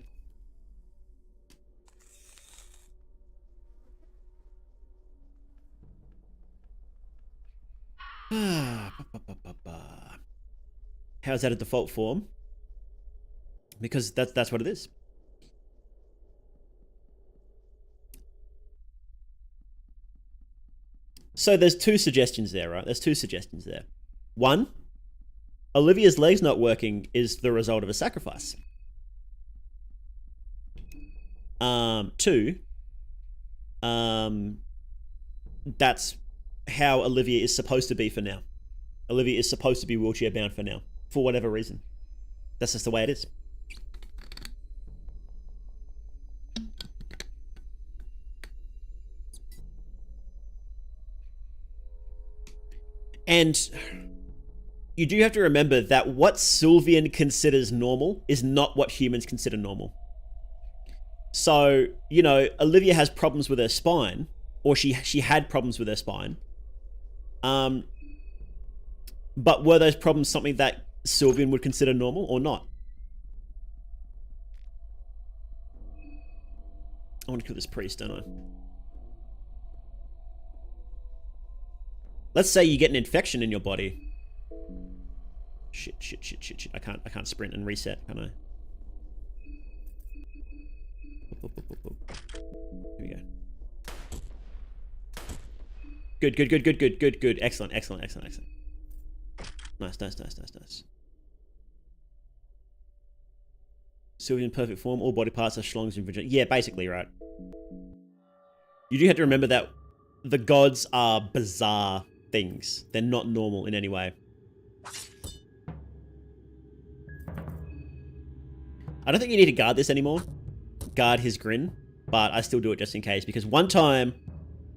How is that a default form? Because that's what it is. So there's two suggestions there, right? There's two suggestions there. One, Olivia's legs not working is the result of a sacrifice. Two, that's how Olivia is supposed to be for now. Olivia is supposed to be wheelchair bound for now, for whatever reason. That's just the way it is. And you do have to remember that what Sylvian considers normal is not what humans consider normal. So, you know, Olivia has problems with her spine, or she had problems with her spine. But were those problems something that Sylvian would consider normal or not? I want to kill this priest, don't I? Let's say you get an infection in your body. Shit. I can't sprint and reset, can I? Here we go. Good. Excellent. Nice. Sylvian perfect form, all body parts are schlongs in Virginia. Yeah, basically, right. You do have to remember that the gods are bizarre things. They're not normal in any way. I don't think you need to guard this anymore. Guard his grin, but I still do it just in case, because one time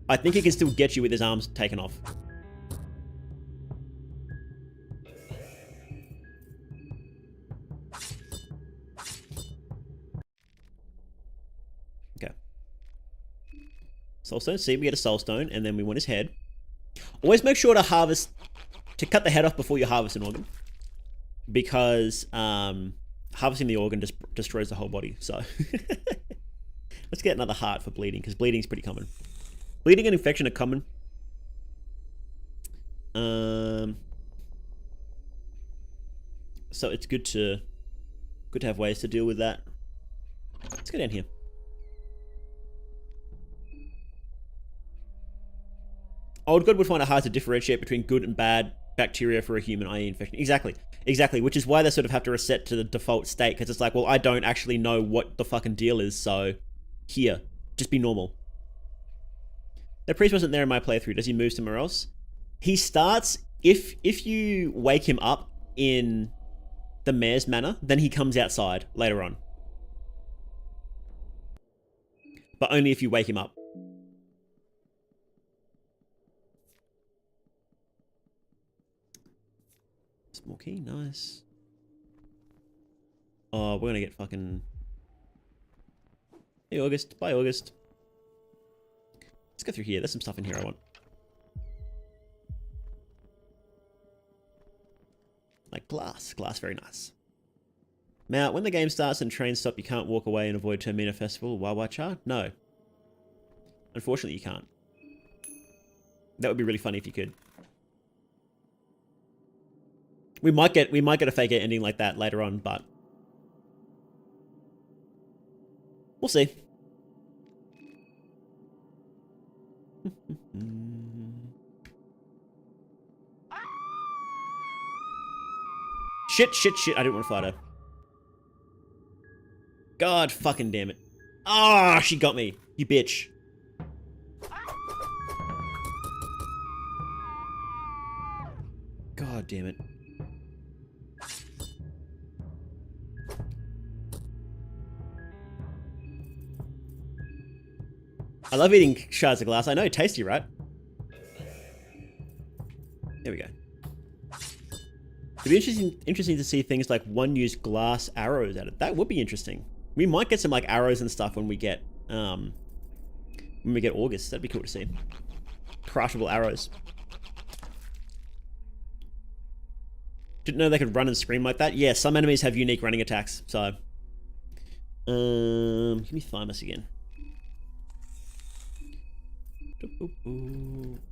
I think he can still get you with his arms taken off. Okay. Soulstone. See, we get a soulstone, and then we want his head. Always make sure to cut the head off before you harvest an organ, because harvesting the organ just destroys the whole body. So let's get another heart for bleeding, because bleeding is pretty common. Bleeding and infection are common. So it's good to have ways to deal with that. Let's go down here. Old God would find it hard to differentiate between good and bad bacteria for a human, i.e. infection. Exactly, which is why they sort of have to reset to the default state, because it's like, well, I don't actually know what the fucking deal is, so here, just be normal. The priest wasn't there in my playthrough. Does he move somewhere else? He starts, if you wake him up in the mayor's manor, then he comes outside later on. But only if you wake him up. Small key, nice. Oh, we're gonna get fucking... Hey, August. Bye, August. Let's go through here. There's some stuff in here I want. Like glass. Glass, very nice. Now, when the game starts and trains stop, you can't walk away and avoid Termina Festival. Wawacha? No. Unfortunately, you can't. That would be really funny if you could. We might get a fake ending like that later on, but we'll see. Shit, shit, shit. I didn't want to fight her. God fucking damn it. Ah, she got me. You bitch. God damn it. I love eating shards of glass. I know, tasty, right? There we go. It'd be interesting to see things like one-use glass arrows at it. That would be interesting. We might get some like arrows and stuff when we get August. That'd be cool to see. Crushable arrows. Didn't know they could run and scream like that. Yeah, some enemies have unique running attacks. So, give me thymus again.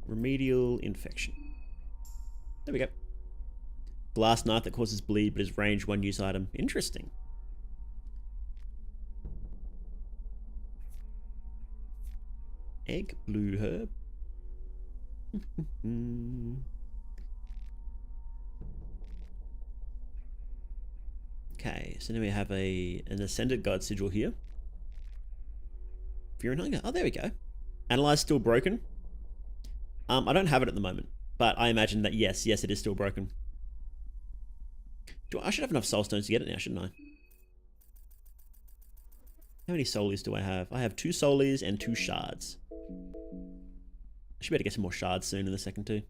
Remedial infection. There we go. Glass knife that causes bleed but is range one use item. Interesting. Egg, blue herb. Okay, so now we have an Ascended God Sigil here. Fear and Hunger. Oh, there we go. Analyze still broken. I don't have it at the moment, but I imagine that yes, it is still broken. I should have enough soul stones to get it now, shouldn't I? How many soulies do I have? I have 2 soulies and 2 shards. I should be able to get some more shards soon in the second too.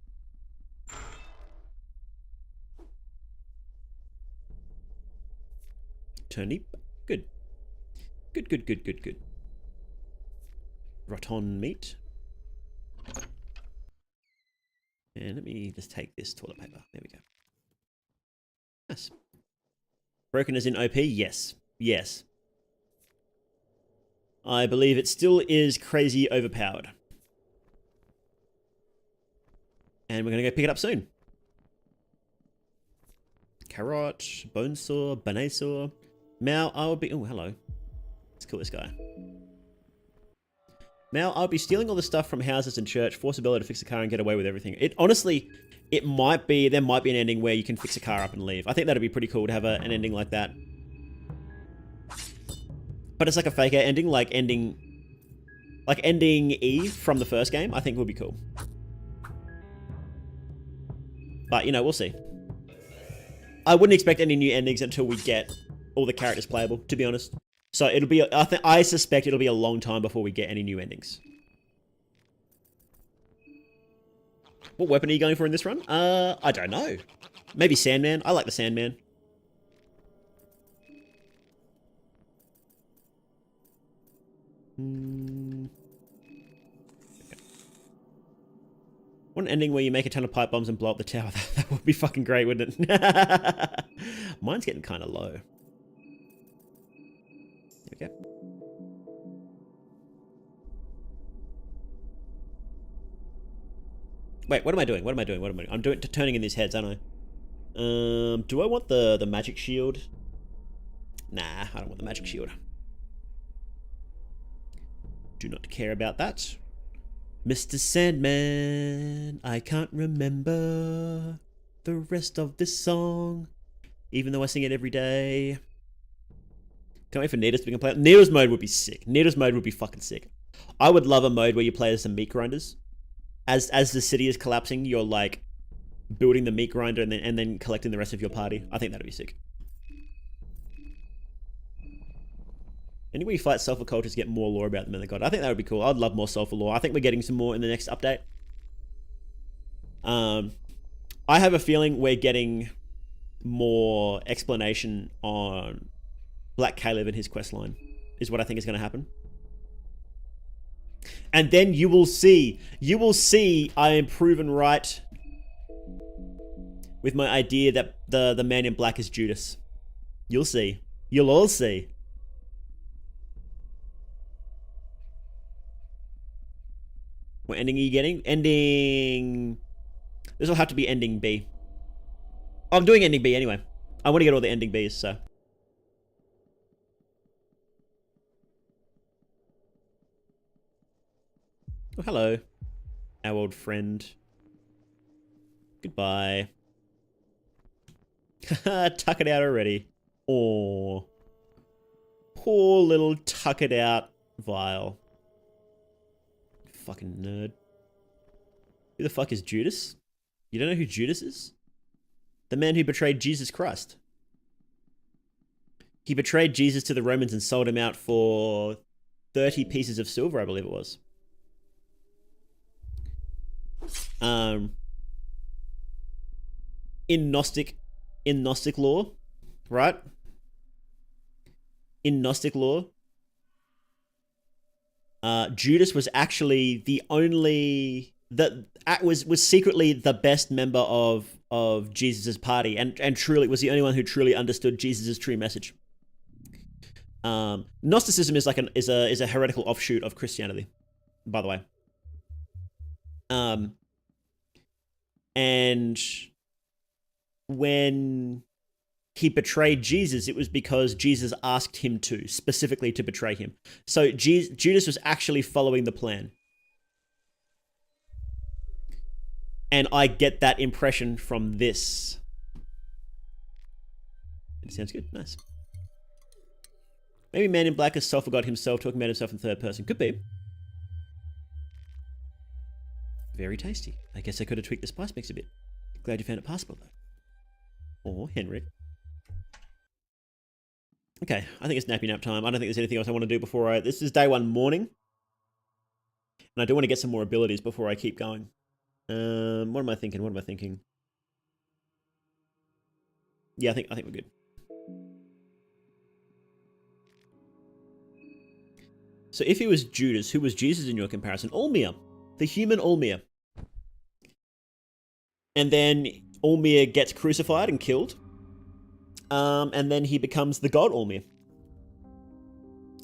Turnip. Good. Good. Rotten meat. And let me just take this toilet paper. There we go. Nice. Broken as in OP? Yes. Yes. I believe it still is crazy overpowered. And we're going to go pick it up soon. Carrot, bone saw, bone saw. Mal, I will be... Oh, hello. Let's kill this guy. Mal, I'll be stealing all the stuff from houses and church, force a to fix a car and get away with everything. Honestly, there might be an ending where you can fix a car up and leave. I think that'd be pretty cool to have an ending like that. But it's like a fake ending, like ending Eve from the first game, I think would be cool. But, you know, we'll see. I wouldn't expect any new endings until we get all the characters playable, to be honest. So it'll be, I suspect it'll be a long time before we get any new endings. What weapon are you going for in this run? I don't know. Maybe Sandman. I like the Sandman. Okay. What an ending where you make a ton of pipe bombs and blow up the tower. That would be fucking great, wouldn't it? Mine's getting kind of low. There we go. Wait, what am I doing? I'm turning in these heads, aren't I? Do I want the magic shield? Nah, I don't want the magic shield. Do not care about that. Mr. Sandman, I can't remember the rest of this song, even though I sing it every day. Can't wait for Nidus to become player. Nidus mode would be sick. Nidus mode would be fucking sick. I would love a mode where you play as the meat grinders. As the city is collapsing, you're like building the meat grinder and then collecting the rest of your party. I think that'd be sick. Anyway, you fight sulfur cultures, get more lore about them and the god. I think that would be cool. I'd love more sulfur lore. I think we're getting some more in the next update. I have a feeling we're getting more explanation on Black Caleb and his quest line, is what I think is going to happen. And then you will see I am proven right with my idea that the man in black is Judas. You'll see. You'll all see. What ending are you getting? Ending... This will have to be ending B. Oh, I'm doing ending B anyway. I want to get all the ending Bs, so... Oh, hello. Our old friend. Goodbye. Tuck it out already. Oh. Poor little tuck it out vial. Fucking nerd. Who the fuck is Judas? You don't know who Judas is? The man who betrayed Jesus Christ. He betrayed Jesus to the Romans and sold him out for 30 pieces of silver, I believe it was. In Gnostic lore, right? In Gnostic lore, Judas was actually the only was secretly the best member of Jesus's party, and truly was the only one who truly understood Jesus's true message. Gnosticism is like is a heretical offshoot of Christianity, by the way. And when he betrayed Jesus, it was because Jesus asked him to, specifically to betray him. So Judas was actually following the plan. And I get that impression from this. It sounds good. Nice. Maybe Man in Black is Sulfur God himself talking about himself in third person. Could be. Very tasty. I guess I could have tweaked the spice mix a bit. Glad you found it passable, though. Or Henrik. Okay, I think it's nappy nap time. I don't think there's anything else I want to do before this is day one morning. And I do want to get some more abilities before I keep going. What am I thinking? Yeah, I think we're good. So if he was Judas, who was Jesus in your comparison? Ulmir. The human Ulmir. And then Ulmir gets crucified and killed. And then he becomes the god Ulmir.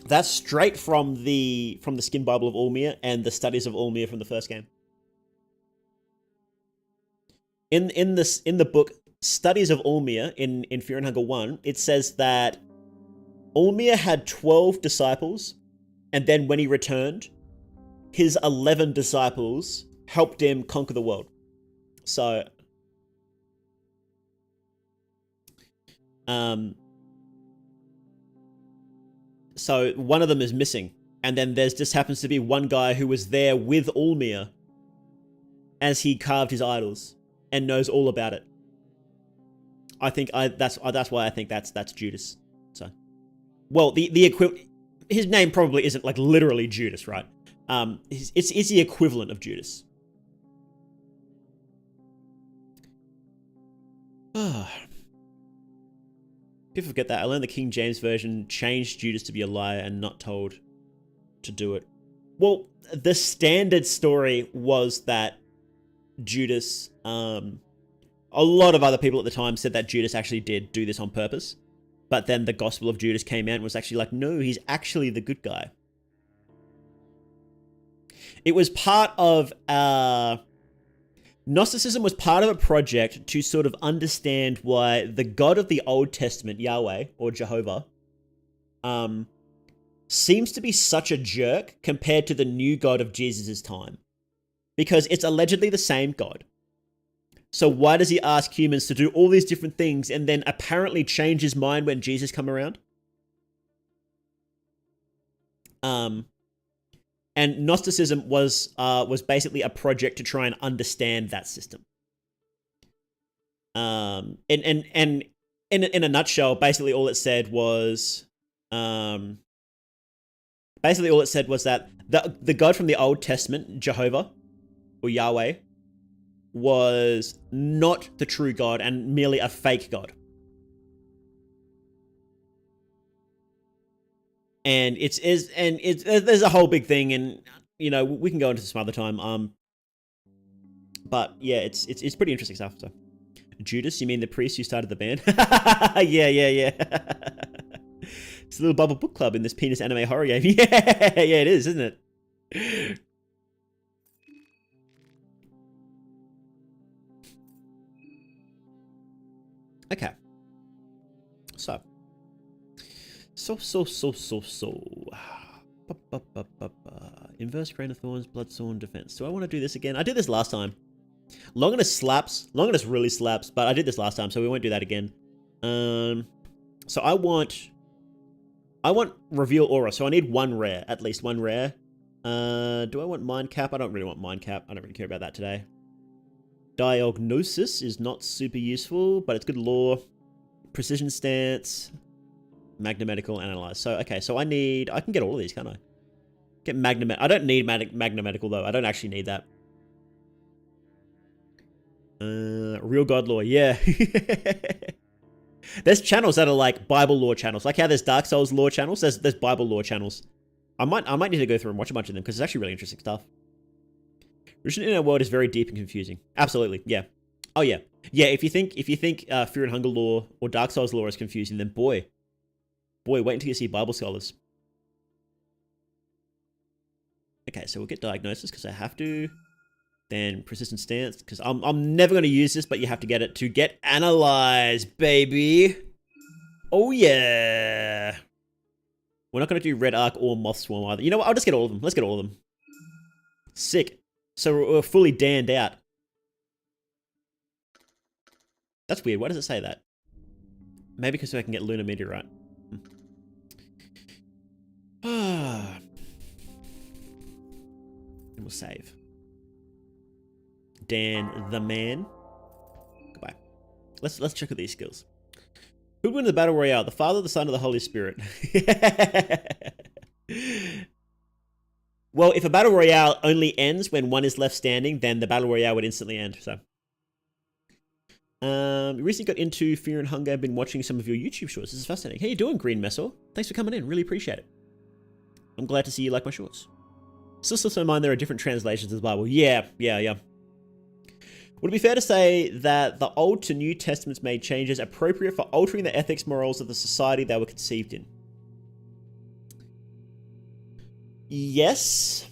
That's straight from the Skin Bible of Ulmir and the studies of Ulmir from the first game. In the book Studies of Ulmir in Fear and Hunger 1, it says that Ulmir had 12 disciples, and then when he returned, his 11 disciples helped him conquer the world. So, so one of them is missing, and then there's just happens to be one guy who was there with Ulmir as he carved his idols and knows all about it. I think that's why I think that's Judas. So, well, the equivalent. His name probably isn't like literally Judas, right? It's the equivalent of Judas. People forget that. I learned the King James Version changed Judas to be a liar and not told to do it. Well, the standard story was that Judas, a lot of other people at the time said that Judas actually did do this on purpose. But then the Gospel of Judas came out and was actually like, no, he's actually the good guy. It was part of... Gnosticism was part of a project to sort of understand why the God of the Old Testament, Yahweh, or Jehovah, seems to be such a jerk compared to the new God of Jesus' time. Because it's allegedly the same God. So why does he ask humans to do all these different things and then apparently change his mind when Jesus come around? And Gnosticism was basically a project to try and understand that system. And in a nutshell, basically all it said was that the God from the Old Testament, Jehovah or Yahweh, was not the true God and merely a fake God. And there's a whole big thing, and you know, we can go into this some other time. But yeah, it's pretty interesting stuff. So, Judas, you mean the priest who started the band? Yeah. It's a little bubble book club in this penis anime horror game. Yeah, it is, isn't it? Okay. So. Inverse Crown of Thorns, Bloodsworn Defense. Do I want to do this again? I did this last time. Longinus slaps. Longinus really slaps, but I did this last time, so we won't do that again. So I want Reveal Aura, so I need one rare, at least one rare. Do I want Mind Cap? I don't really want Mind Cap. I don't really care about that today. Diagnosis is not super useful, but it's good lore. Precision Stance. Magnamedical, Analyze. So, okay, so I can get all of these, can't I? Get I don't need Magnamedical, though. I don't actually need that. Real God Lore, yeah. There's channels that are like Bible lore channels. Like how there's Dark Souls lore channels, there's Bible lore channels. I might need to go through and watch a bunch of them, because it's actually really interesting stuff. Religion in our world is very deep and confusing. Absolutely, yeah. Oh, yeah. Yeah, if you think Fear and Hunger lore or Dark Souls lore is confusing, then boy, wait until you see Bible scholars. Okay, so we'll get Diagnosis because I have to. Then Persistent Stance because I'm never going to use this, but you have to get it to get Analyze, baby. Oh yeah. We're not going to do Red Arc or Moth Swarm either. You know what? I'll just get all of them. Let's get all of them. Sick. So we're fully Danned out. That's weird. Why does it say that? Maybe because I can get Lunar Meteorite. And we'll save. Dan the man. Goodbye. Let's check out these skills. Who'd win the Battle Royale? The Father, the Son, or the Holy Spirit? Well, if a Battle Royale only ends when one is left standing, then the Battle Royale would instantly end, so. Recently got into Fear and Hunger. I've been watching some of your YouTube shorts. This is fascinating. How you doing, Green Messor? Thanks for coming in. Really appreciate it. I'm glad to see you like my shorts. Still slips my mind there are different translations of the Bible. Yeah. Would it be fair to say that the Old to New Testaments made changes appropriate for altering the ethics morals of the society they were conceived in? Yes.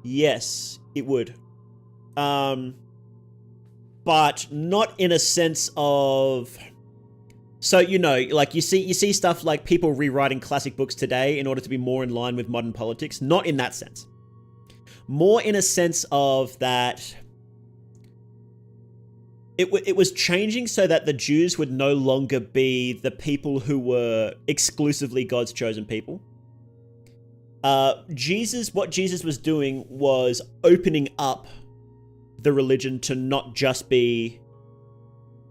Yes, it would. But not in a sense of... So, you know, like you see stuff like people rewriting classic books today in order to be more in line with modern politics. Not in that sense. More in a sense of that it was changing so that the Jews would no longer be the people who were exclusively God's chosen people. What Jesus was doing was opening up the religion to not just be...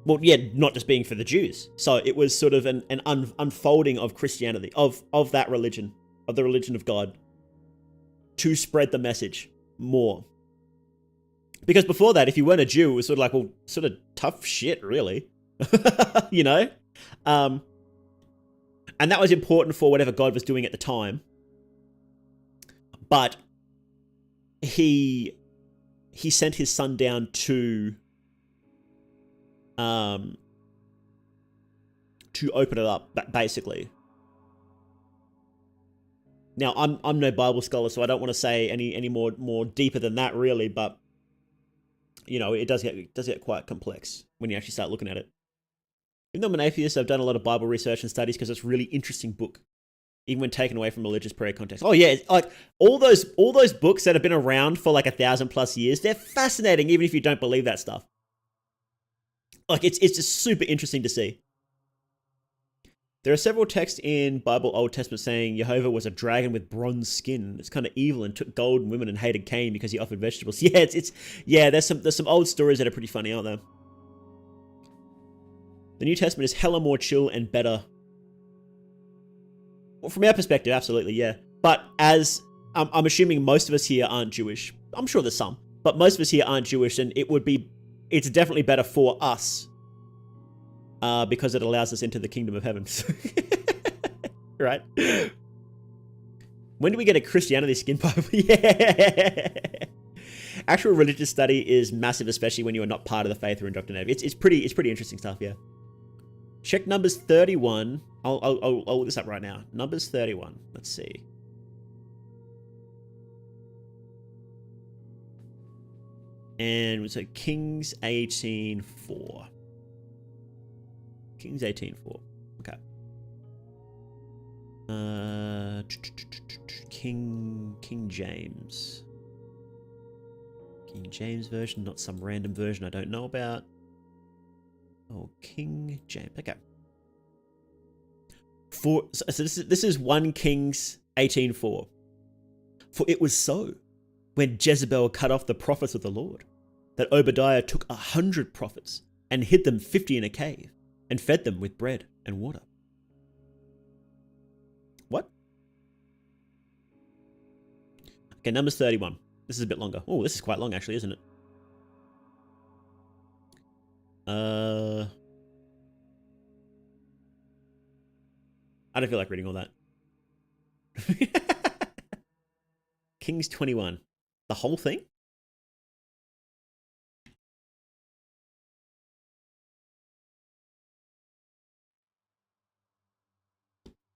Well, yeah, not just being for the Jews. So it was sort of an unfolding of Christianity, of that religion, of the religion of God, to spread the message more. Because before that, if you weren't a Jew, it was sort of like, well, sort of tough shit, really. You know? And that was important for whatever God was doing at the time. But he sent his son down to open it up, basically. Now, I'm no Bible scholar, so I don't want to say any more deeper than that, really. But you know, it does get quite complex when you actually start looking at it. Even though I'm an atheist, I've done a lot of Bible research and studies because it's a really interesting book, even when taken away from religious prayer context. Oh yeah, like all those books that have been around for like 1,000+ years, they're fascinating, even if you don't believe that stuff. Like it's just super interesting to see. There are several texts in Bible Old Testament saying Jehovah was a dragon with bronze skin. It's kind of evil and took gold and women and hated Cain because he offered vegetables. Yeah, yeah. There's some old stories that are pretty funny, aren't there? The New Testament is hella more chill and better. Well, from our perspective, absolutely, yeah. But as I'm assuming most of us here aren't Jewish. I'm sure there's some, but most of us here aren't Jewish, and it's definitely better for us because it allows us into the kingdom of heaven. Right? When do we get a Christianity skin Bible? Yeah. Actual religious study is massive, especially when you are not part of the faith or indoctrinated. It's pretty interesting stuff, yeah. Check Numbers 31. I'll look this up right now. Numbers 31. Let's see. And so Kings 18:4. Kings 18:4. Okay. King James. King James version, not some random version I don't know about. Oh, King James. Okay. So this is 1 Kings 18:4. For it was so, when Jezebel cut off the prophets of the Lord, that Obadiah took 100 prophets and hid them 50 in a cave and fed them with bread and water. What? Okay, Numbers 31. This is a bit longer. Oh, this is quite long actually, isn't it? I don't feel like reading all that. Kings 21. The whole thing?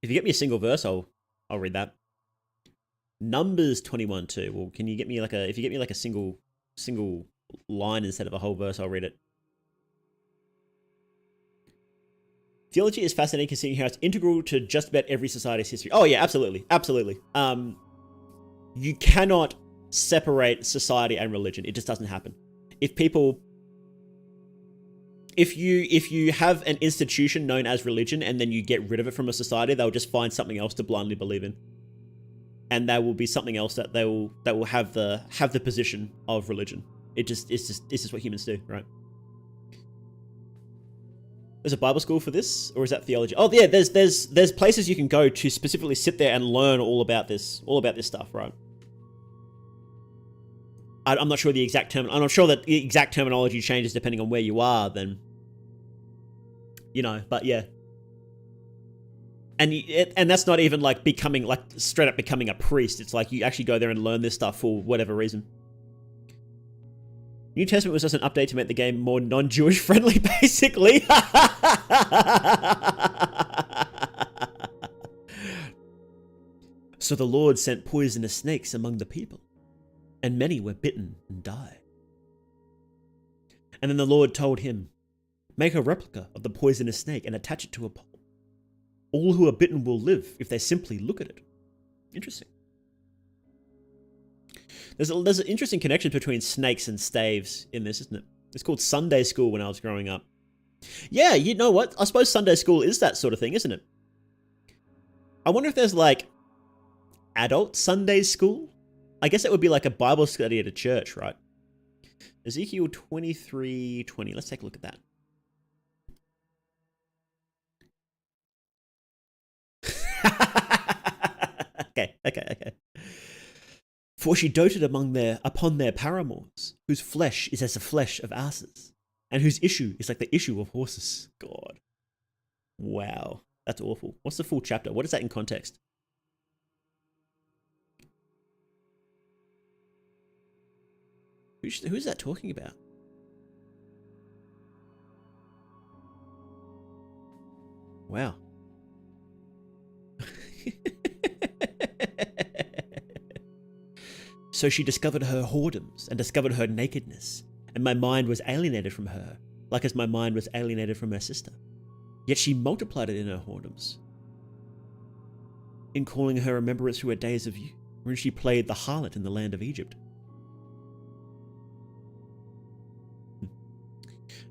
If you get me a single verse, I'll read that. Numbers 21 too. Well, can you get me if you get me like a single line instead of a whole verse, I'll read it. Theology is fascinating considering how it's integral to just about every society's history. Oh yeah, absolutely. Absolutely. You cannot separate society and religion. It just doesn't happen. If you have an institution known as religion and then you get rid of it from a society, they'll just find something else to blindly believe in. And there will be something else that will have the position of religion. It's just what humans do, right? There's a Bible school for this, or is that theology? Oh yeah, there's places you can go to specifically sit there and learn all about this stuff, right? I'm not sure the exact term. I'm not sure that the exact terminology changes depending on where you are. Then, but yeah. And that's not even like becoming like straight up becoming a priest. It's like you actually go there and learn this stuff for whatever reason. New Testament was just an update to make the game more non-Jewish friendly, basically. So the Lord sent poisonous snakes among the people, and many were bitten and died. And then the Lord told him, make a replica of the poisonous snake and attach it to a pole. All who are bitten will live if they simply look at it. Interesting. There's an interesting connection between snakes and staves in this, isn't it? It's called Sunday school when I was growing up. Yeah, you know what? I suppose Sunday school is that sort of thing, isn't it? I wonder if there's like adult Sunday school? I guess it would be like a Bible study at a church, right? Ezekiel 23:20. Let's take a look at that. Okay. For she doted upon their paramours, whose flesh is as the flesh of asses, and whose issue is like the issue of horses. God. Wow. That's awful. What's the full chapter? What is that in context? Who's that talking about? Wow. So she discovered her whoredoms and discovered her nakedness, and my mind was alienated from her, like as my mind was alienated from her sister. Yet she multiplied it in her whoredoms, in calling her remembrance through her days of youth, when she played the harlot in the land of Egypt.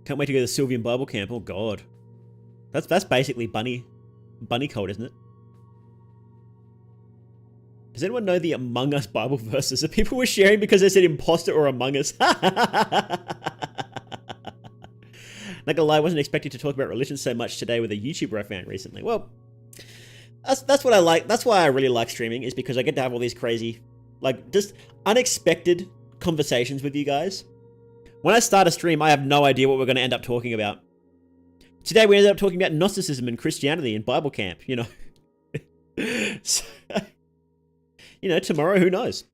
Can't wait to go to the Sylvian Bible camp. Oh God, that's basically Bunny bunny cold, isn't it? Does anyone know the Among Us Bible verses that people were sharing because they said imposter or Among Us? Not gonna lie, I wasn't expecting to talk about religion so much today with a YouTuber I found recently. Well, that's what I like. That's why I really like streaming, is because I get to have all these crazy, like, just unexpected conversations with you guys. When I start a stream, I have no idea what we're going to end up talking about. Today we ended up talking about Gnosticism and Christianity in Bible camp, you know. So, you know, tomorrow, who knows?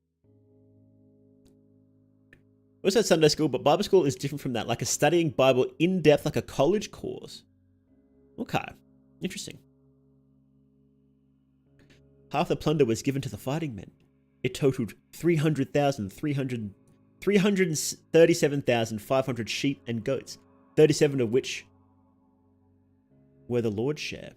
We also had Sunday school, but Bible school is different from that, like a studying Bible in depth, like a college course. Okay, interesting. Half the plunder was given to the fighting men. It totaled 337,500 sheep and goats, 37 of which were the Lord's share.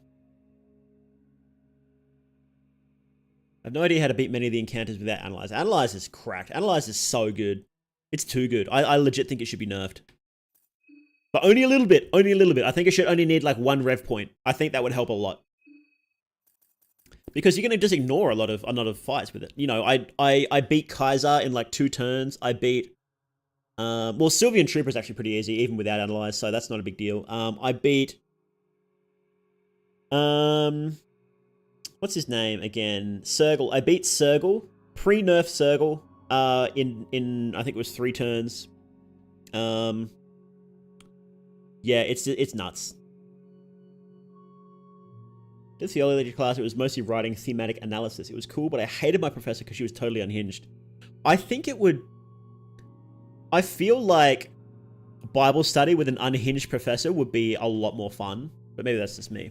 I have no idea how to beat many of the encounters without Analyze. Analyze is cracked. Analyze is so good. It's too good. I legit think it should be nerfed. But only a little bit. Only a little bit. I think it should only need like 1 rev point. I think that would help a lot. Because you're going to just ignore a lot of fights with it. You know, I beat Kaiser in like 2 turns. I beat... well, Sylvian Trooper is actually pretty easy, even without Analyze, so that's not a big deal. I beat... what's his name again? Sergal. I beat Sergal, pre-nerf Sergal, in I think it was 3 turns. Yeah, it's nuts. The theology class, it was mostly writing thematic analysis. It was cool, but I hated my professor because she was totally unhinged. I think it would... I feel like Bible study with an unhinged professor would be a lot more fun, but maybe that's just me.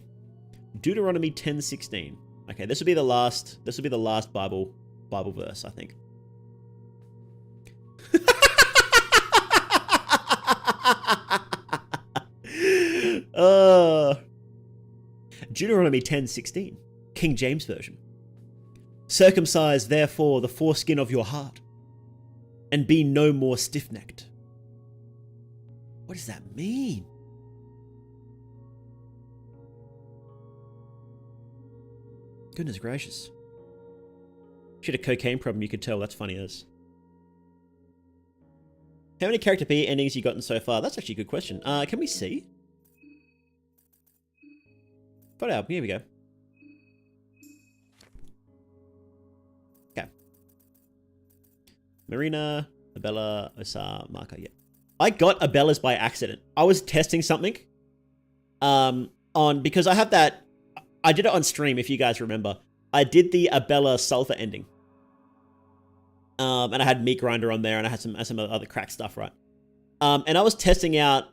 Deuteronomy 10:16. Okay, this will be the last Bible verse, I think. Deuteronomy 10:16, King James Version. Circumcise therefore the foreskin of your heart, and be no more stiff-necked. What does that mean? Goodness gracious. She had a cocaine problem, you could tell. That's funny as. How many character P endings you gotten so far? That's actually a good question. Can we see? Photo album, here we go. Okay. Marina, Abella, Osar, Marker, yeah. I got Abella's by accident. I was testing something. Because I have that... I did it on stream, if you guys remember. I did the Abella Sulfur ending. And I had Meat Grinder on there, and I had some other crack stuff, right? And I was testing out...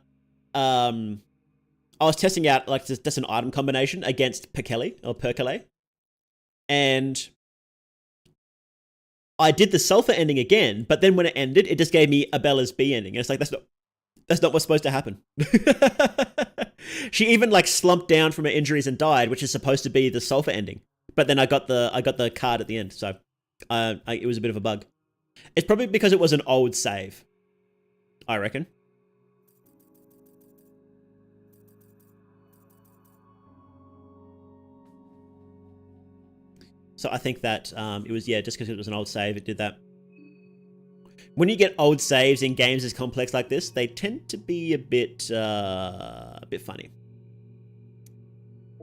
like just an item combination against Perkele. And I did the Sulfur ending again, but then when it ended, it just gave me Abella's B ending. And it's like, that's not what's supposed to happen. She even like slumped down from her injuries and died, which is supposed to be the Sulfur ending. But then I got the card at the end, so it was a bit of a bug. It's probably because it was an old save, I reckon. So I think that it was, yeah, just because it was an old save, it did that. When you get old saves in games as complex like this, they tend to be a bit funny.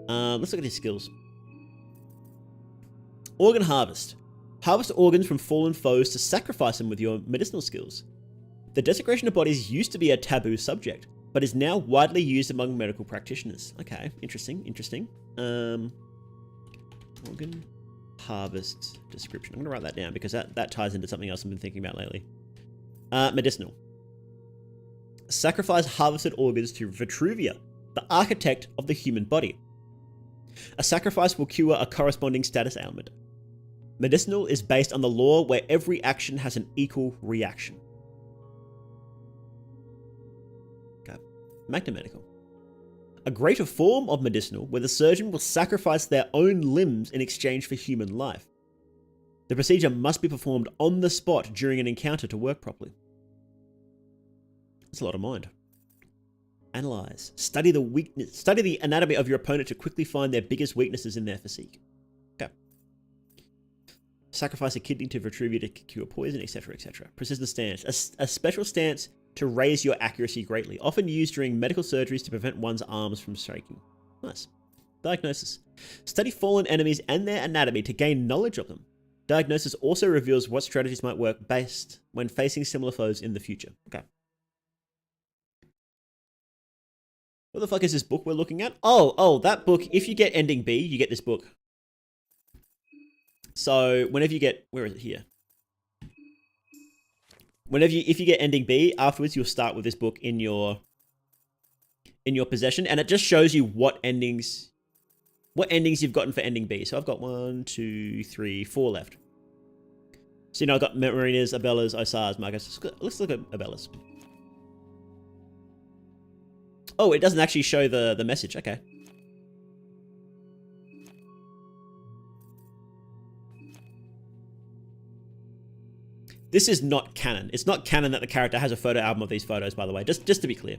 Let's look at his skills. Organ Harvest. Harvest organs from fallen foes to sacrifice them with your medicinal skills. The desecration of bodies used to be a taboo subject, but is now widely used among medical practitioners. Okay, interesting. Organ Harvest description. I'm going to write that down because that ties into something else I've been thinking about lately. Medicinal. Sacrifice harvested organs to Vitruvia, the architect of the human body. A sacrifice will cure a corresponding status ailment. Medicinal is based on the law where every action has an equal reaction. Okay. Medical. A greater form of medicinal where the surgeon will sacrifice their own limbs in exchange for human life. The procedure must be performed on the spot during an encounter to work properly. That's a lot of mind. Analyze. Study the anatomy of your opponent to quickly find their biggest weaknesses in their physique. Okay. Sacrifice a kidney to Vitruvian to cure poison, etc., etc. Persistent stance. A special stance to raise your accuracy greatly, often used during medical surgeries to prevent one's arms from striking. Nice. Diagnosis. Study fallen enemies and their anatomy to gain knowledge of them. Diagnosis also reveals what strategies might work best when facing similar foes in the future. Okay. What the fuck is this book we're looking at? Oh, that book. If you get ending B, you get this book. So whenever you get, where is it here? If you get ending B, afterwards you'll start with this book in your possession, and it just shows you what endings you've gotten for ending B. So I've got 1, 2, 3, 4 left. So I've got Marina's, Abella's, Osar's, Marcus. Let's look at Abella's. Oh, it doesn't actually show the message. Okay. This is not canon. It's not canon that the character has a photo album of these photos, by the way. Just to be clear.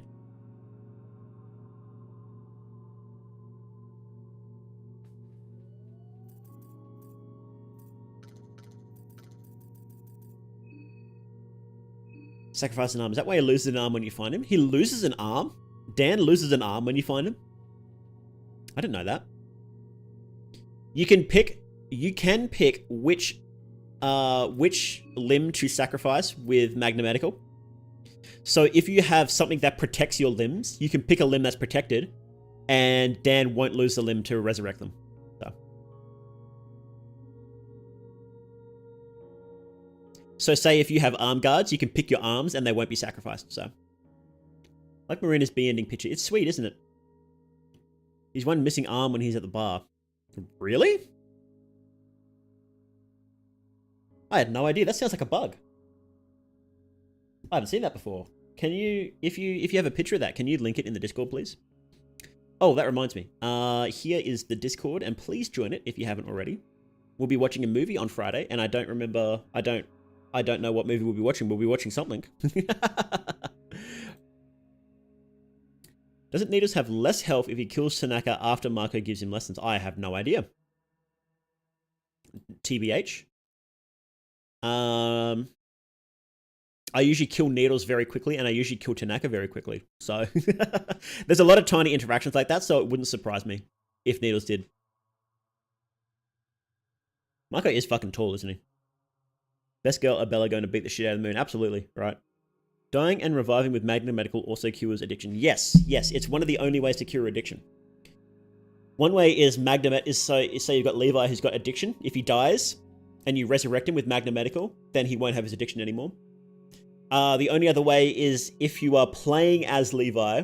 Sacrifice an arm. Is that why he loses an arm when you find him? He loses an arm? Dan loses an arm when you find him? I didn't know that. You can pick which limb to sacrifice with Magna Medical. So if you have something that protects your limbs, you can pick a limb that's protected, and Dan won't lose the limb to resurrect them. So say if you have arm guards, you can pick your arms and they won't be sacrificed. So, like Marina's B ending picture. It's sweet, isn't it? He's one missing arm when he's at the bar. Really? I had no idea. That sounds like a bug. I haven't seen that before. Can you, if you have a picture of that, can you link it in the Discord, please? Oh, that reminds me. Here is the Discord, and please join it if you haven't already. We'll be watching a movie on Friday, and I don't know what movie we'll be watching. We'll be watching something. Doesn't Needles have less health if he kills Tanaka after Marco gives him lessons? I have no idea. TBH. I usually kill Needles very quickly, and I usually kill Tanaka very quickly. So there's a lot of tiny interactions like that, so it wouldn't surprise me if Needles did. Marco is fucking tall, isn't he? Best girl, Abella, going to beat the shit out of the moon. Absolutely, right. Dying and reviving with Magna Medical also cures addiction. Yes, it's one of the only ways to cure addiction. One way is say you've got Levi who's got addiction. If he dies and you resurrect him with Magna Medical, then he won't have his addiction anymore. The only other way is if you are playing as Levi.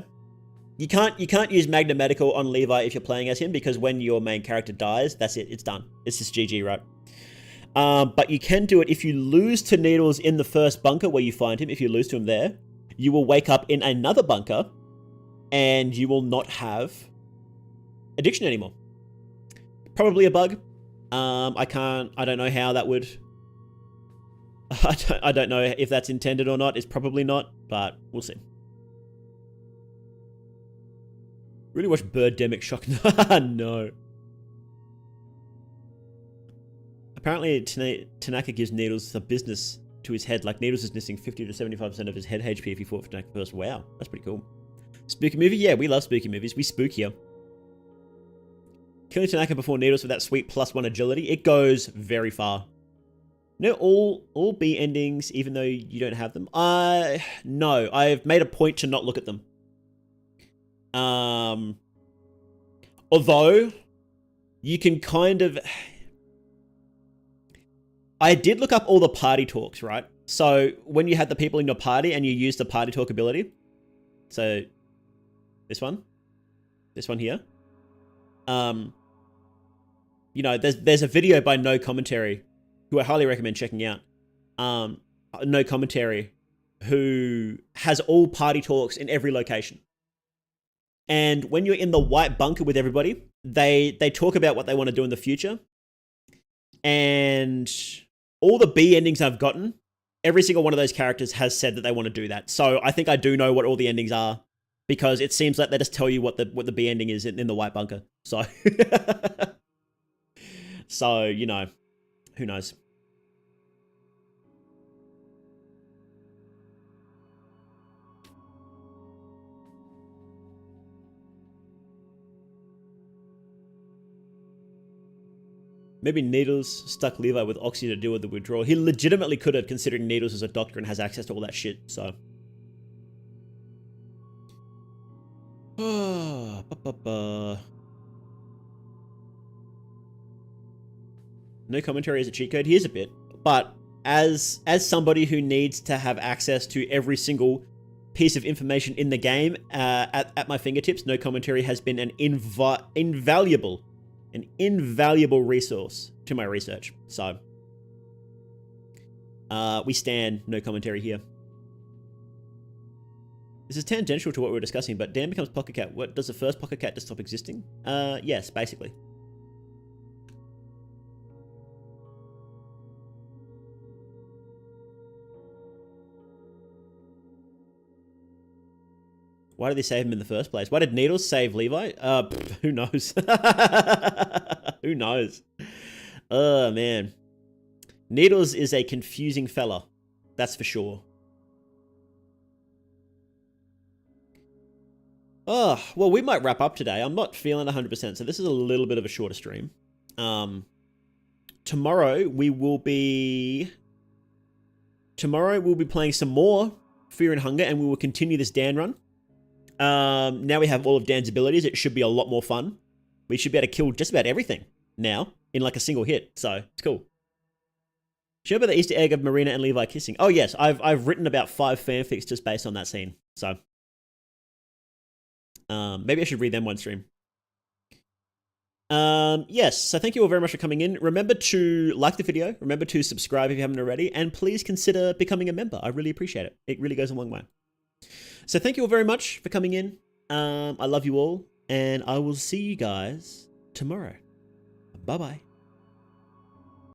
You can't use Magna Medical on Levi if you're playing as him, because when your main character dies, that's it. It's done. It's just GG, right? But you can do it if you lose to Needles in the first bunker where you find him. If you lose to him there, you will wake up in another bunker and you will not have addiction anymore. Probably a bug. I don't know how that would... I don't know if that's intended or not. It's probably not, but we'll see. Really watch Birdemic Shock? No. Apparently, Tanaka gives Needles a business to his head. Like, Needles is missing 50 to 75% of his head HP if he fought for Tanaka first. Wow, that's pretty cool. Spooky movie? Yeah, we love spooky movies. We spook here. Killing Tanaka before Needles with that sweet +1 agility, it goes very far. No, all B endings, even though you don't have them. No, I've made a point to not look at them. Although, you can kind of... I did look up all the party talks, right? So when you had the people in your party and you used the party talk ability, so this one here, you know, there's a video by No Commentary, who I highly recommend checking out. No Commentary, who has all party talks in every location. And when you're in the white bunker with everybody, they talk about what they want to do in the future. And all the B endings I've gotten, every single one of those characters has said that they want to do that. So I think I do know what all the endings are because it seems like they just tell you what the B ending is in the white bunker. So, so you know, who knows? Maybe Needles stuck Levi with Oxy to deal with the withdrawal. He legitimately could have, considering Needles is a doctor and has access to all that shit, so. No commentary is a cheat code. Here's a bit. But as somebody who needs to have access to every single piece of information in the game at my fingertips, no commentary has been an invaluable resource to my research. So, we stand no commentary here. This is tangential to what we were discussing, but Dan becomes Pocket Cat. What, does the first Pocket Cat just stop existing? Yes, basically. Why did they save him in the first place? Why did Needles save Levi? Who knows? Who knows? Oh, man. Needles is a confusing fella. That's for sure. Oh, well, we might wrap up today. I'm not feeling 100%, so this is a little bit of a shorter stream. Tomorrow we'll be playing some more Fear and Hunger, and we will continue this Dan run. Now we have all of Dan's abilities. It should be a lot more fun. We should be able to kill just about everything now in like a single hit. So it's cool. Show about the Easter egg of Marina and Levi kissing. Oh yes, I've written about 5 fanfics just based on that scene. So maybe I should read them one stream. Yes, so thank you all very much for coming in. Remember to like the video. Remember to subscribe if you haven't already. And please consider becoming a member. I really appreciate it. It really goes a long way. So thank you all very much for coming in. I love you all. And I will see you guys tomorrow. Bye-bye.